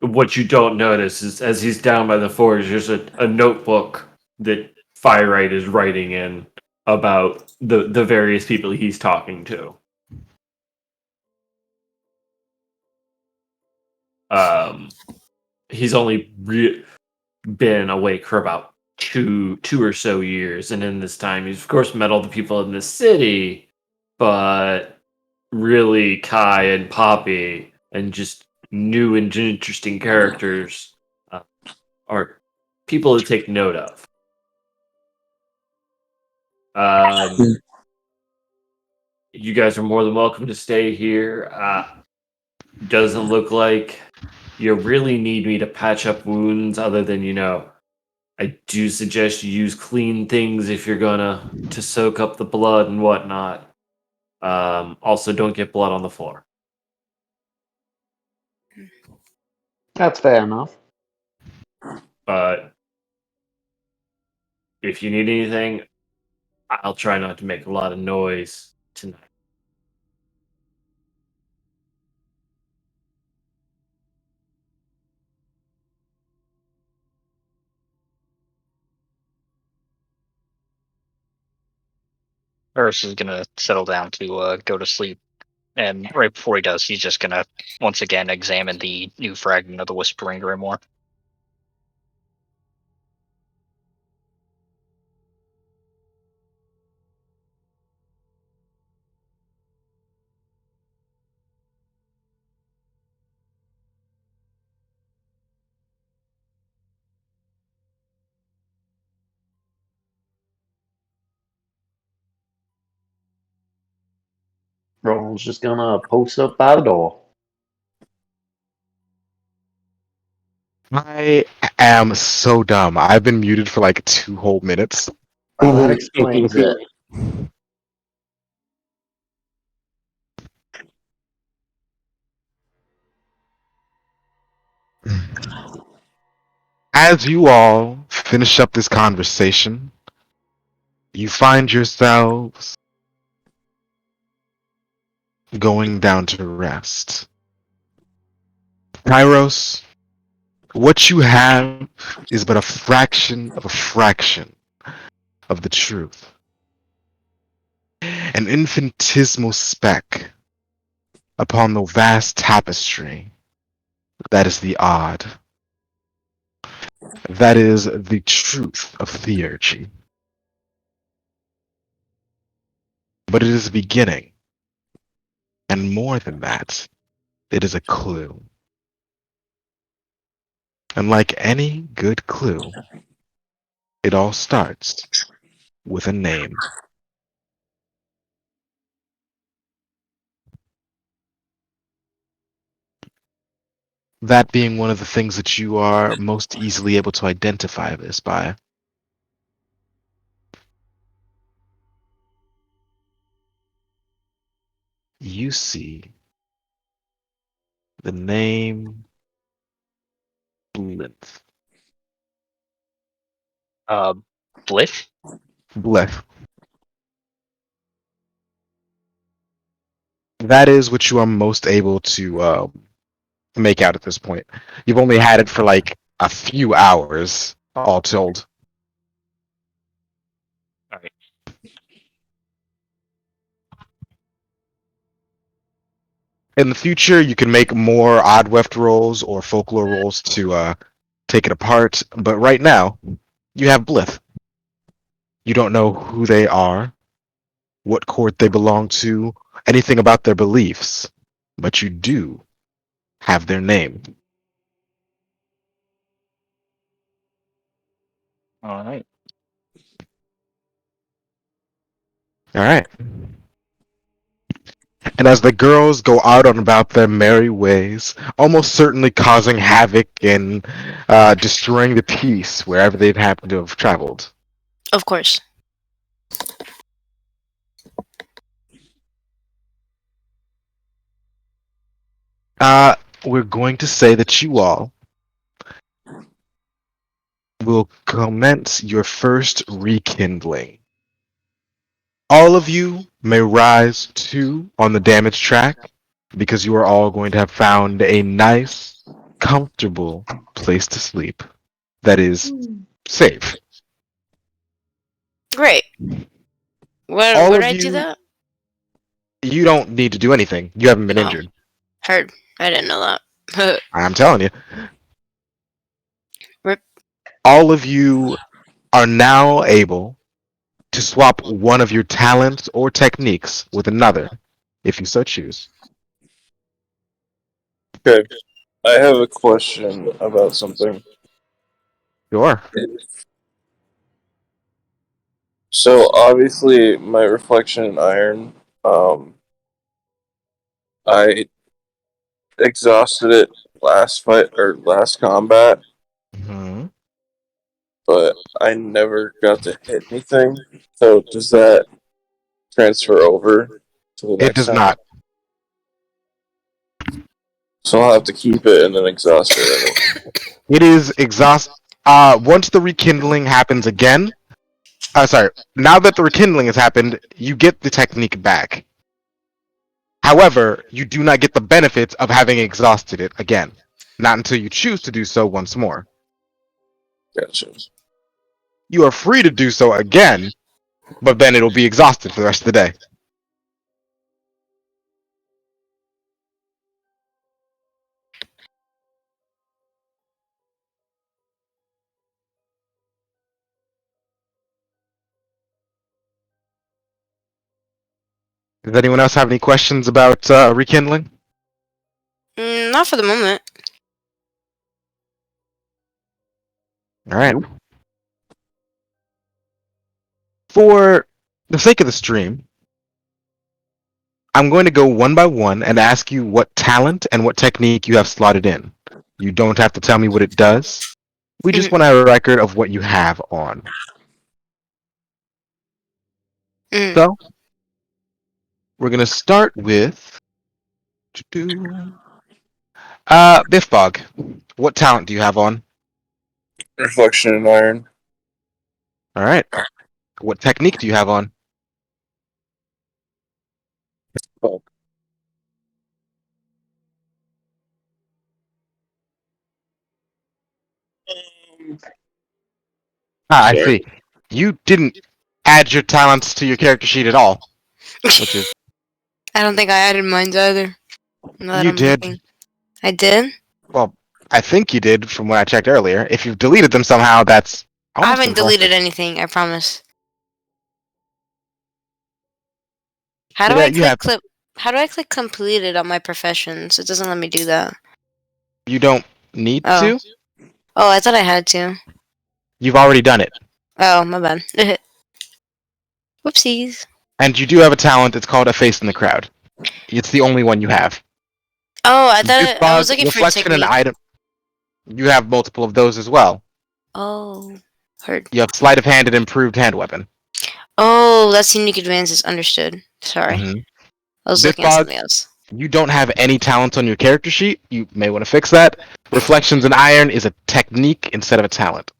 What you don't notice is as he's down by the forge, there's a notebook that Firelight is writing in about the various people he's talking to. He's only been awake for about two or so years, and in this time, he's of course met all the people in the city, but really Kai and Poppy and just new and interesting characters are people to take note of. You guys are more than welcome to stay here. Doesn't look like you really need me to patch up wounds, other than, I do suggest you use clean things if you're gonna to soak up the blood and whatnot. Also, don't get blood on the floor. That's fair enough. But if you need anything, I'll try not to make a lot of noise tonight. Eris is gonna settle down to go to sleep, and right before he does, he's just gonna once again examine the new fragment of the Whispering Grimoire. Roland's just gonna post up by the door. I am so dumb. I've been muted for like 2 whole minutes. Well, that explains it. As you all finish up this conversation, you find yourselves going down to rest. Kairos, What you have is but a fraction of the truth. An infinitesimal speck upon the vast tapestry that is the odd. That is the truth of theurgy. But it is a beginning, and more than that, it is a clue. And like any good clue, it all starts with a name. That being one of the things that you are most easily able to identify this by. You see the name Blyth. Blith? Blyth. That is what you are most able to make out at this point. You've only had it for like a few hours, all told. All right. In the future, you can make more odd weft rolls or folklore rolls to take it apart, but right now, you have Blyth. You don't know who they are, what court they belong to, anything about their beliefs, but you do have their name. All right. All right. And as the girls go out on about their merry ways, almost certainly causing havoc and destroying the peace wherever they'd happen to have traveled, Of course. we're going to say that you all will commence your first rekindling. All of you may rise 2 on the damage track because you are all going to have found a nice, comfortable place to sleep that is safe. Great. All Where did of I do you, that? you don't need to do anything. You haven't been Oh, injured. heard. I didn't know that. I'm telling you. Rip. All of you are now able to swap one of your talents or techniques with another, if you so choose. Okay. I have a question about something. Sure. So obviously, my reflection in iron, I exhausted it last fight or last combat, Hmm. but I never got to hit anything. So does that transfer over to the It next does time? not. So I'll have to keep it and then exhaust it. It is exhaust. Once the rekindling happens again, sorry. Now that the rekindling has happened, you get the technique back. However, you do not get the benefits of having exhausted it again. Not until you choose to do so once more. Gotcha. You are free to do so again, but then it'll be exhausted for the rest of the day. Does anyone else have any questions about rekindling? Not for the moment. All right. For the sake of the stream, I'm going to go one by one and ask you what talent and what technique you have slotted in. You don't have to tell me what it does. We just Mhm. want to have a record of what you have on. Mhm. So, we're going to start with Biff Bog. What talent do you have on? Reflection in iron. All right. What technique do you have on? Oh, I Sure. see. You didn't add your talents to your character sheet at all, which is I don't think I added mine either. Now that you I'm did. looking. I did? Well, I think you did from when I checked earlier. If you've deleted them somehow, that's I almost haven't impressive. deleted anything, I promise. How do Yeah, I you have. how do I click completed on my professions? It doesn't let me do that. You don't need Oh. to. Oh, I thought I had to. You've already done it, Oh, my bad. Whoopsies. and you do have a talent. It's called a face in the crowd. It's the only one you have. Oh, I thought I was Dispog, looking for reflection, and technique. item. You have multiple of those as well. Oh, heard. You have sleight of hand and improved hand weapon. Oh, that's unique advances. Understood. Sorry. Mhm. I was This looking at bug- something else. You don't have any talents on your character sheet. You may want to fix that. Reflections and iron is a technique instead of a talent.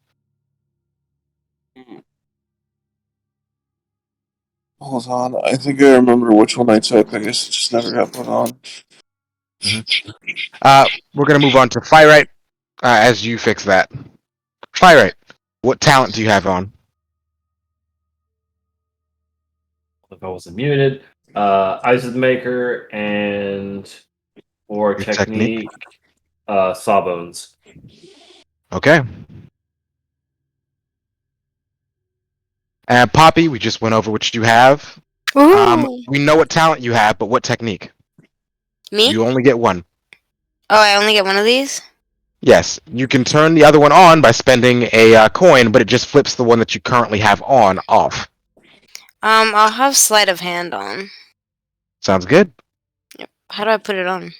Hold on. I think I remember which one I took. I guess it just never got put on. We're gonna move on to Firite as you fix that. Firite, what talent do you have on? If I wasn't muted, Ice is the Maker and or Your technique, Sawbones. Okay. And Poppy, we just went over what you have. Ooh. We know what talent you have, but what technique? Me? You only get one. Oh, I only get one of these? Yes, you can turn the other one on by spending a coin, but it just flips the one that you currently have on off. I'll have sleight of hand on. Sounds good. Yep. How do I put it on?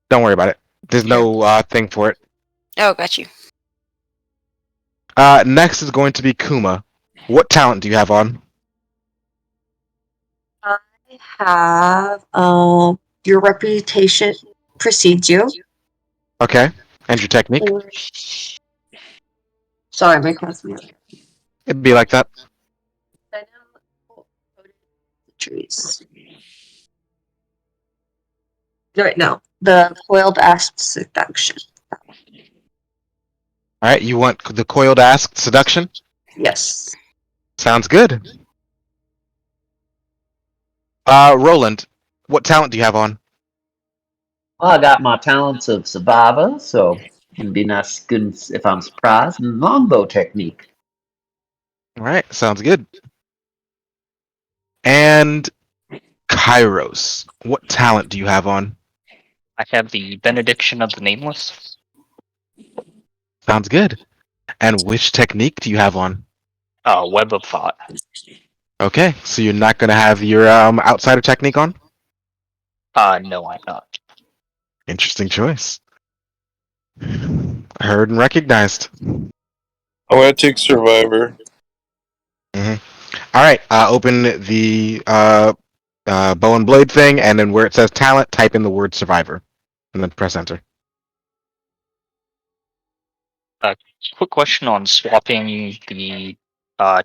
Don't worry about it. There's no thing for it. Oh, got you. Next is going to be Kuma. What talent do you have on? I have your reputation precedes you. Okay. And your technique? Sorry, my classmate. It'd be like that. Trees. Right now, the coiled asp seduction. Alright, you want the coiled ask seduction? Yes. Sounds good. Roland, what talent do you have on? Well, I got my talents of survivor, so can be nice good if I'm surprised, and longbow technique. Alright, sounds good. And Kairos, what talent do you have on? I have the Benediction of the Nameless. Sounds good. And which technique do you have on? Web of Thought. Okay, so you're not gonna have your outsider technique on? No, I'm not. Interesting choice. Heard and recognized. I'm gonna take Survivor. Alright, open the bow and blade thing, and then where it says talent, type in the word survivor. And then press enter. Quick question on swapping the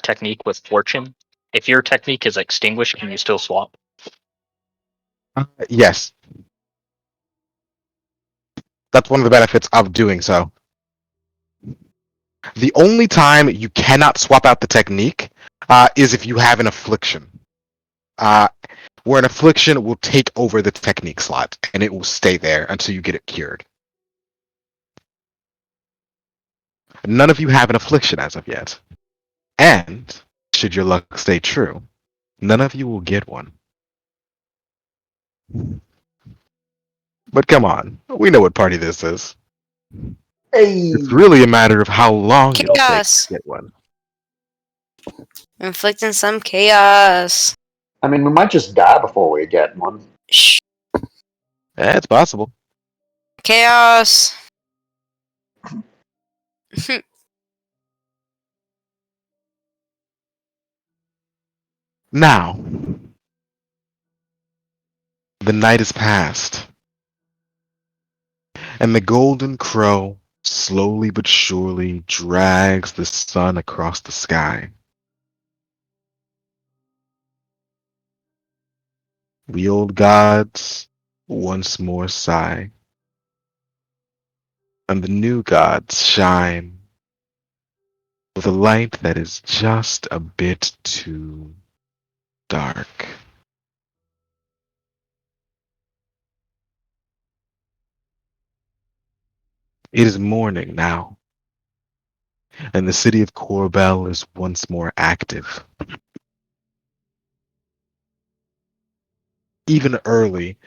technique with Fortune. If your technique is extinguished, can you still swap? Yes. That's one of the benefits of doing so. The only time you cannot swap out the technique is if you have an affliction. Where an affliction will take over the technique slot, and it will stay there until you get it cured. None of you have an affliction as of yet. And, should your luck stay true, none of you will get one. But come on, we know what party this is. Hey, It's really a matter of how long it'll take Chaos. to get one. Inflicting some chaos. I mean, we might just die before we get one. Shh. It's possible. Chaos. Now, the night is past, and the golden crow slowly but surely drags the sun across the sky. The old gods once more sigh, and the new gods shine with a light that is just a bit too dark. It is morning now, and the city of Corbel is once more active. Even early,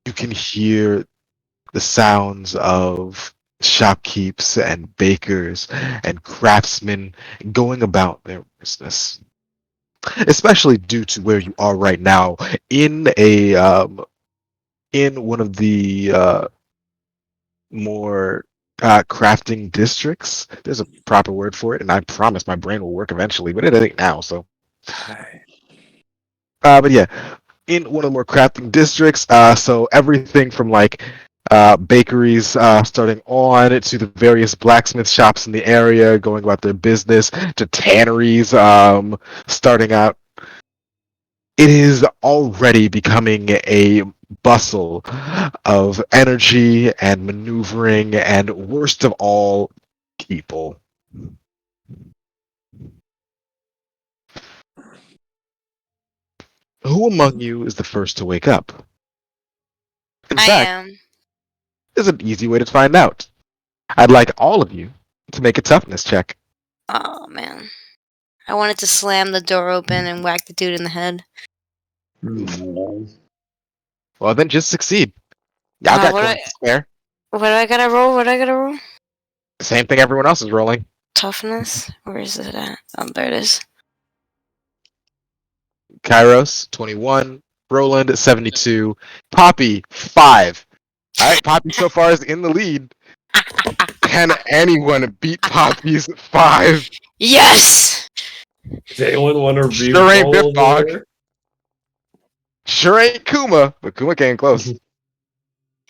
you can hear the sounds of shopkeepers and bakers and craftsmen going about their business. Especially due to where you are right now, in a in one of the more crafting districts. There's a proper word for it, and I promise my brain will work eventually, but it ain't now. So, but yeah, in one of the more crafting districts. So everything from like bakeries starting on to the various blacksmith shops in the area going about their business to tanneries starting out. It is already becoming a bustle of energy and maneuvering and worst of all, people. Who among you is the first to wake up? In I fact, am. there's an easy way to find out. I'd like all of you to make a toughness check. Oh man. I wanted to slam the door open and whack the dude in the head. No. Well, then just succeed. Y'all got what coins to spare. do I gotta roll? What do I gotta roll? Same thing everyone else is rolling. Toughness? Where is it at? Oh, there it is. Kairos, 21. Roland, 72. Poppy, 5. All right, Poppy so far is in the lead. Can anyone beat Poppy's 5? Yes! Does anyone want to Sure ain't re-roll Biff their... Sure ain't Kuma, but Kuma came close.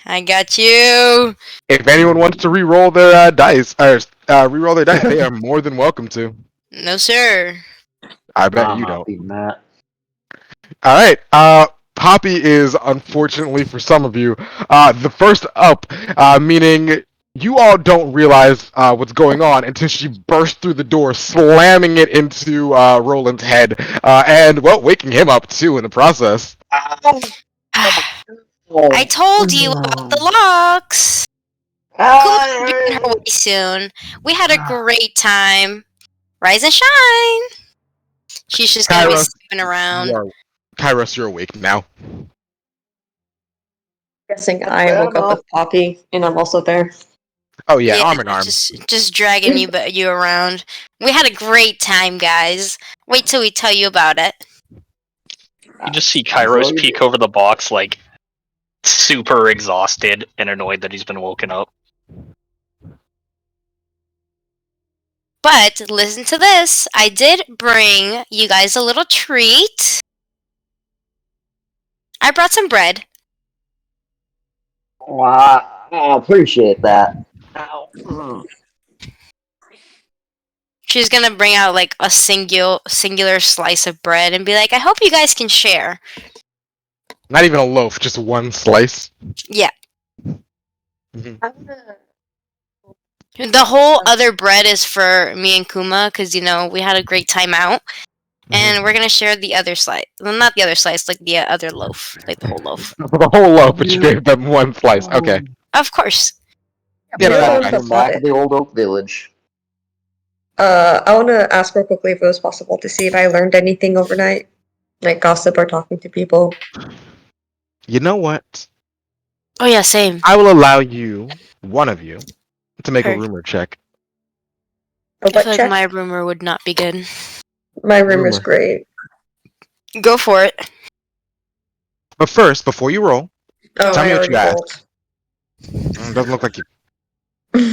I got you! If anyone wants to re-roll their dice, or re-roll their dice, they are more than welcome to. No, sir. I bet I'm you not don't. beating that. All right. Poppy is, unfortunately for some of you, the first up, meaning you all don't realize what's going on until she burst through the door, slamming it into Roland's head, and, well, waking him up, too, in the process. I told you about the locks! Kuma's getting her way soon. We had a great time. Rise and shine! She's just gonna be Kairos, skipping around. Kairos, you're awake now. Guessing I woke up with Poppy, and I'm also there. Oh, yeah, arm in arm. Just dragging you around. We had a great time, guys. Wait till we tell you about it. You just see Kairos peek over the box, like, super exhausted and annoyed that he's been woken up. But listen to this. I did bring you guys a little treat. I brought some bread. Wow, I appreciate that. Ow. She's gonna bring out like a singular slice of bread and be like, I hope you guys can share. Not even a loaf, just one slice. Yeah. Mhm. The whole other bread is for me and Kuma because, you know, we had a great time out. And we're going to share the other slice. Well, not the other slice, like the other loaf. Like the whole loaf. The whole loaf, but you gave them one slice. Okay. Of course. Yeah, no, that's Welcome back to the old oak village. I want to ask real quickly if it was possible to see if I learned anything overnight, like gossip or talking to people. You know what? Oh, yeah, same. I will allow you, one of you, to make a Perfect. rumor check. A I what feel like check? my rumor would not be good. My rumor's Rumor. great. Go for it. But first, before you roll, Oh, tell I me what you already asked. Doesn't look like you. rolled.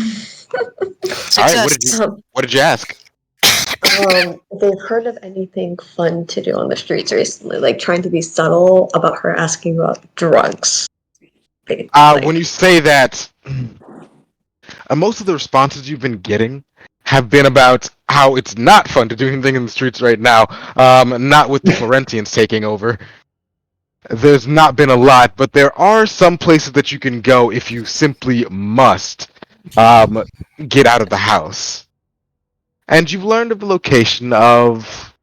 All right, what did you ask? If they've heard of anything fun to do on the streets recently, like trying to be subtle about her asking about drugs. When you say that, most of the responses you've been getting have been about how it's not fun to do anything in the streets right now. Not with the Florentians taking over. There's not been a lot, but there are some places that you can go if you simply must get out of the house. and you've learned of the location of,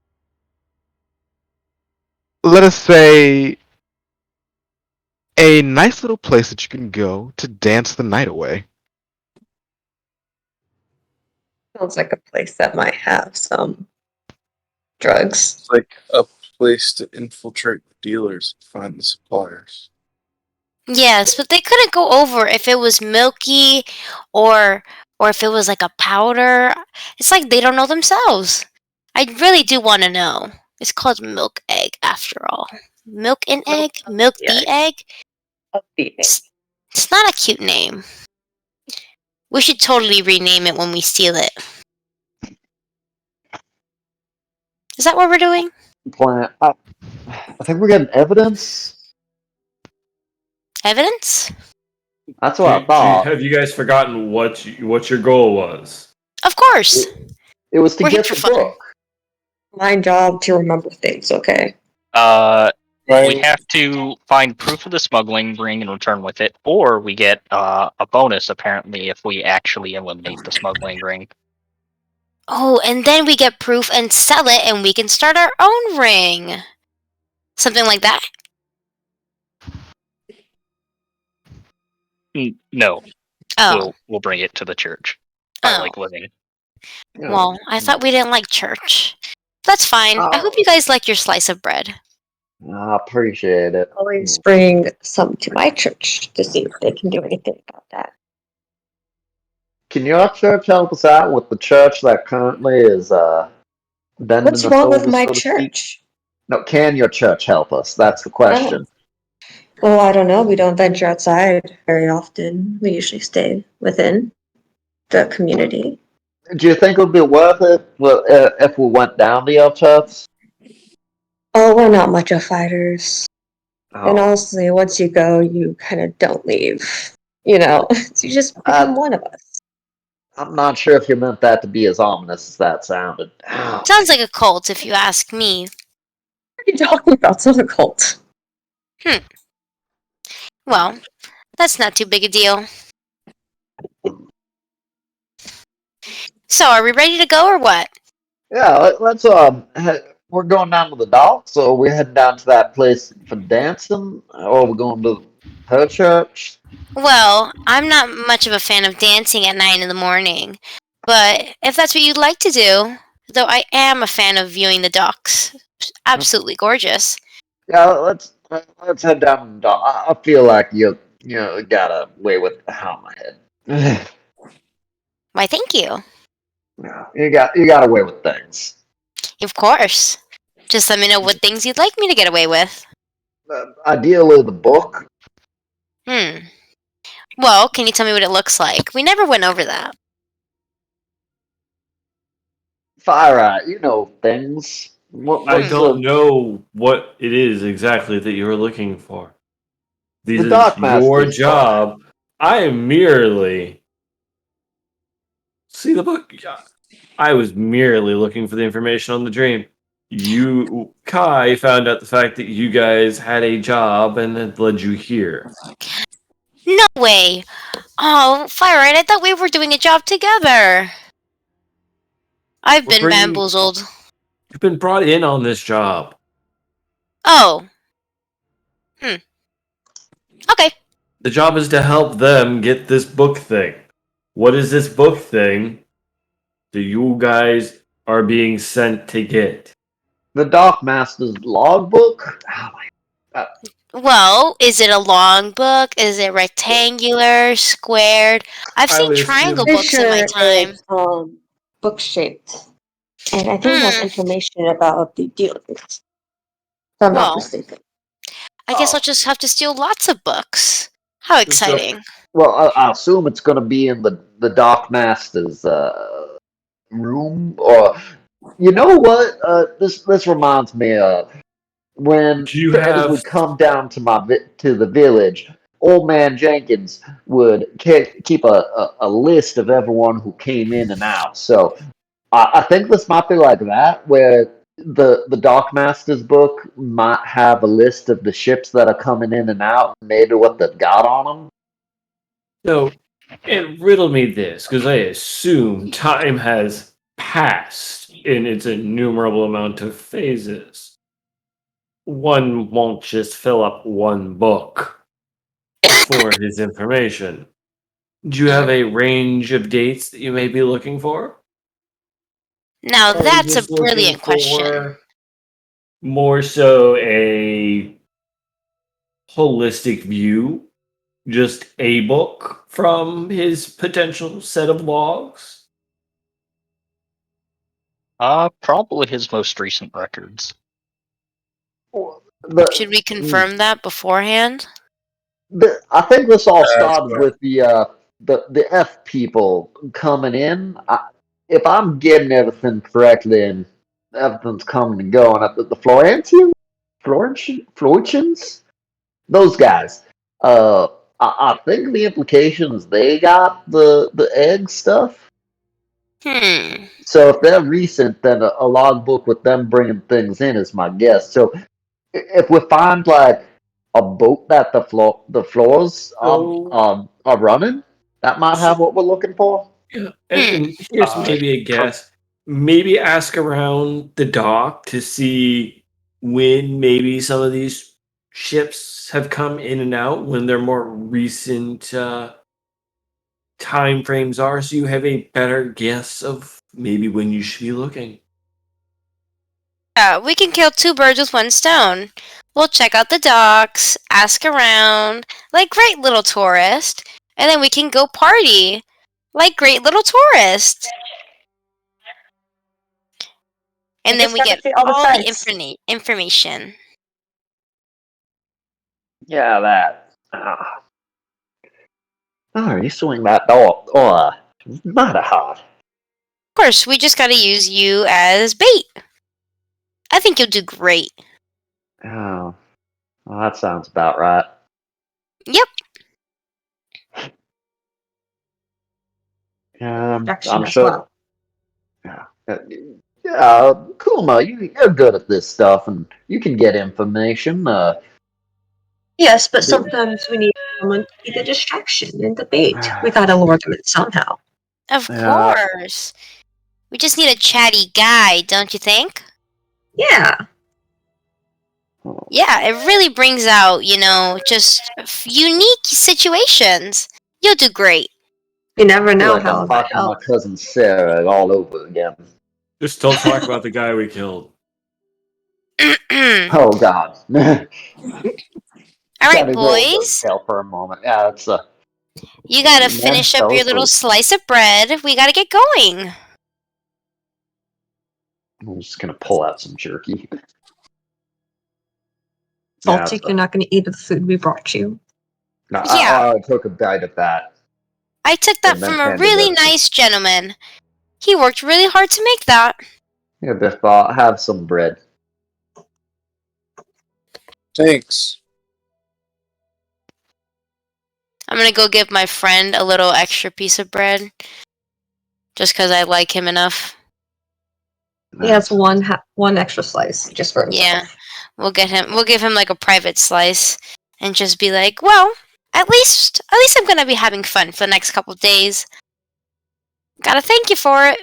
let us say, a nice little place that you can go to dance the night away. Sounds like a place that might have some drugs. It's like a place to infiltrate the dealers and find the suppliers. Yes, but they couldn't go over if it was milky or if it was like a powder. It's like they don't know themselves. I really do want to know. It's called milk egg after all. Milk and egg? Milk the egg? It's not a cute name. We should totally rename it when we steal it. Is that what we're doing? Plan. I think we're getting evidence. Evidence? That's what I thought. Have you guys forgotten what your goal was? Of course. It was to We're here get for the fun. book. My job to remember things, okay? We have to find proof of the smuggling, bring and return with it, or we get a bonus apparently if we actually eliminate the smuggling ring. Oh, and then we get proof and sell it, and we can start our own ring. Something like that? No, Oh. we'll bring it to the church. I like living. Well, I thought we didn't like church. That's fine. I hope you guys like your slice of bread. I appreciate it. Always bring some to my church to see if they can do anything about that. Can your church help us out with the church that currently is bending What's the wrong with shoulders, my so to speak? church? No, can your church help us? That's the question. Well, I don't know. We don't venture outside very often. We usually stay within the community. Do you think it would be worth it if we went down to your church? Oh, we're not much of fighters. And Oh, honestly, once you go, you kind of don't leave. You know, you just become one of us. I'm not sure if you meant that to be as ominous as that sounded. Ow. Sounds like a cult, if you ask me. What are you talking about? It's not a cult. Well, that's not too big a deal. So, are we ready to go or what? Yeah, let's we're going down to the docks, so we're heading down to that place for dancing, or we're going to her church. Well, I'm not much of a fan of dancing at 9 in the morning. But if that's what you'd like to do, though I am a fan of viewing the docks. Absolutely gorgeous. Yeah, let's head down to the dock. I feel like you got away with the how my head. Why, thank you. Yeah, you got away with things. Of course. Just let me know what things you'd like me to get away with. Ideally, the book. Well, can you tell me what it looks like? We never went over that. Fire Eye, you know things. I don't know what it is exactly that you're looking for. This The is Dark your Master's job. I am merely. See the book? I was merely looking for the information on the dream. Kai, found out the fact that you guys had a job and it led you here. No way! Oh, Firelight, I thought we were doing a job together. I've We're been bamboozled. You've been brought in on this job. Oh. Okay. The job is to help them get this book thing. What is this book thing that you guys are being sent to get? The Dark Master's logbook. Well, is it a long book? Is it rectangular, squared? I've seen triangle books in my time. It's book shaped. And I think it has information about the dealers. If I'm not mistaken. I guess I'll just have to steal lots of books. How exciting. Well, I assume it's going to be in the Dark Master's room, or you know what? This reminds me of when as we come down to the village. Old Man Jenkins would keep a list of everyone who came in and out. So I think this might be like that, where the Dark Master's book might have a list of the ships that are coming in and out, maybe what they've got on them. So, and riddle me this, because I assume time has past in its innumerable amount of phases. One won't just fill up one book for his information. Do you have a range of dates that you may be looking for? Now Or are you that's a just looking brilliant question. for more so a holistic view? Just a book from his potential set of logs? Probably his most recent records. Should we confirm that beforehand? I think this all started fair. with the F people coming in. If I'm getting everything correctly and everything's coming and going, the Florentians, those guys. I think the implication is they got the egg stuff. So if they're recent, then a logbook with them bringing things in is my guess. So if we find like a boat that the floors are running, that might have what we're looking for. Yeah. And here's maybe a guess. Maybe ask around the dock to see when maybe some of these ships have come in and out, when their more recent time frames are, so you have a better guess of maybe when you should be looking. Yeah, we can kill two birds with one stone. We'll check out the docks, ask around, like great little tourist, and then we can go party, like great little tourist. And then we get all the information. Yeah, that. You swing that door. Oh, mighty hard. Of course, we just gotta use you as bait. I think you'll do great. Oh, well, that sounds about right. Yep. I'm sure. Yeah, Kuma, you're good at this stuff, and you can get information. Yes, but sometimes we need someone to be the distraction and the bait. We gotta lure them in somehow. Of course. We just need a chatty guy, don't you think? Yeah. Yeah, it really brings out, just unique situations. You'll do great. You never I feel know like how I'm that talking to my helps. cousin Sarah all over again. Just don't talk about the guy we killed. Oh God. All right, Gotta go with boys. Tell for a moment. Yeah, it's You gotta Man, finish up fell your little asleep. slice of bread. We gotta get going. I'm just gonna pull out some jerky. Salty, you're not gonna eat the food we brought you. No, Yeah. I took a bite of that. I took that And then from a handed really it to- nice gentleman. He worked really hard to make that. Yeah, Biff, have some bread. Thanks. I'm gonna go give my friend a little extra piece of bread. Just because I like him enough. He has one extra slice just for himself. Yeah. We'll give him like a private slice and just be like, well, at least I'm gonna be having fun for the next couple of days. Gotta thank you for it.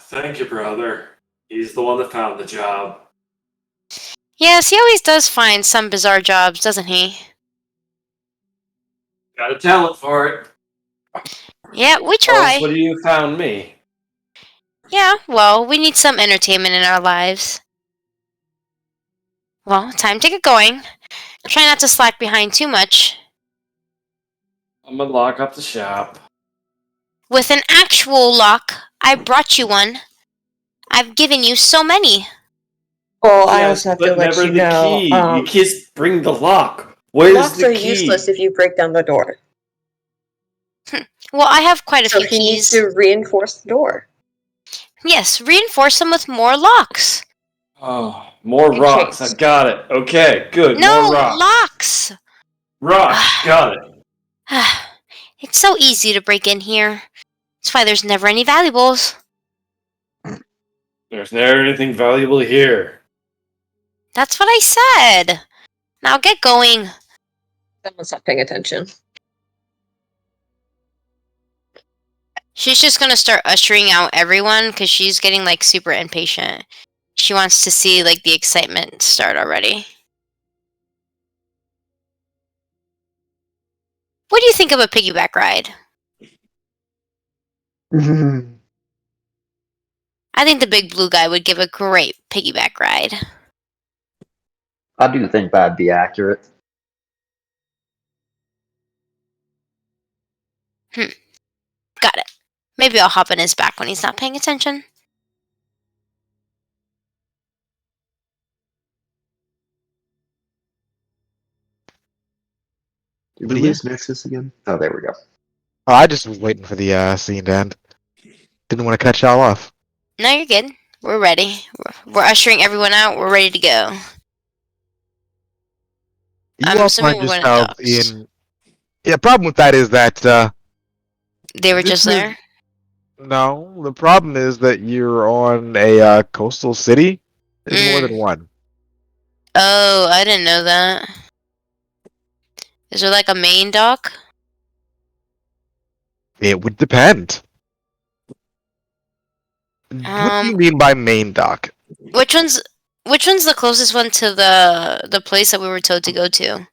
Thank you, brother. He's the one that found the job. Yes, he always does find some bizarre jobs, doesn't he? Got a talent for it. Yeah, we Or else try. would you have found me? Yeah, well, we need some entertainment in our lives. Well, time to get going. Try not to slack behind too much. I'm gonna lock up the shop. With an actual lock, I brought you one. I've given you so many. Well, I Yes, also have but to let never you the know. key. You just bring the lock. Where's Locks the are key? useless if you break down the door. Well, I have quite a So few he needs keys. to reinforce the door. Yes, reinforce them with more locks. Oh, more In rocks. case. I got it. Okay, good. No, More rocks. locks! Rocks. Got it. It's so easy to break in here. That's why there's never any valuables. There's never anything valuable here. That's what I said. Now get going. Someone's not paying attention. She's just gonna start ushering out everyone because she's getting like super impatient. She wants to see like the excitement start already. What do you think of a piggyback ride? I think the big blue guy would give a great piggyback ride. I do think that'd be accurate. Got it. Maybe I'll hop in his back when he's not paying attention. Did But we yeah. lose Nexus again? Oh, there we go. Oh, I just was waiting for the scene to end. Didn't want to cut y'all off. No, you're good. We're ready. We're ushering everyone out. We're ready to go. You I'm all assuming find we're going yourself to docks. in. Yeah, problem with that is that They were this just is- there. no. The problem is that you're on a coastal city. There's more than one. Oh, I didn't know that. Is there like a main dock? It would depend. What do you mean by main dock? Which one's the closest one to the place that we were told to go to?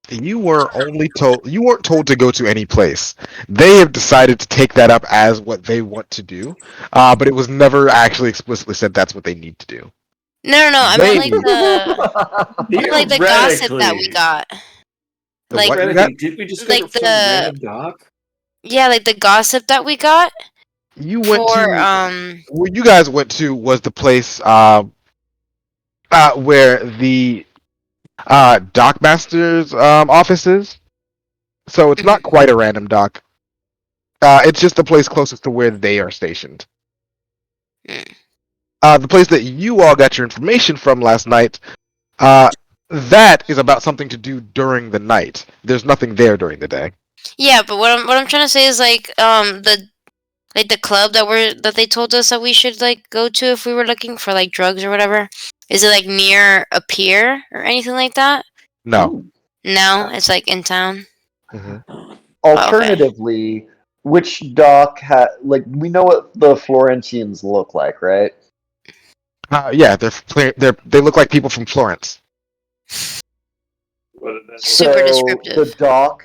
You were only told. You weren't told to go to any place. They have decided to take that up as what they want to do, but it was never actually explicitly said that's what they need to do. No. I meant like the Theoretically, gossip that we got. The Like- what you got? did we just like go to some the- random dock? Yeah, like the gossip that we got You went for to. What you guys went to was the place where the dockmaster's office is. So it's not quite a random dock. It's just the place closest to where they are stationed. The place that you all got your information from last night, that is about something to do during the night. There's nothing there during the day. Yeah, but what I'm trying to say is like the club that they told us that we should like go to if we were looking for like drugs or whatever. Is it like near a pier or anything like that? No. No, it's like in town. Alternatively, which dock like we know what the Florentians look like, right? Yeah, they look like people from Florence. Super descriptive. The dock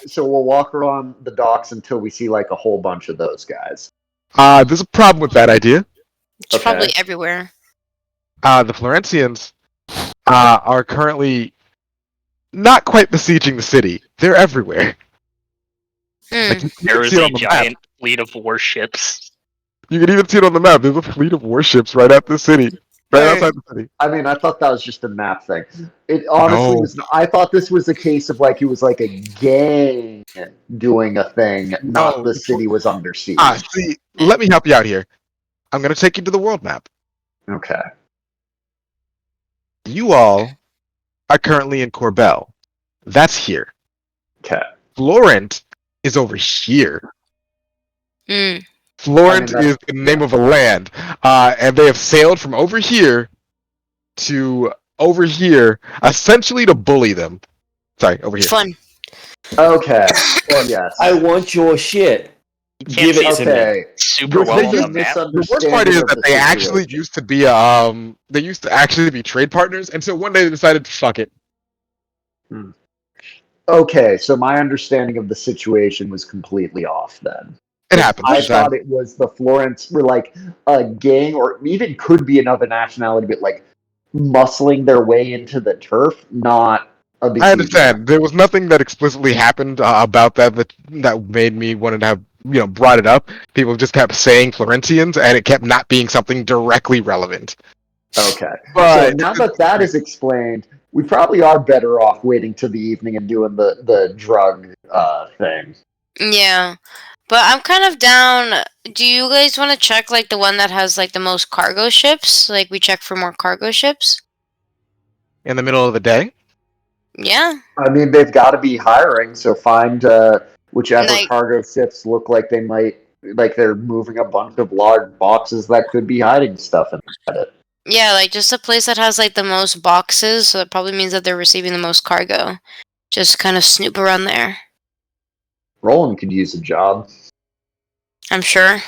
so we'll walk around the docks until we see like a whole bunch of those guys. There's a problem with that idea. It's probably everywhere. The Florentians are currently not quite besieging the city. They're everywhere. Like, you can There even is see it a on the map. giant fleet of warships. You can even see it on the map. There's a fleet of warships right at the city. Right outside the city. I mean, I thought that was just a map thing. It honestly No. was. I thought this was a case of like it was like a gang doing a thing, not No. the city was under siege. See, let me help you out here. I'm going to take you to the world map. Okay. You all are currently in Corbel. That's here. Okay. Florent is over here. Mm. Florent is the name of a land, and they have sailed from over here to over here, essentially to bully them. Sorry, over here. Fun. Okay. Yes. I want your shit. You can't Give it see to me. Okay. super This well is on a the map. The worst part misunderstanding is of that the they actually situation. used to actually be trade partners, and so one day they decided to fuck it. Okay, so my understanding of the situation was completely off then. It happens. I sometimes. thought it was the Florence were like a gang, or even could be another nationality, but like muscling their way into the turf, not a big. I understand. There was nothing that explicitly happened about that made me want to have brought it up. People just kept saying Florentians, and it kept not being something directly relevant. Okay. But So now that is explained, we probably are better off waiting till the evening and doing the drug thing. Yeah. But I'm kind of down. Do you guys want to check like the one that has like the most cargo ships? Like we check for more cargo ships? in the middle of the day, Yeah. I mean, they've got to be hiring, so find whichever Like- cargo ships look like they might, like they're moving a bunch of large boxes that could be hiding stuff in it. Yeah, like just a place that has like the most boxes, so that probably means that they're receiving the most cargo. Just kind of snoop around there. Roland could use a job. I'm sure.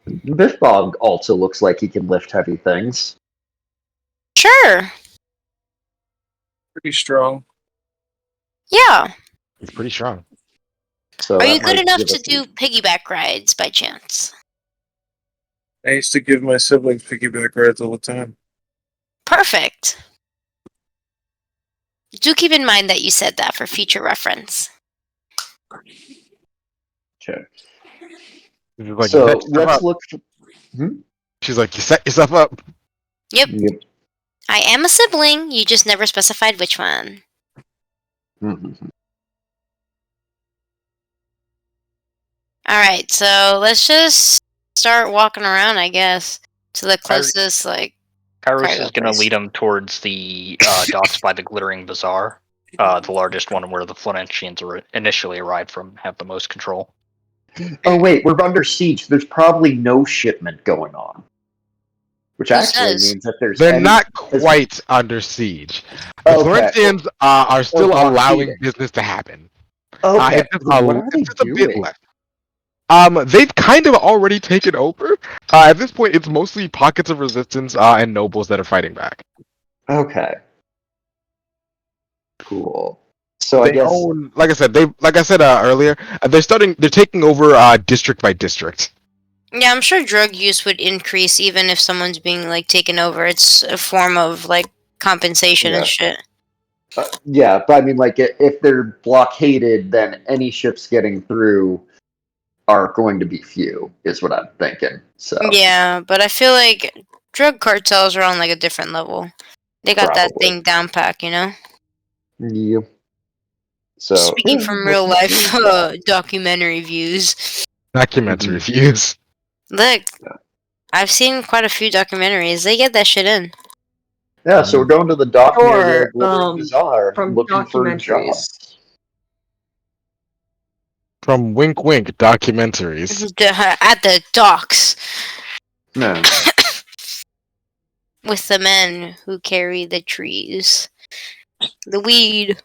Biffbog also looks like he can lift heavy things. Sure. Pretty strong. Yeah. He's pretty strong. So Are that you good might enough give to us do piggyback rides by chance? I used to give my siblings piggyback rides all the time. Perfect. Do keep in mind that you said that for future reference. Okay. He's like, So you set yourself let's up. look. She's like, you set yourself up. Yep. Yep. I am a sibling. You just never specified which one. Mhm. Alright, so let's just start walking around, I guess, to the closest, like, Kairos cargo is going to place. lead him towards the docks by the Glittering Bazaar, the largest one where the Florentians initially arrived from, have the most control. Oh wait, we're under siege. There's probably no shipment going on, which Who actually says? means that there's They're any. not quite under siege. The Okay. Florentians are still allowing blockading. business to happen. Okay, It's just, then what are they it's just a bit doing? left. They've kind of already taken over. At this point, it's mostly pockets of resistance and nobles that are fighting back. Okay. Cool. So I They guess. own, like I said earlier, they're taking over district by district. Yeah, I'm sure drug use would increase even if someone's being, like, taken over. It's a form of, like, compensation and Yeah. shit. Yeah, but I mean, like, if they're blockaded, then any ships getting through are going to be few, is what I'm thinking. So Yeah, but I feel like drug cartels are on, like, a different level. They got that Probably. thing down pack, you know? yeah. So Speaking from real life documentary views. Documentary views. Look, I've seen quite a few documentaries. They get that shit in. Yeah, so we're going to the dock near the Or Glittering Bazaar, from looking for documentaries. jobs. From Wink Wink documentaries. At the docks. No. With the men who carry the trees. The weed.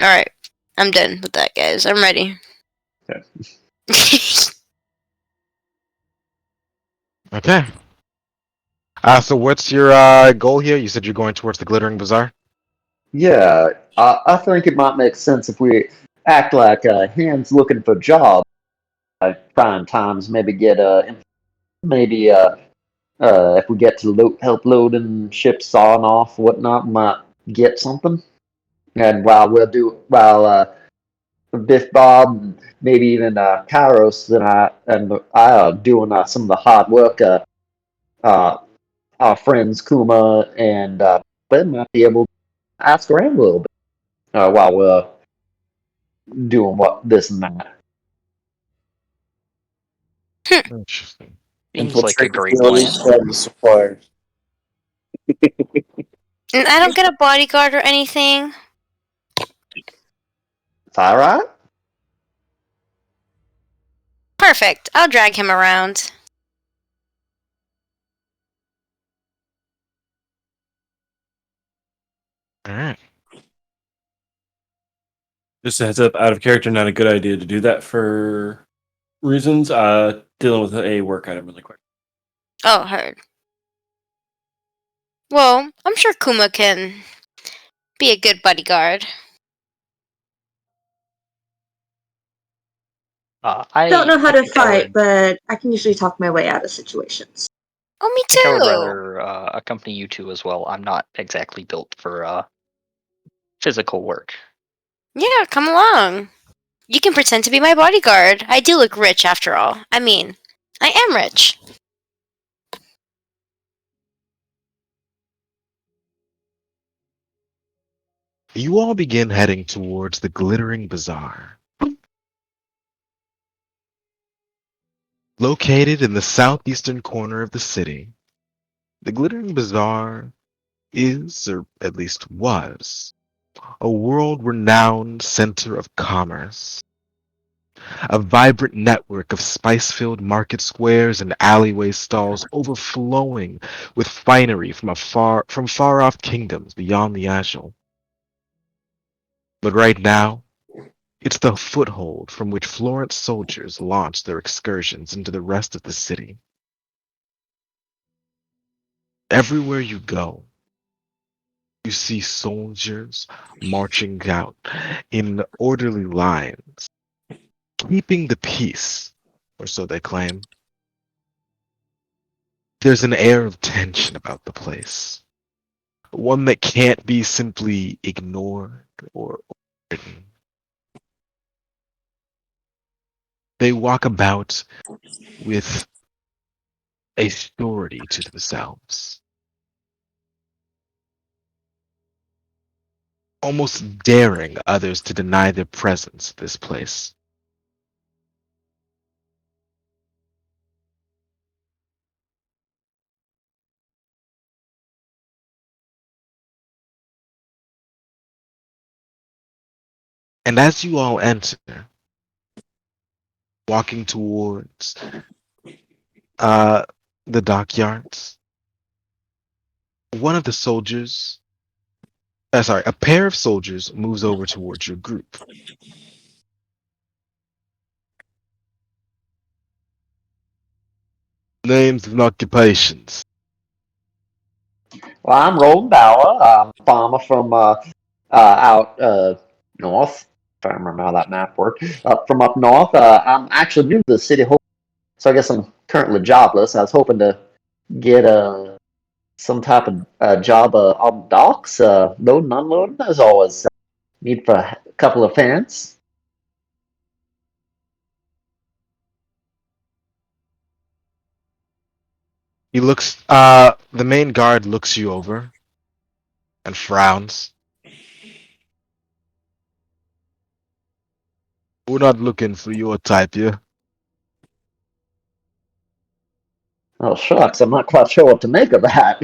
Alright. I'm done with that, guys. I'm ready. Okay. Okay. So what's your goal here? You said you're going towards the Glittering Bazaar? Yeah, I think it might make sense if we act like hands looking for jobs. Trying times, maybe get maybe if we get to help loading ships on off, whatnot, we might get something. And while Biff Bob, and maybe even Kairos and I are doing some of the hard work. Our friends Kuma and Ben might be able to ask around a little bit while we're doing this and that. Interesting. Seems like a Infiltrate the great facilities, plan. grab the suppliers. And I don't get a bodyguard or anything. Is that right? Perfect. I'll drag him around. Alright. Just a heads up, out of character, not a good idea to do that for reasons. Dealing with a work item really quick. Oh, heard. Well, I'm sure Kuma can be a good bodyguard. I don't know how to think I fight, would- but I can usually talk my way out of situations. Oh, me I think I would too. rather accompany you two as well. I'm not exactly built for physical work. Yeah, come along. You can pretend to be my bodyguard. I do look rich after all. I mean, I am rich. You all begin heading towards the Glittering Bazaar. Located in the southeastern corner of the city, the Glittering Bazaar is, or at least was, a world-renowned center of commerce. A vibrant network of spice-filled market squares and alleyway stalls overflowing with finery from far-off kingdoms beyond the Ashel. But right now, It's the foothold from which Florence soldiers launch their excursions into the rest of the city. Everywhere you go, you see soldiers marching out in orderly lines, keeping the peace, or so they claim. There's an air of tension about the place, one that can't be simply ignored or overridden. They walk about with a story to themselves, almost daring others to deny their presence at this place. And as you all enter, walking towards the dockyards, one of the soldiers, a pair of soldiers moves over towards your group. Names and occupations. Well, I'm Roland Bauer. I'm a farmer from out north. If I remember how that map worked. From up north. I'm actually new to the city, so I guess I'm currently jobless. I was hoping to get some type of job on docks, loading, unloading. As always, need for a couple of fans. He looks, the main guard looks you over and frowns. We're not looking for your type here. Oh shucks, I'm not quite sure what to make of that.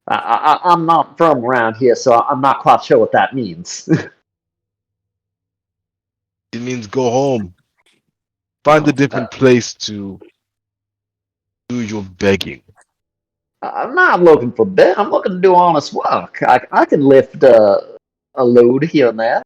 I'm not from around here, so I'm not quite sure what that means. It means go home. Find a different place to do your begging. I'm not looking for bit. I'm looking to do honest work. I can lift a load here and there.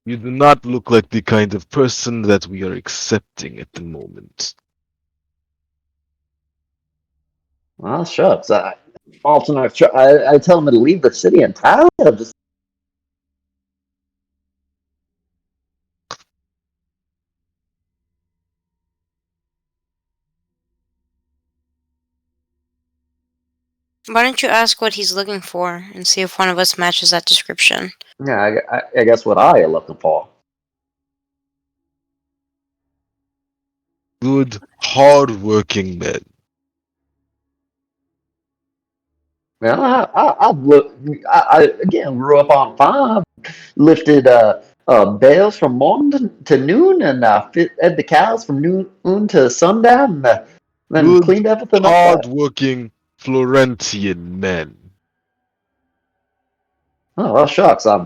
You do not look like the kind of person that we are accepting at the moment. Well, shucks. Often I tell them to leave the city entirely. I'm just Why don't you ask what he's looking for and see if one of us matches that description? yeah. I guess what are you looking for? Good, hard-working men. Well, I've looked. I again grew up on farm, lifted bales from morning to noon, and fed the cows from noon to sundown, and then Good, cleaned everything up there. hard-working Florentian men. Oh well, shucks. I'm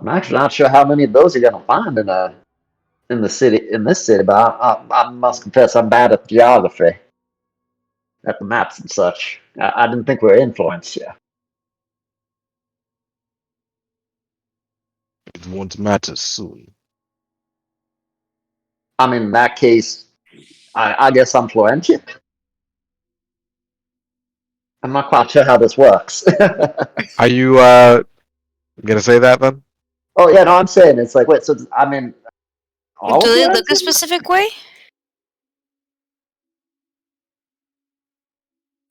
actually not sure how many of those you're gonna find in the city in this city, but I must confess I'm bad at geography, at the maps and such. I didn't think we were influenced here. It won't matter soon. I mean, in that case, I guess I'm Florentian. I'm not quite sure how this works. Are you gonna say that then? Oh yeah, no, I'm saying it's like wait, so I mean, all Do they look a Florentian? specific way?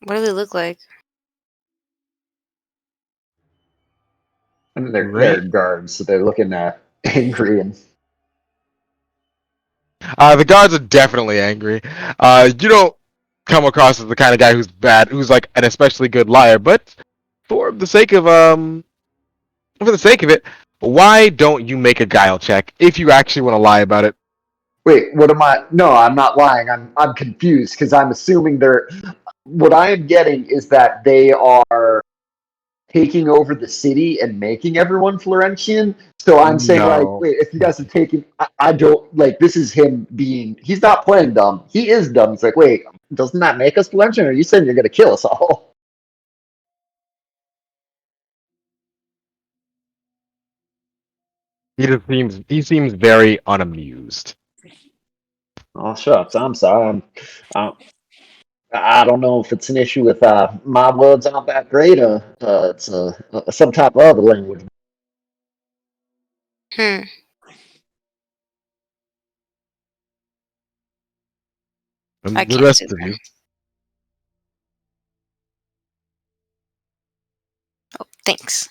What do they look like? I mean, they're Right. guards, so they're looking angry and. The guards are definitely angry. You don't come across as the kind of guy who's bad, who's like an especially good liar, but for the sake of it, why don't you make a guile check if you actually want to lie about it? Wait, what am I? No, I'm not lying. I'm confused because I'm assuming they're. What I am getting is that they are taking over the city and making everyone Florentian. So I'm saying, like, No. wait, if you guys are taking, I don't, like, this is him being, he's not playing dumb. He is dumb. He's like, wait, doesn't that make us Florentian? Or are you saying you're going to kill us all? He seems very unamused. Oh, shucks. I'm sorry. I'm, I don't know if it's an issue with my words aren't that great or it's some type of other language. Hmm. And I the can't rest do of you. that. Thanks.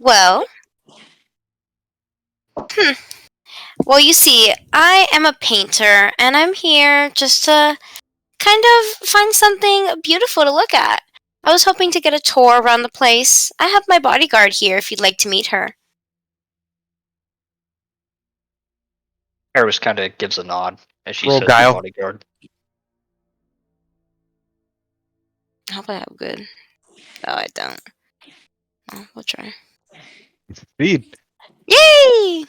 Well, well, you see, I am a painter, and I'm here just to kind of find something beautiful to look at. I was hoping to get a tour around the place. I have my bodyguard here if you'd like to meet her. Eris kind of gives a nod as she Roll says the guile. bodyguard. I hope I have good. Oh, I don't. Oh, we'll try. Speed. Yay!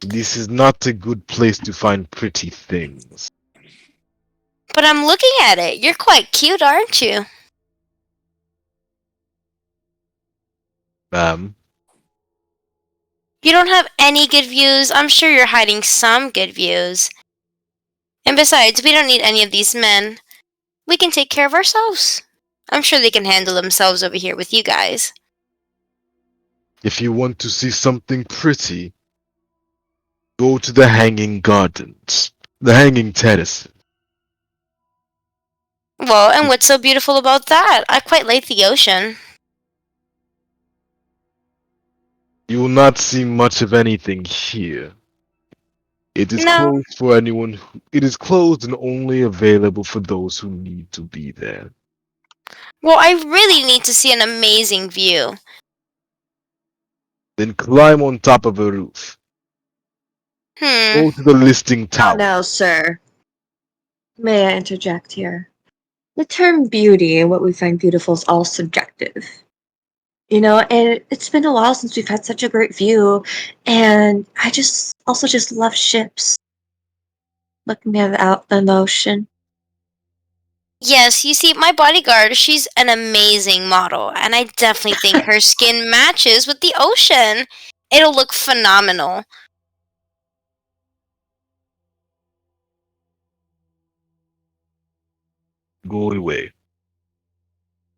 This is not a good place to find pretty things. But I'm looking at it. You're quite cute, aren't you? You don't have any good views. I'm sure you're hiding some good views. And besides, we don't need any of these men. We can take care of ourselves. I'm sure they can handle themselves over here with you guys. If you want to see something pretty, go to the Hanging Gardens, the Hanging Terrace. Well, and what's so beautiful about that? I quite like the ocean. You will not see much of anything here. It is No. closed for anyone. It is closed and only available for those who need to be there. Well, I really need to see an amazing view. Then climb on top of a roof. Go to the listing Oh, tower. no, sir. May I interject here? The term beauty and what we find beautiful is all subjective. You know, and it's been a while since we've had such a great view, and I just also just love ships. Looking out the ocean. Yes, you see, my bodyguard, she's an amazing model, and I definitely think her skin matches with the ocean. It'll look phenomenal. Go away.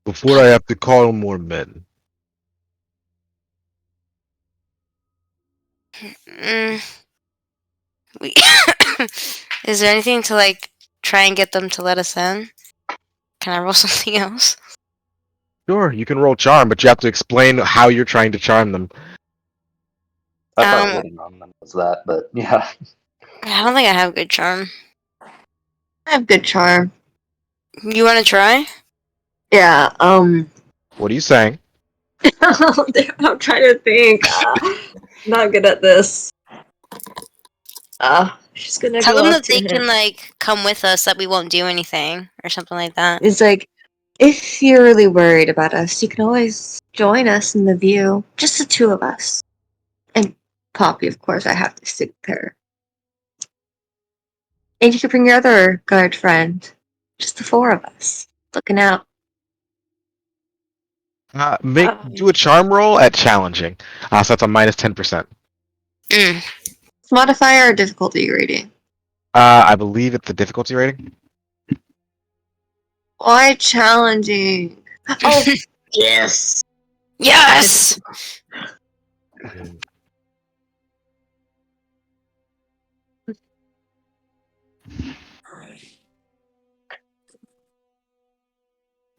Before I have to call more men. We Is there anything to, like, try and get them to let us in? Can I roll something else? Sure, you can roll charm, but you have to explain how you're trying to charm them. I thought hitting on them was that, but yeah. I don't think I have good charm. I have good charm. You want to try? Yeah, What are you saying? I'm trying to think. Not good at this. She's gonna Tell go them up that to they him. can, like, come with us, that we won't do anything, or something like that. It's like, if you're really worried about us, you can always join us in the view. Just the two of us. And Poppy, of course, I have to stick with her. And you can bring your other guard friend. Just the four of us. Looking out. Do a charm roll at challenging. So that's a minus 10%. Modifier or difficulty rating? I believe it's the difficulty rating. Why challenging? Oh, yes. Yes!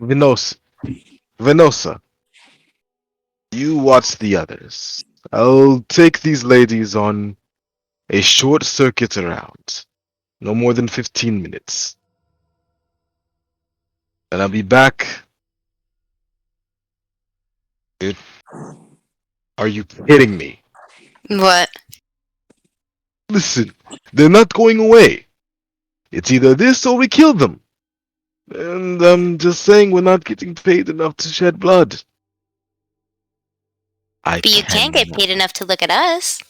Venosa, you watch the others. I'll take these ladies on a short circuit around. No more than 15 minutes. And I'll be back. Dude, are you kidding me? What? Listen, they're not going away. It's either this or we kill them. And I'm just saying we're not getting paid enough to shed blood. But you can't get paid enough to look at us.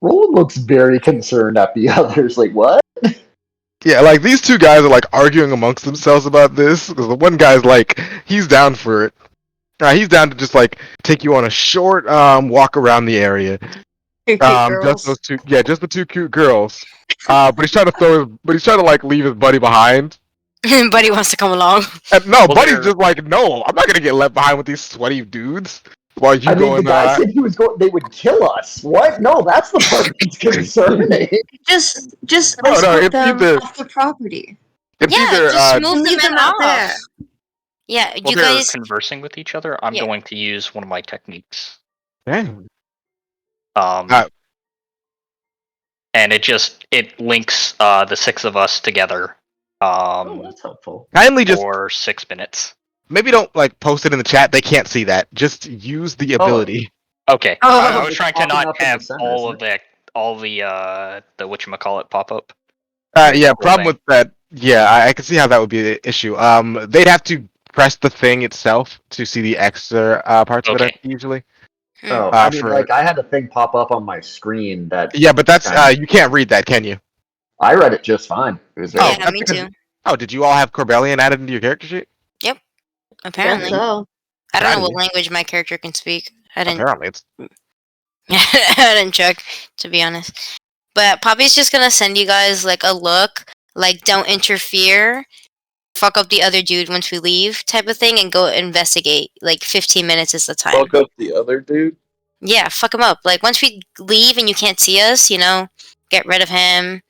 Roland looks very concerned at the others. Like, what? Yeah, like these two guys are like arguing amongst themselves about this because the one guy's like he's down for it. He's down to just like take you on a short walk around the area. Two cute girls. Just those two, yeah, just the two cute girls. But he's trying to like leave his buddy behind. Buddy wants to come along. And no, Well, buddy's they're- just like, no, I'm not gonna get left behind with these sweaty dudes. While you I mean, the going guy said he was going. They would kill us. What? No, that's the part that's concerning. Just No, escort it's them either- off the property. It's Yeah, either just move Leave them them out off. there. Yeah, While you they're guys. conversing with each other, I'm Yeah. going to use one of my techniques. Dang. And it links the six of us together. Oh, that's helpful. Kindly just For 6 minutes. maybe don't like post it in the chat. They can't see that. Just use the ability. Okay. Oh. I was It's trying to popping not up in the have center, all isn't of the whatchamacallit pop up. Yeah, Cool problem thing. with that. Yeah, I can see how that would be the issue. They'd have to press the thing itself to see the extra parts of it Okay. usually. Oh, I mean, for- like I had a thing pop up on my screen that Yeah, but that's Kinda. you can't read that, can you? I read it just fine. It was Oh, Yeah, that's me because- too. Oh, did you all have Corbellion added into your character sheet? Apparently, So, I don't know Apparently. what language my character can speak. I didn't. Apparently, it's I didn't check, to be honest. But Poppy's just gonna send you guys like a look, like don't interfere, fuck up the other dude once we leave, type of thing, and go investigate. Like 15 minutes is the time. Fuck up the other dude. Yeah, fuck him up. Like once we leave and you can't see us, get rid of him,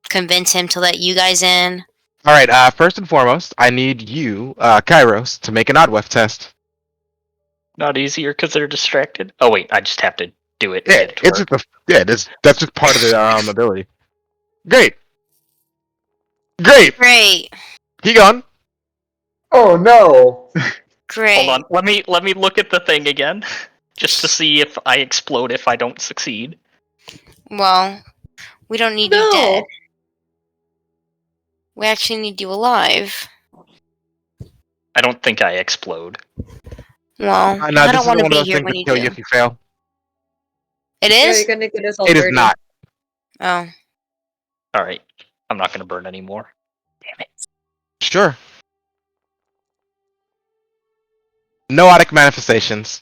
convince him to let you guys in. all right. First and foremost, I need you, Kairos, to make an oddwef test. Not easier because they're distracted. Oh wait, I just have to do it. to Yeah, get it to it's work. just that's just part of the ability. Great. Great, He gone. Oh no! great. Hold on. Let me look at the thing again, just to see if I explode if I don't succeed. Well, we don't need you no. dead. We actually need you alive. I don't think I explode. Well, No, I this don't is want to one of be those here things when that you kill do. you if you fail. It Yeah, is? you're gonna get us all It is dirty. not. Oh. All right, I'm not gonna burn anymore. Damn it. Sure. Noetic manifestations.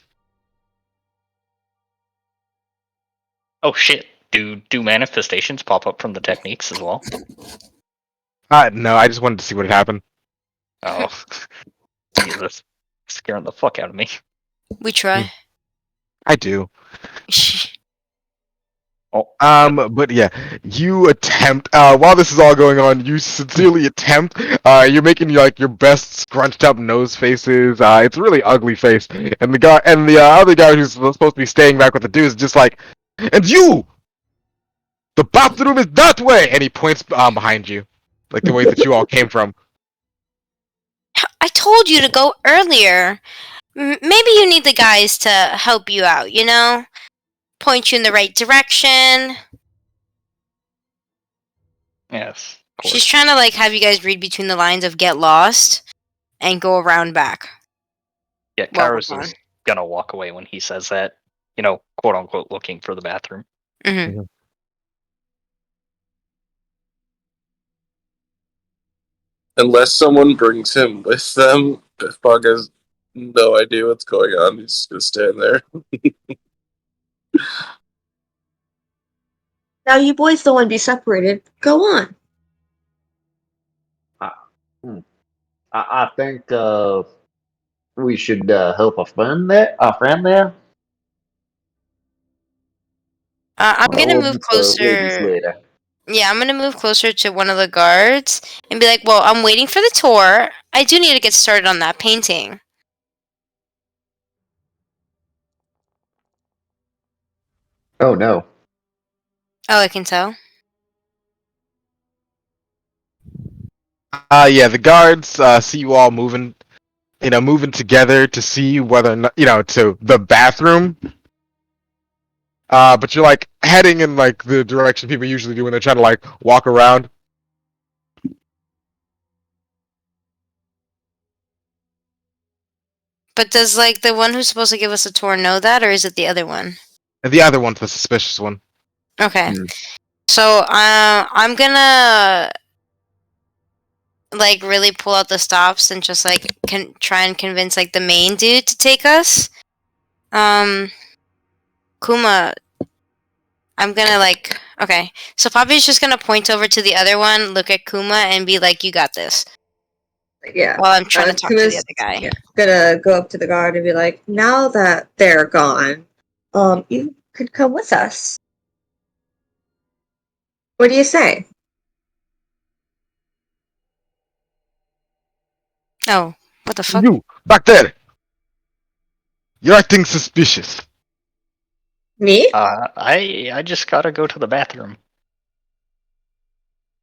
Oh shit. Do manifestations pop up from the techniques as well? No, I just wanted to see what had happened. Oh. Jesus. Scaring the fuck out of me. We try. I do. Oh. But yeah, you attempt. While this is all going on, you sincerely attempt. You're making like your best scrunched up nose faces. It's a really ugly face, and the other guy who's supposed to be staying back with the dude is just like, and you. The bathroom is that way, and he points behind you, like the way that you all came from. I told you to go earlier. Maybe you need the guys to help you out, Point you in the right direction. Yes. Of course. She's trying to have you guys read between the lines of get lost and go around back. Yeah, Well, Kairos is gonna walk away when he says that. Quote unquote, looking for the bathroom. Hmm. Unless someone brings him with them, Fog has no idea what's going on. He's just gonna stand there. Now you boys don't want to be separated. Go on. I think we should help a friend there. I'm gonna We'll move meet the ladies closer. later. Yeah, I'm gonna move closer to one of the guards and be like, "Well, I'm waiting for the tour. I do need to get started on that painting." Oh no! Oh, I can tell. Yeah, the guards see you all moving together to see whether or not, to the bathroom. But you're like heading in like the direction people usually do when they're trying to like walk around. But does like the one who's supposed to give us a tour know that, or is it the other one? And the other one's the suspicious one. Okay. Hmm. So I'm gonna like really pull out the stops and just like try and convince like the main dude to take us. Kuma, I'm gonna like okay. So Poppy's just gonna point over to the other one, look at Kuma, and be like, "You got this." Yeah. While I'm trying to talk to the Kuma's other guy. gonna go up to the guard and be like, now that they're gone, you could come with us. What do you say? Oh, what the fuck? You back there. You're acting suspicious. Me? I just gotta go to the bathroom.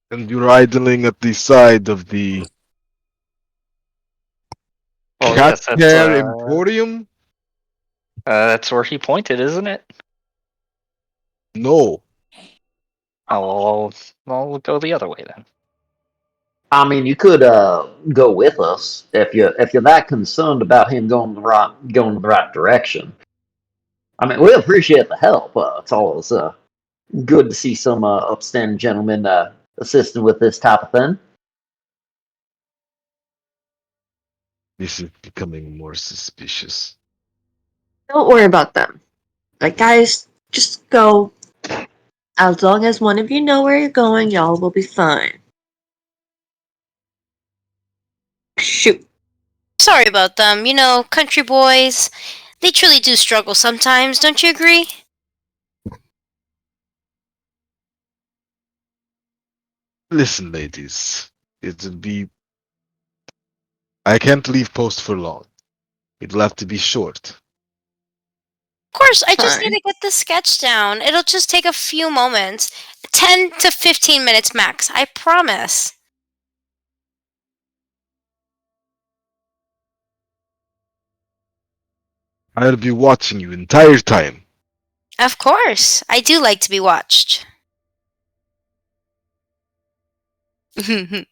And you're idling at the side of the Well, cat yes, care emporium? that's where he pointed, isn't it? No. Oh, well, we'll go the other way then. I mean, you could go with us if you're that concerned about him going the right direction. I mean, we appreciate the help. It's always good to see some upstanding gentlemen assisting with this type of thing. This is becoming more suspicious. Don't worry about them. Like, guys, just go. As long as one of you know where you're going, y'all will be fine. Shoot. Sorry about them. You know, country boys. They truly do struggle sometimes. Don't you agree? Listen, ladies. It'll be. I can't leave post for long. It'll have to be short. Of course, I just Fine. need to get the sketch down. It'll just take a few moments. 10 to 15 minutes max. I promise. I'll be watching you entire time. Of course. I do like to be watched. 1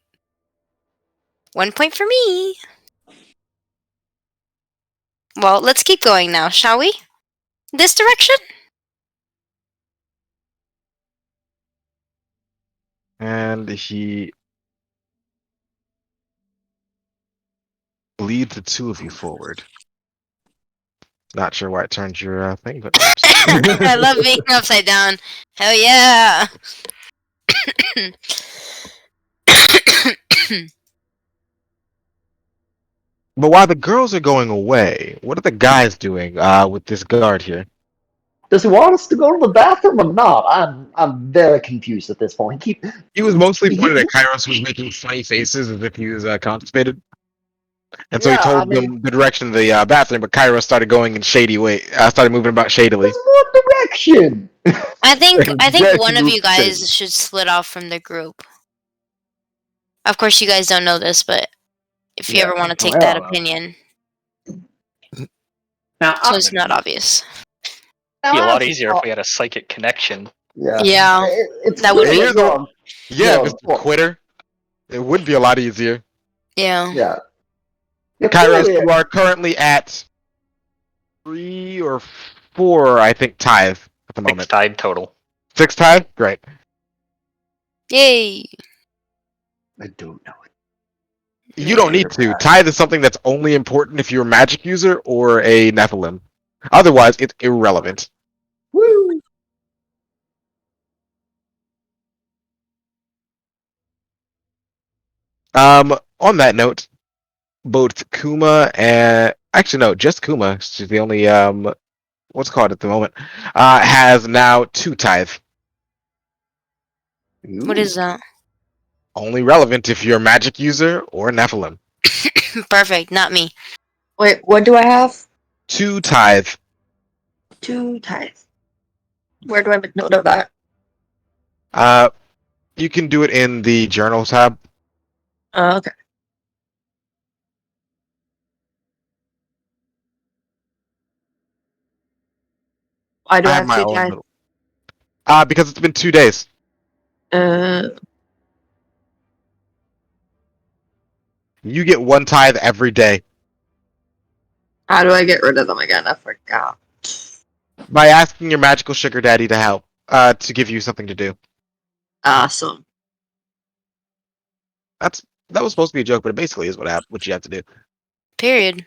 point for me. Well, let's keep going now, shall we? This direction? And he leads the two of you forward. Not sure why it turned your thing, but oops. I love being upside down. Hell yeah. But while the girls are going away, what are the guys doing with this guard here? Does he want us to go to the bathroom or not? I'm very confused at this point. He was mostly pointed at Kairos, who was making funny faces as if he was constipated. And so he Yeah, I told mean, them the direction of the bathroom, but Kairos started going in shady way. Started moving about shadily. there's more direction. I think Very one of you loose guys shady. should split off from the group. Of course, you guys don't know this, but if you Yeah, ever want to take well, that opinion, Now, so it's not obvious. It'd be a lot I- easier if we had a psychic connection. Yeah, Yeah, it's that would clear be- You're the- Yeah, you're- Mr. Quitter. It would be a lot easier. Yeah. Yeah. You're Kairos, clearly- you are currently at 3 or 4, I think, tithe at the 6 moment. tide total. 6 tithe? Great. Yay. I don't know. You don't need to. Tithe is something that's only important if you're a magic user or a Nephilim. Otherwise, it's irrelevant. Woo! On that note, both Kuma and actually no, just Kuma. She's the only what's it called at the moment. Has now 2 tithe. What is that? Only relevant if you're a magic user or a Nephilim. Perfect, not me. Wait, what do I have? 2 tithe. 2 tithes. Where do I make note of that? You can do it in the journal tab. Okay. Why do I have my 2 own tithes? little. Because it's been 2 days. Uh, You get 1 tithe every day how do I get rid of them again? I forgot. by asking your magical sugar daddy to help, to give you something to do. Awesome. That was supposed to be a joke, but it basically is what you have to do. Period.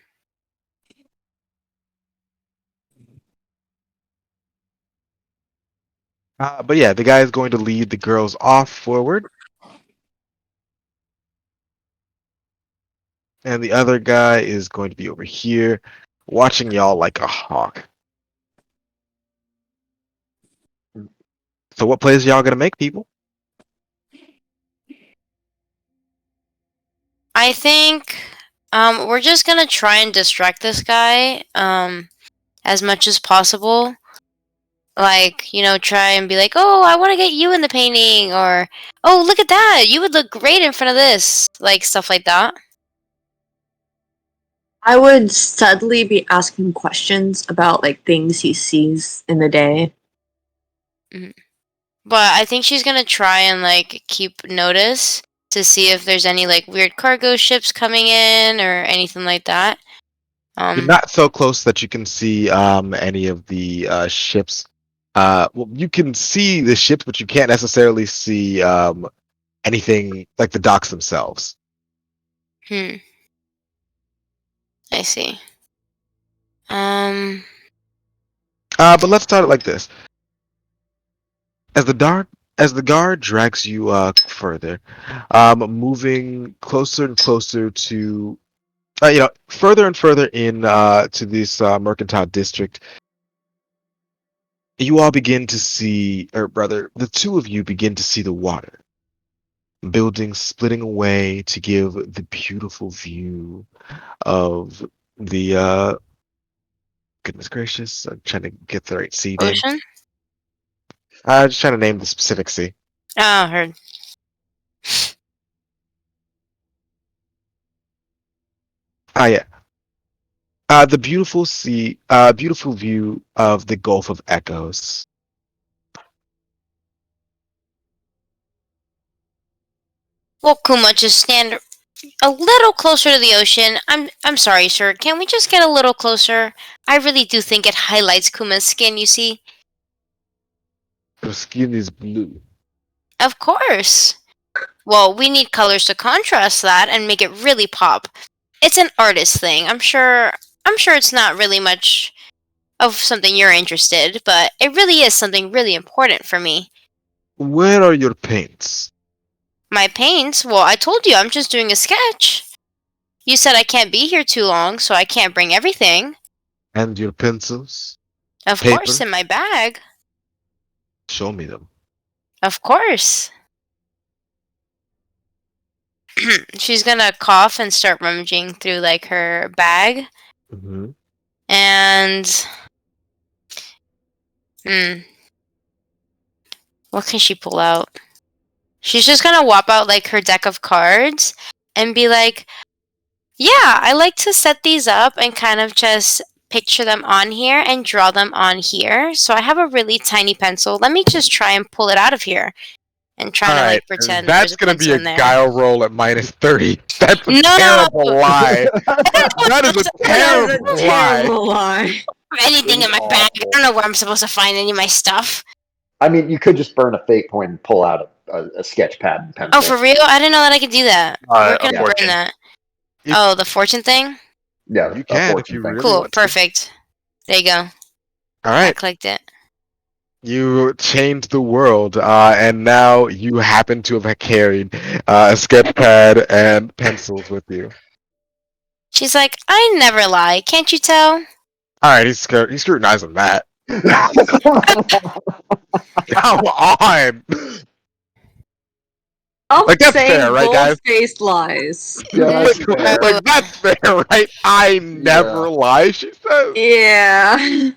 But yeah, the guy is going to lead the girls off forward. And the other guy is going to be over here, watching y'all like a hawk. So what plays y'all gonna make, people? I think we're just gonna try and distract this guy as much as possible. Like, try and be like, oh, I want to get you in the painting, or oh, look at that, you would look great in front of this, like stuff like that. I would subtly be asking questions about like things he sees in the day. But I think she's gonna try and like keep notice to see if there's any like weird cargo ships coming in or anything like that. You're not so close that you can see any of the ships. Well, you can see the ships, but you can't necessarily see anything like the docks themselves. I see. But let's start it like this. As the guard drags you further, moving closer and closer to, further and further in to this mercantile district, you all begin to see, or rather, the two of you begin to see the water. Buildings splitting away to give the beautiful view of the goodness gracious, I'm trying to get the right sea name. Ocean? Just trying to name the specific sea. Oh, heard. Yeah. The beautiful sea, beautiful view of the Gulf of Echoes. Well, Kuma, just stand a little closer to the ocean. I'm sorry, sir. Can we just get a little closer? I really do think it highlights Kuma's skin, you see. Her skin is blue. Of course. Well, we need colors to contrast that and make it really pop. It's an artist thing. I'm sure it's not really much of something you're interested, but it really is something really important for me. Where are your paints? My paints? Well, I told you I'm just doing a sketch. You said I can't be here too long, so I can't bring everything. And your pencils? Of Paper? course, in my bag. Show me them. Of course. She's gonna cough and start rummaging through like her bag. Mm-hmm. And what can she pull out? She's just gonna whop out like her deck of cards and be like, yeah, I like to set these up and kind of just picture them on here and draw them on here. So I have a really tiny pencil. Let me just try and pull it out of here and try to like pretend that's there's a gonna be pencil a in there. guile roll at -30. That's a No! terrible lie. That is a terrible lie. Anything in my bag. I don't know where I'm supposed to find any of my stuff. I mean, you could just burn a fake point and pull out a sketch pad and pencil. Oh, for real? I didn't know that I could do that. We're gonna burn fortune. that. If- Oh, the fortune thing? Yeah, You a can if fortune you thing. really Cool, want to. perfect. There you go. All I right. clicked it. You changed the world, and now you happen to have carried a sketch pad and pencils with you. She's like, I never lie. Can't you tell? All right, he's scrutinizing that. Come on. I'm Like, that's saying fair, right, guys? bold-faced lies. Yeah, that's fair. Like, that's fair, right? I never lie, she says. Yeah.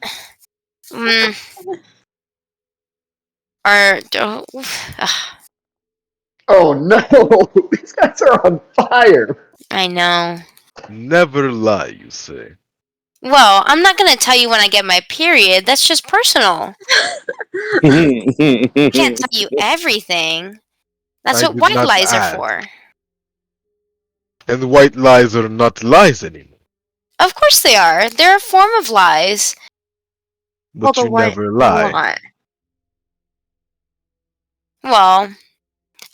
Oh no! These guys are on fire. I know. Never lie, you say. Well, I'm not gonna tell you when I get my period. That's just personal. Can't tell you everything. That's I what did white not lies are ask. for. And white lies are not lies anymore. Of course they are. They're a form of lies. But the you white never lie. lie. Well,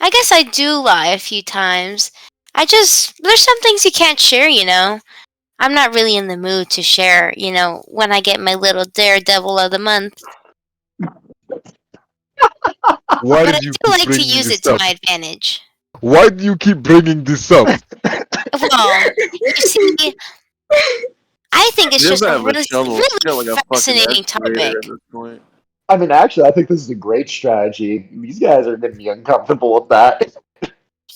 I guess I do lie a few times. There's some things you can't share, you know. I'm not really in the mood to share, you know, when I get my little daredevil of the month. Why But I did you do keep like to bringing use this it to up? my advantage. Why do you keep bringing this up? Well, you see, I think it's She just doesn't a have a really, shovel. She's got like really a fucking fascinating excavator topic. at this point. I mean, actually, I think this is a great strategy. These guys are going to be uncomfortable with that.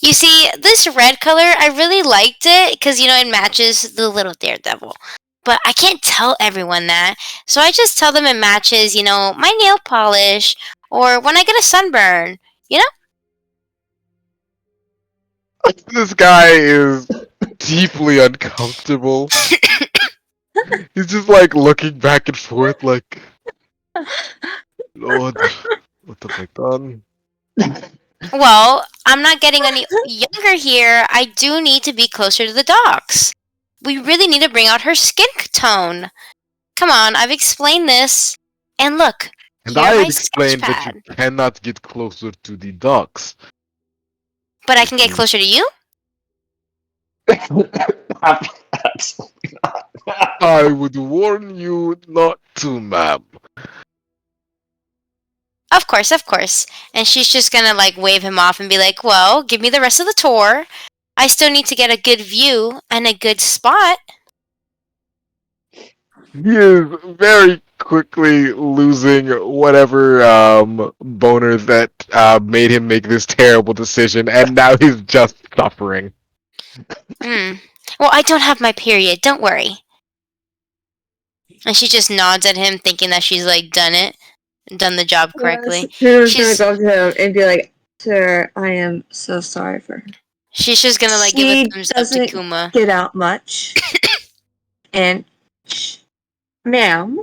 You see, this red color, I really liked it because, you know, it matches the little daredevil. But I can't tell everyone that. So I just tell them it matches, you know, my nail polish or when I get a sunburn. You know? This guy is deeply uncomfortable. He's just like looking back and forth, like, Lord, what have I done? Well, I'm not getting any younger here. I do need to be closer to the docks. We really need to bring out her skin tone. Come on, I've explained this. And look, And here I my had sketch explained that you pad. cannot get closer to the docks. But I can get closer to you? Absolutely not. I would warn you not to, ma'am. Of course, of course. And she's just gonna like wave him off and be like, well, give me the rest of the tour. I still need to get a good view and a good spot. He is very quickly losing whatever boner that made him make this terrible decision, and now he's just suffering. Hmm. Well, I don't have my period, don't worry. And she just nods at him, thinking that she's like done the job correctly. Susan's She's gonna go to him and be like, "Sir, I am so sorry for her. she's just gonna like give a She thumbs up to doesn't Kuma. get out much." And, ma'am,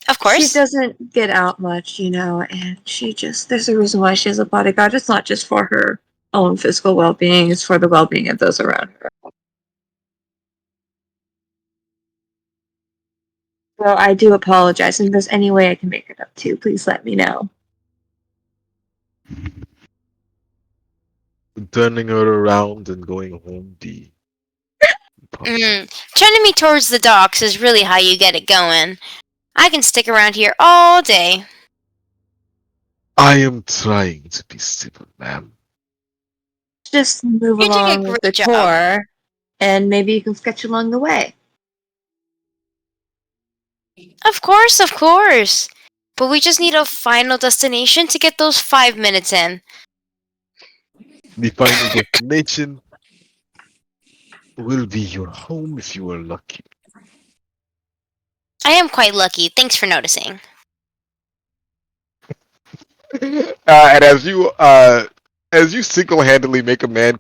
Of she course. doesn't get out much, you know, and there's a reason why she has a bodyguard. It's not just for her own physical well being, it's for the well being of those around her. So I do apologize, and if there's any way I can make it up to, please let me know. Turning her around and going home the Turning me towards the docks is really how you get it going. I can stick around here all day. I am trying to be civil, ma'am. Just move You're doing a along with the great job. tour, and maybe you can sketch along the way. Of course, of course. But we just need a final destination to get those 5 minutes in. The final destination will be your home if you are lucky. I am quite lucky. Thanks for noticing. And as you single-handedly make a man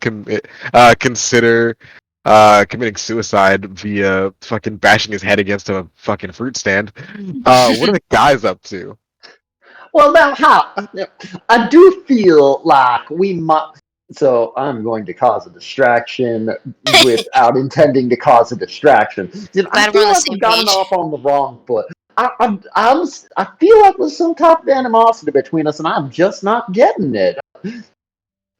consider committing suicide via fucking bashing his head against a fucking fruit stand, what are the guys up to? Well, now, I do feel like we might. So I'm going to cause a distraction without intending to cause a distraction. I Glad we're feel on the like same we've gotten page. off on the wrong foot. I feel like there's some type of animosity between us, and I'm just not getting it. Did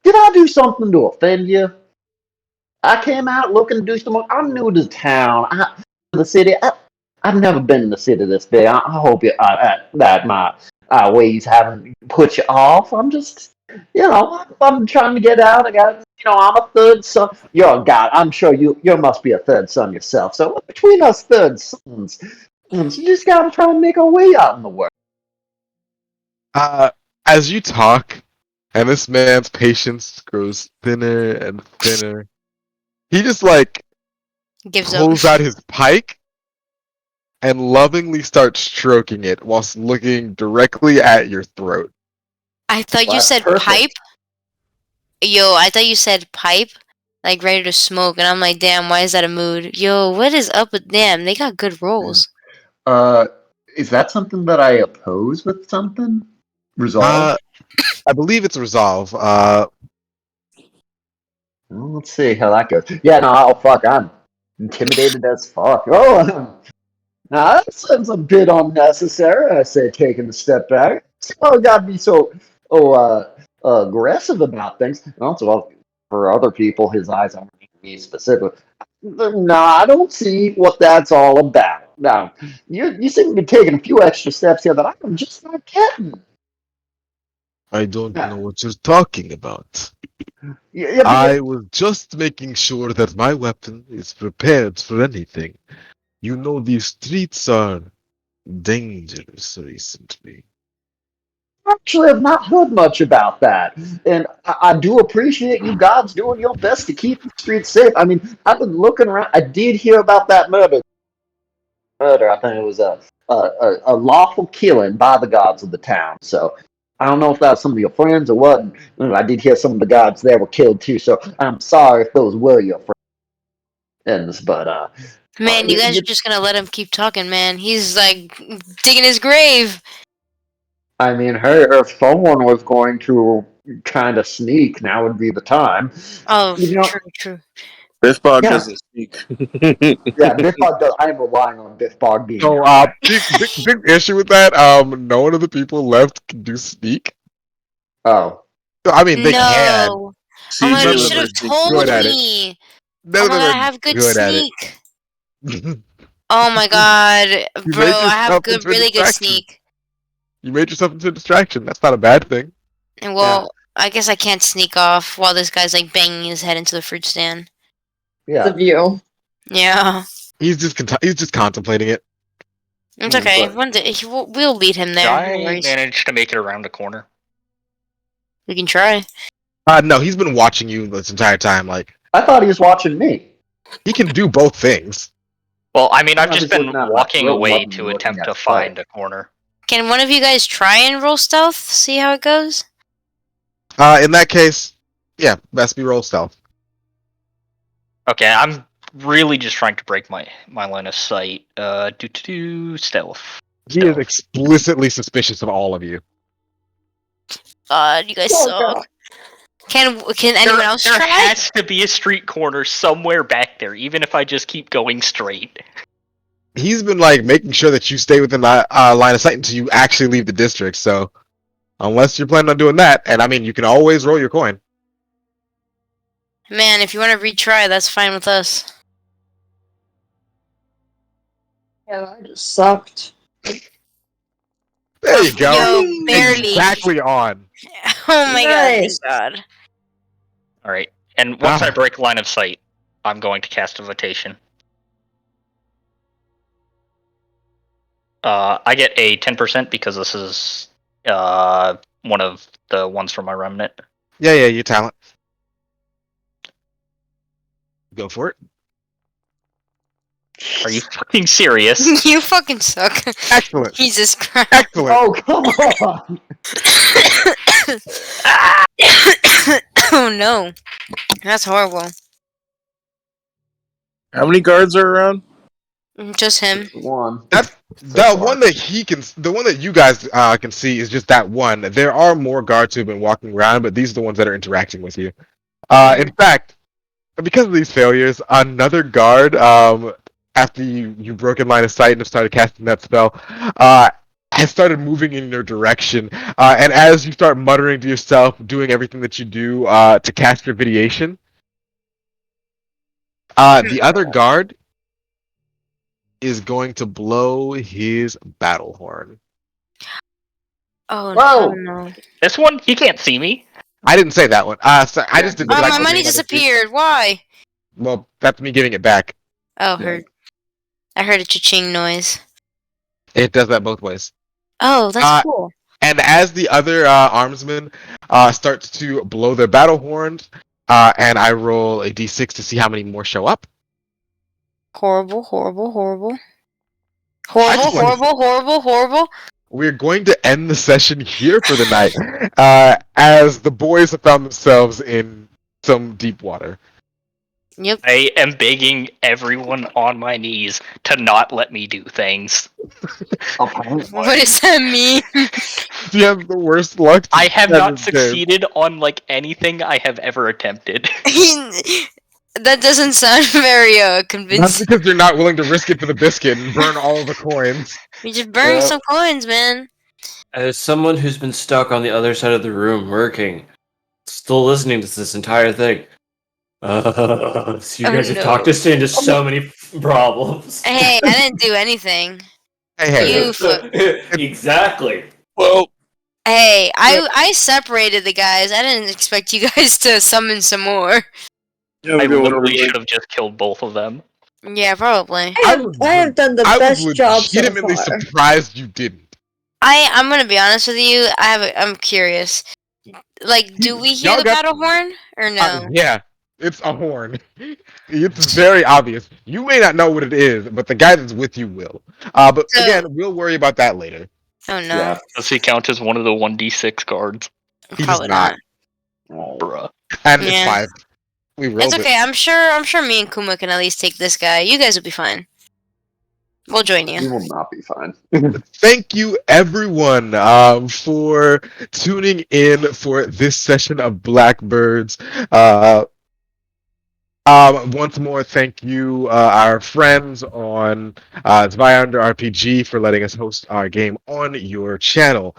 I do something to offend you? I came out looking to do something. I'm new to town, the city. I've never been in the city this big. I hope that my ways haven't put you off. I'm just, I'm trying to get out. I'm a third son. You're a god. I'm sure you must be a third son yourself. So between us third sons, you just gotta try and make our way out in the world. As you talk, and this man's patience grows thinner and thinner, he just like Gives up. pulls out his pike and lovingly starts stroking it whilst looking directly at your throat. I thought Well, you that's said perfect. pipe. Yo, I thought you said pipe. Like ready to smoke. And I'm like, damn, why is that a mood? Yo, what is up with them? They got good rolls. Is that something that I oppose with something? Resolve? I believe it's resolve. Well, let's see how that goes. Yeah, no, oh fuck, I'm intimidated as fuck. Oh, now that seems a bit unnecessary. I say, taking a step back. Oh, gotta be so aggressive about things. And also, for other people, his eyes aren't me specific. No, I don't see what that's all about. Now, you seem to be taking a few extra steps here that I'm just not getting. I don't Yeah. know what you're talking about. Yeah, I was just making sure that my weapon is prepared for anything. You know, these streets are dangerous recently. actually, I've not heard much about that, and I do appreciate you guys doing your best to keep the streets safe. I mean, I've been looking around. I did hear about that murder. I think it was a lawful killing by the gods of the town. So I don't know if that was some of your friends or what. I did hear some of the gods there were killed too. So I'm sorry if those were your friends, but Man, you guys are just gonna let him keep talking, man. He's like digging his grave. I mean, hey, if someone was going to kind of sneak, now would be the time. Oh, You know, true. Biffbog yeah, doesn't speak. yeah. Biffbog does. I am relying on Biffbog being. So, big issue with that. No one of the people left can do sneak. Oh, I mean, they can. No. Oh my god, CJ you None of was should them have are sneaky. told good at it. me. None Oh of my them god, I are have good good at it. sneak. Oh my god, You bro, made I have yourself good, into a really good distraction. sneak. You made yourself into a distraction. That's not a bad thing. And well, I guess I can't sneak off while this guy's like banging his head into the fruit stand. The yeah. view. Yeah, He's just contemplating it. it's okay. But One day we'll beat him Did there. No I worries. manage to make it around the corner? We can try. No, he's been watching you this entire time. Like, I thought he was watching me. he can do both things. Well, I mean, I've I just was been looking out of that walking room, away wasn't to looking attempt at to the fight. find a corner. Can one of you guys try and roll stealth? See how it goes. In that case, yeah, best be roll stealth. Okay, I'm really just trying to break my line of sight. Stealth. He is Stealth. explicitly suspicious of all of you. God, you guys Oh, suck. God. Can anyone else there try? has to be a street corner somewhere back there, even if I just keep going straight. He's been like making sure that you stay within line of sight until you actually leave the district. So, unless you're planning on doing that, and I mean, you can always roll your coin. Man, if you want to retry, that's fine with us. Yeah, I just sucked. There you go. Yo, barely. Exactly on. Oh my god, thank Nice. God. Alright, and once Ah. I break line of sight, I'm going to cast Invitation. I get a 10% because this is one of the ones from my remnant. Yeah, your talent. Go for it. Are you fucking serious? You fucking suck. Excellent. Jesus Christ. Excellent. Oh, come on. Oh no. That's horrible. How many guards are around? Just him. One. The one that you guys can see is just that one. There are more guards who've been walking around, but these are the ones that are interacting with you. In fact, because of these failures, another guard, after you broke in line of sight and have started casting that spell, has started moving in your direction. And as you start muttering to yourself, doing everything that you do to cast your videation, the other guard is going to blow his battle horn. Oh Whoa. no. This one, he can't see me. I didn't say that one. Sorry, I just didn't. Oh, like my the money way that it- disappeared. Why? Well, that's me giving it back. Oh, heard. I heard a cha-ching noise. It does that both ways. Oh, that's cool. And as the other armsman starts to blow their battle horns, and I roll a d6 to see how many more show up. Horrible. Excellent. We're going to end the session here for the night, as the boys have found themselves in some deep water. Yep. I am begging everyone on my knees to not let me do things. Apparently. What does that mean? You have the worst luck. I have at not this game. succeeded on like anything I have ever attempted. That doesn't sound very That's convincing. because you're not willing to risk it for the biscuit and burn all the coins. You just burn Yeah. some coins, man. As someone who's been stuck on the other side of the room working, still listening to this entire thing. So you Oh, guys have no. talked us into so many problems. Hey, I didn't do anything. Hey, Exactly. Well, Hey, I separated the guys. I didn't expect you guys to summon some more. yeah, I we go literally over, should have just killed both of them. Yeah, probably. I have done the I best was job so legitimately far. surprised you didn't. I'm gonna be honest with you. I'm curious. Like, do we hear Y'all the got- battle horn or no? Yeah, it's a horn. It's very obvious. You may not know what it is, but the guy that's with you will. But So- again, we'll worry about that later. Oh no, Yeah. Does he count as one of the 1d6 guards? He does probably not. Oh. Bruh. And it's Yeah. 5. We rolled It's okay. I'm sure me and Kuma can at least take this guy. You guys will be fine. We'll join We you. will not be fine. it. Thank you, everyone, for tuning in for this session of Blackbirds. Once more, thank you, our friends on Under RPG for letting us host our game on your channel.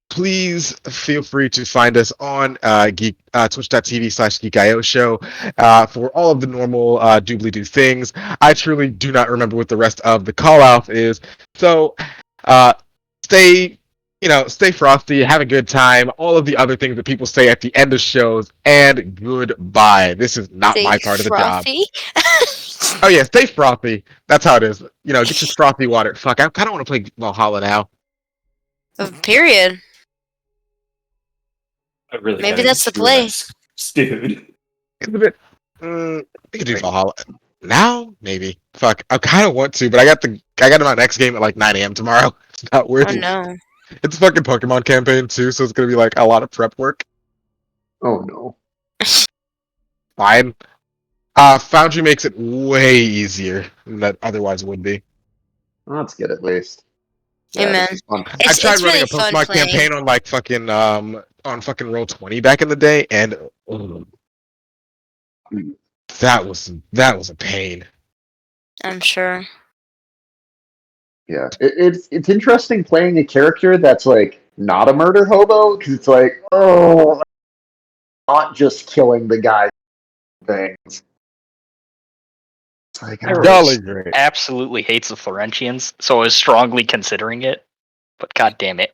Please feel free to find us on twitch.tv/GeekIOShow for all of the normal doobly-doo things. I truly do not remember what the rest of the call-off is, so stay frosty, have a good time, all of the other things that people say at the end of shows, and goodbye. This is not Stay my part of the job. frothy. Oh yeah, stay frothy. That's how it is. You know, get your frothy water. Fuck, I kind of want to play Valhalla now. Period. I really Maybe gotta that's get the you play. rest, dude. It's a bit. We could do Valhalla now, maybe. Fuck, I kind of want to, but I got my next game at like 9 a.m. tomorrow. It's not worth Oh it. no. It's a fucking Pokemon campaign too, so it's gonna be like a lot of prep work. Oh no. Fine. Foundry makes it way easier than that otherwise would be. Well, that's good at least. Hey, Yeah, man. this is fun. I tried It's running really a fun Pokemon playing. campaign on like fucking on fucking Roll20 back in the day, and that was a pain. I'm sure. Yeah, it's interesting playing a character that's like not a murder hobo because it's like, oh, not just killing the guy things. It's like, oh, Y'all agree. Absolutely hates the Florentians, so I was strongly considering it. But god damn it.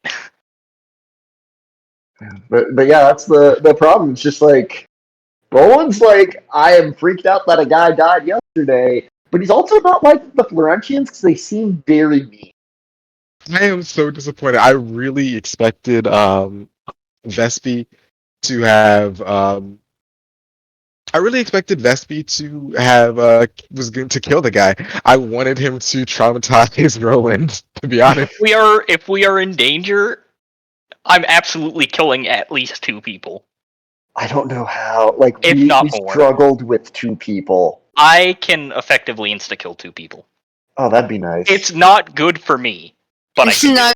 but yeah, that's the problem. It's just like Bowen's like, I am freaked out that a guy died yesterday, but he's also not like the Florentians because they seem very mean. I am so disappointed. I really expected Vespi to have was going to kill the guy. I wanted him to traumatize Roland, to be honest. If we are in danger, I'm absolutely killing at least 2 people. I don't know how. Like If we not more. struggled with 2 people. I can effectively insta-kill 2 people. Oh, that'd be nice. It's not good for me, but I It's can do not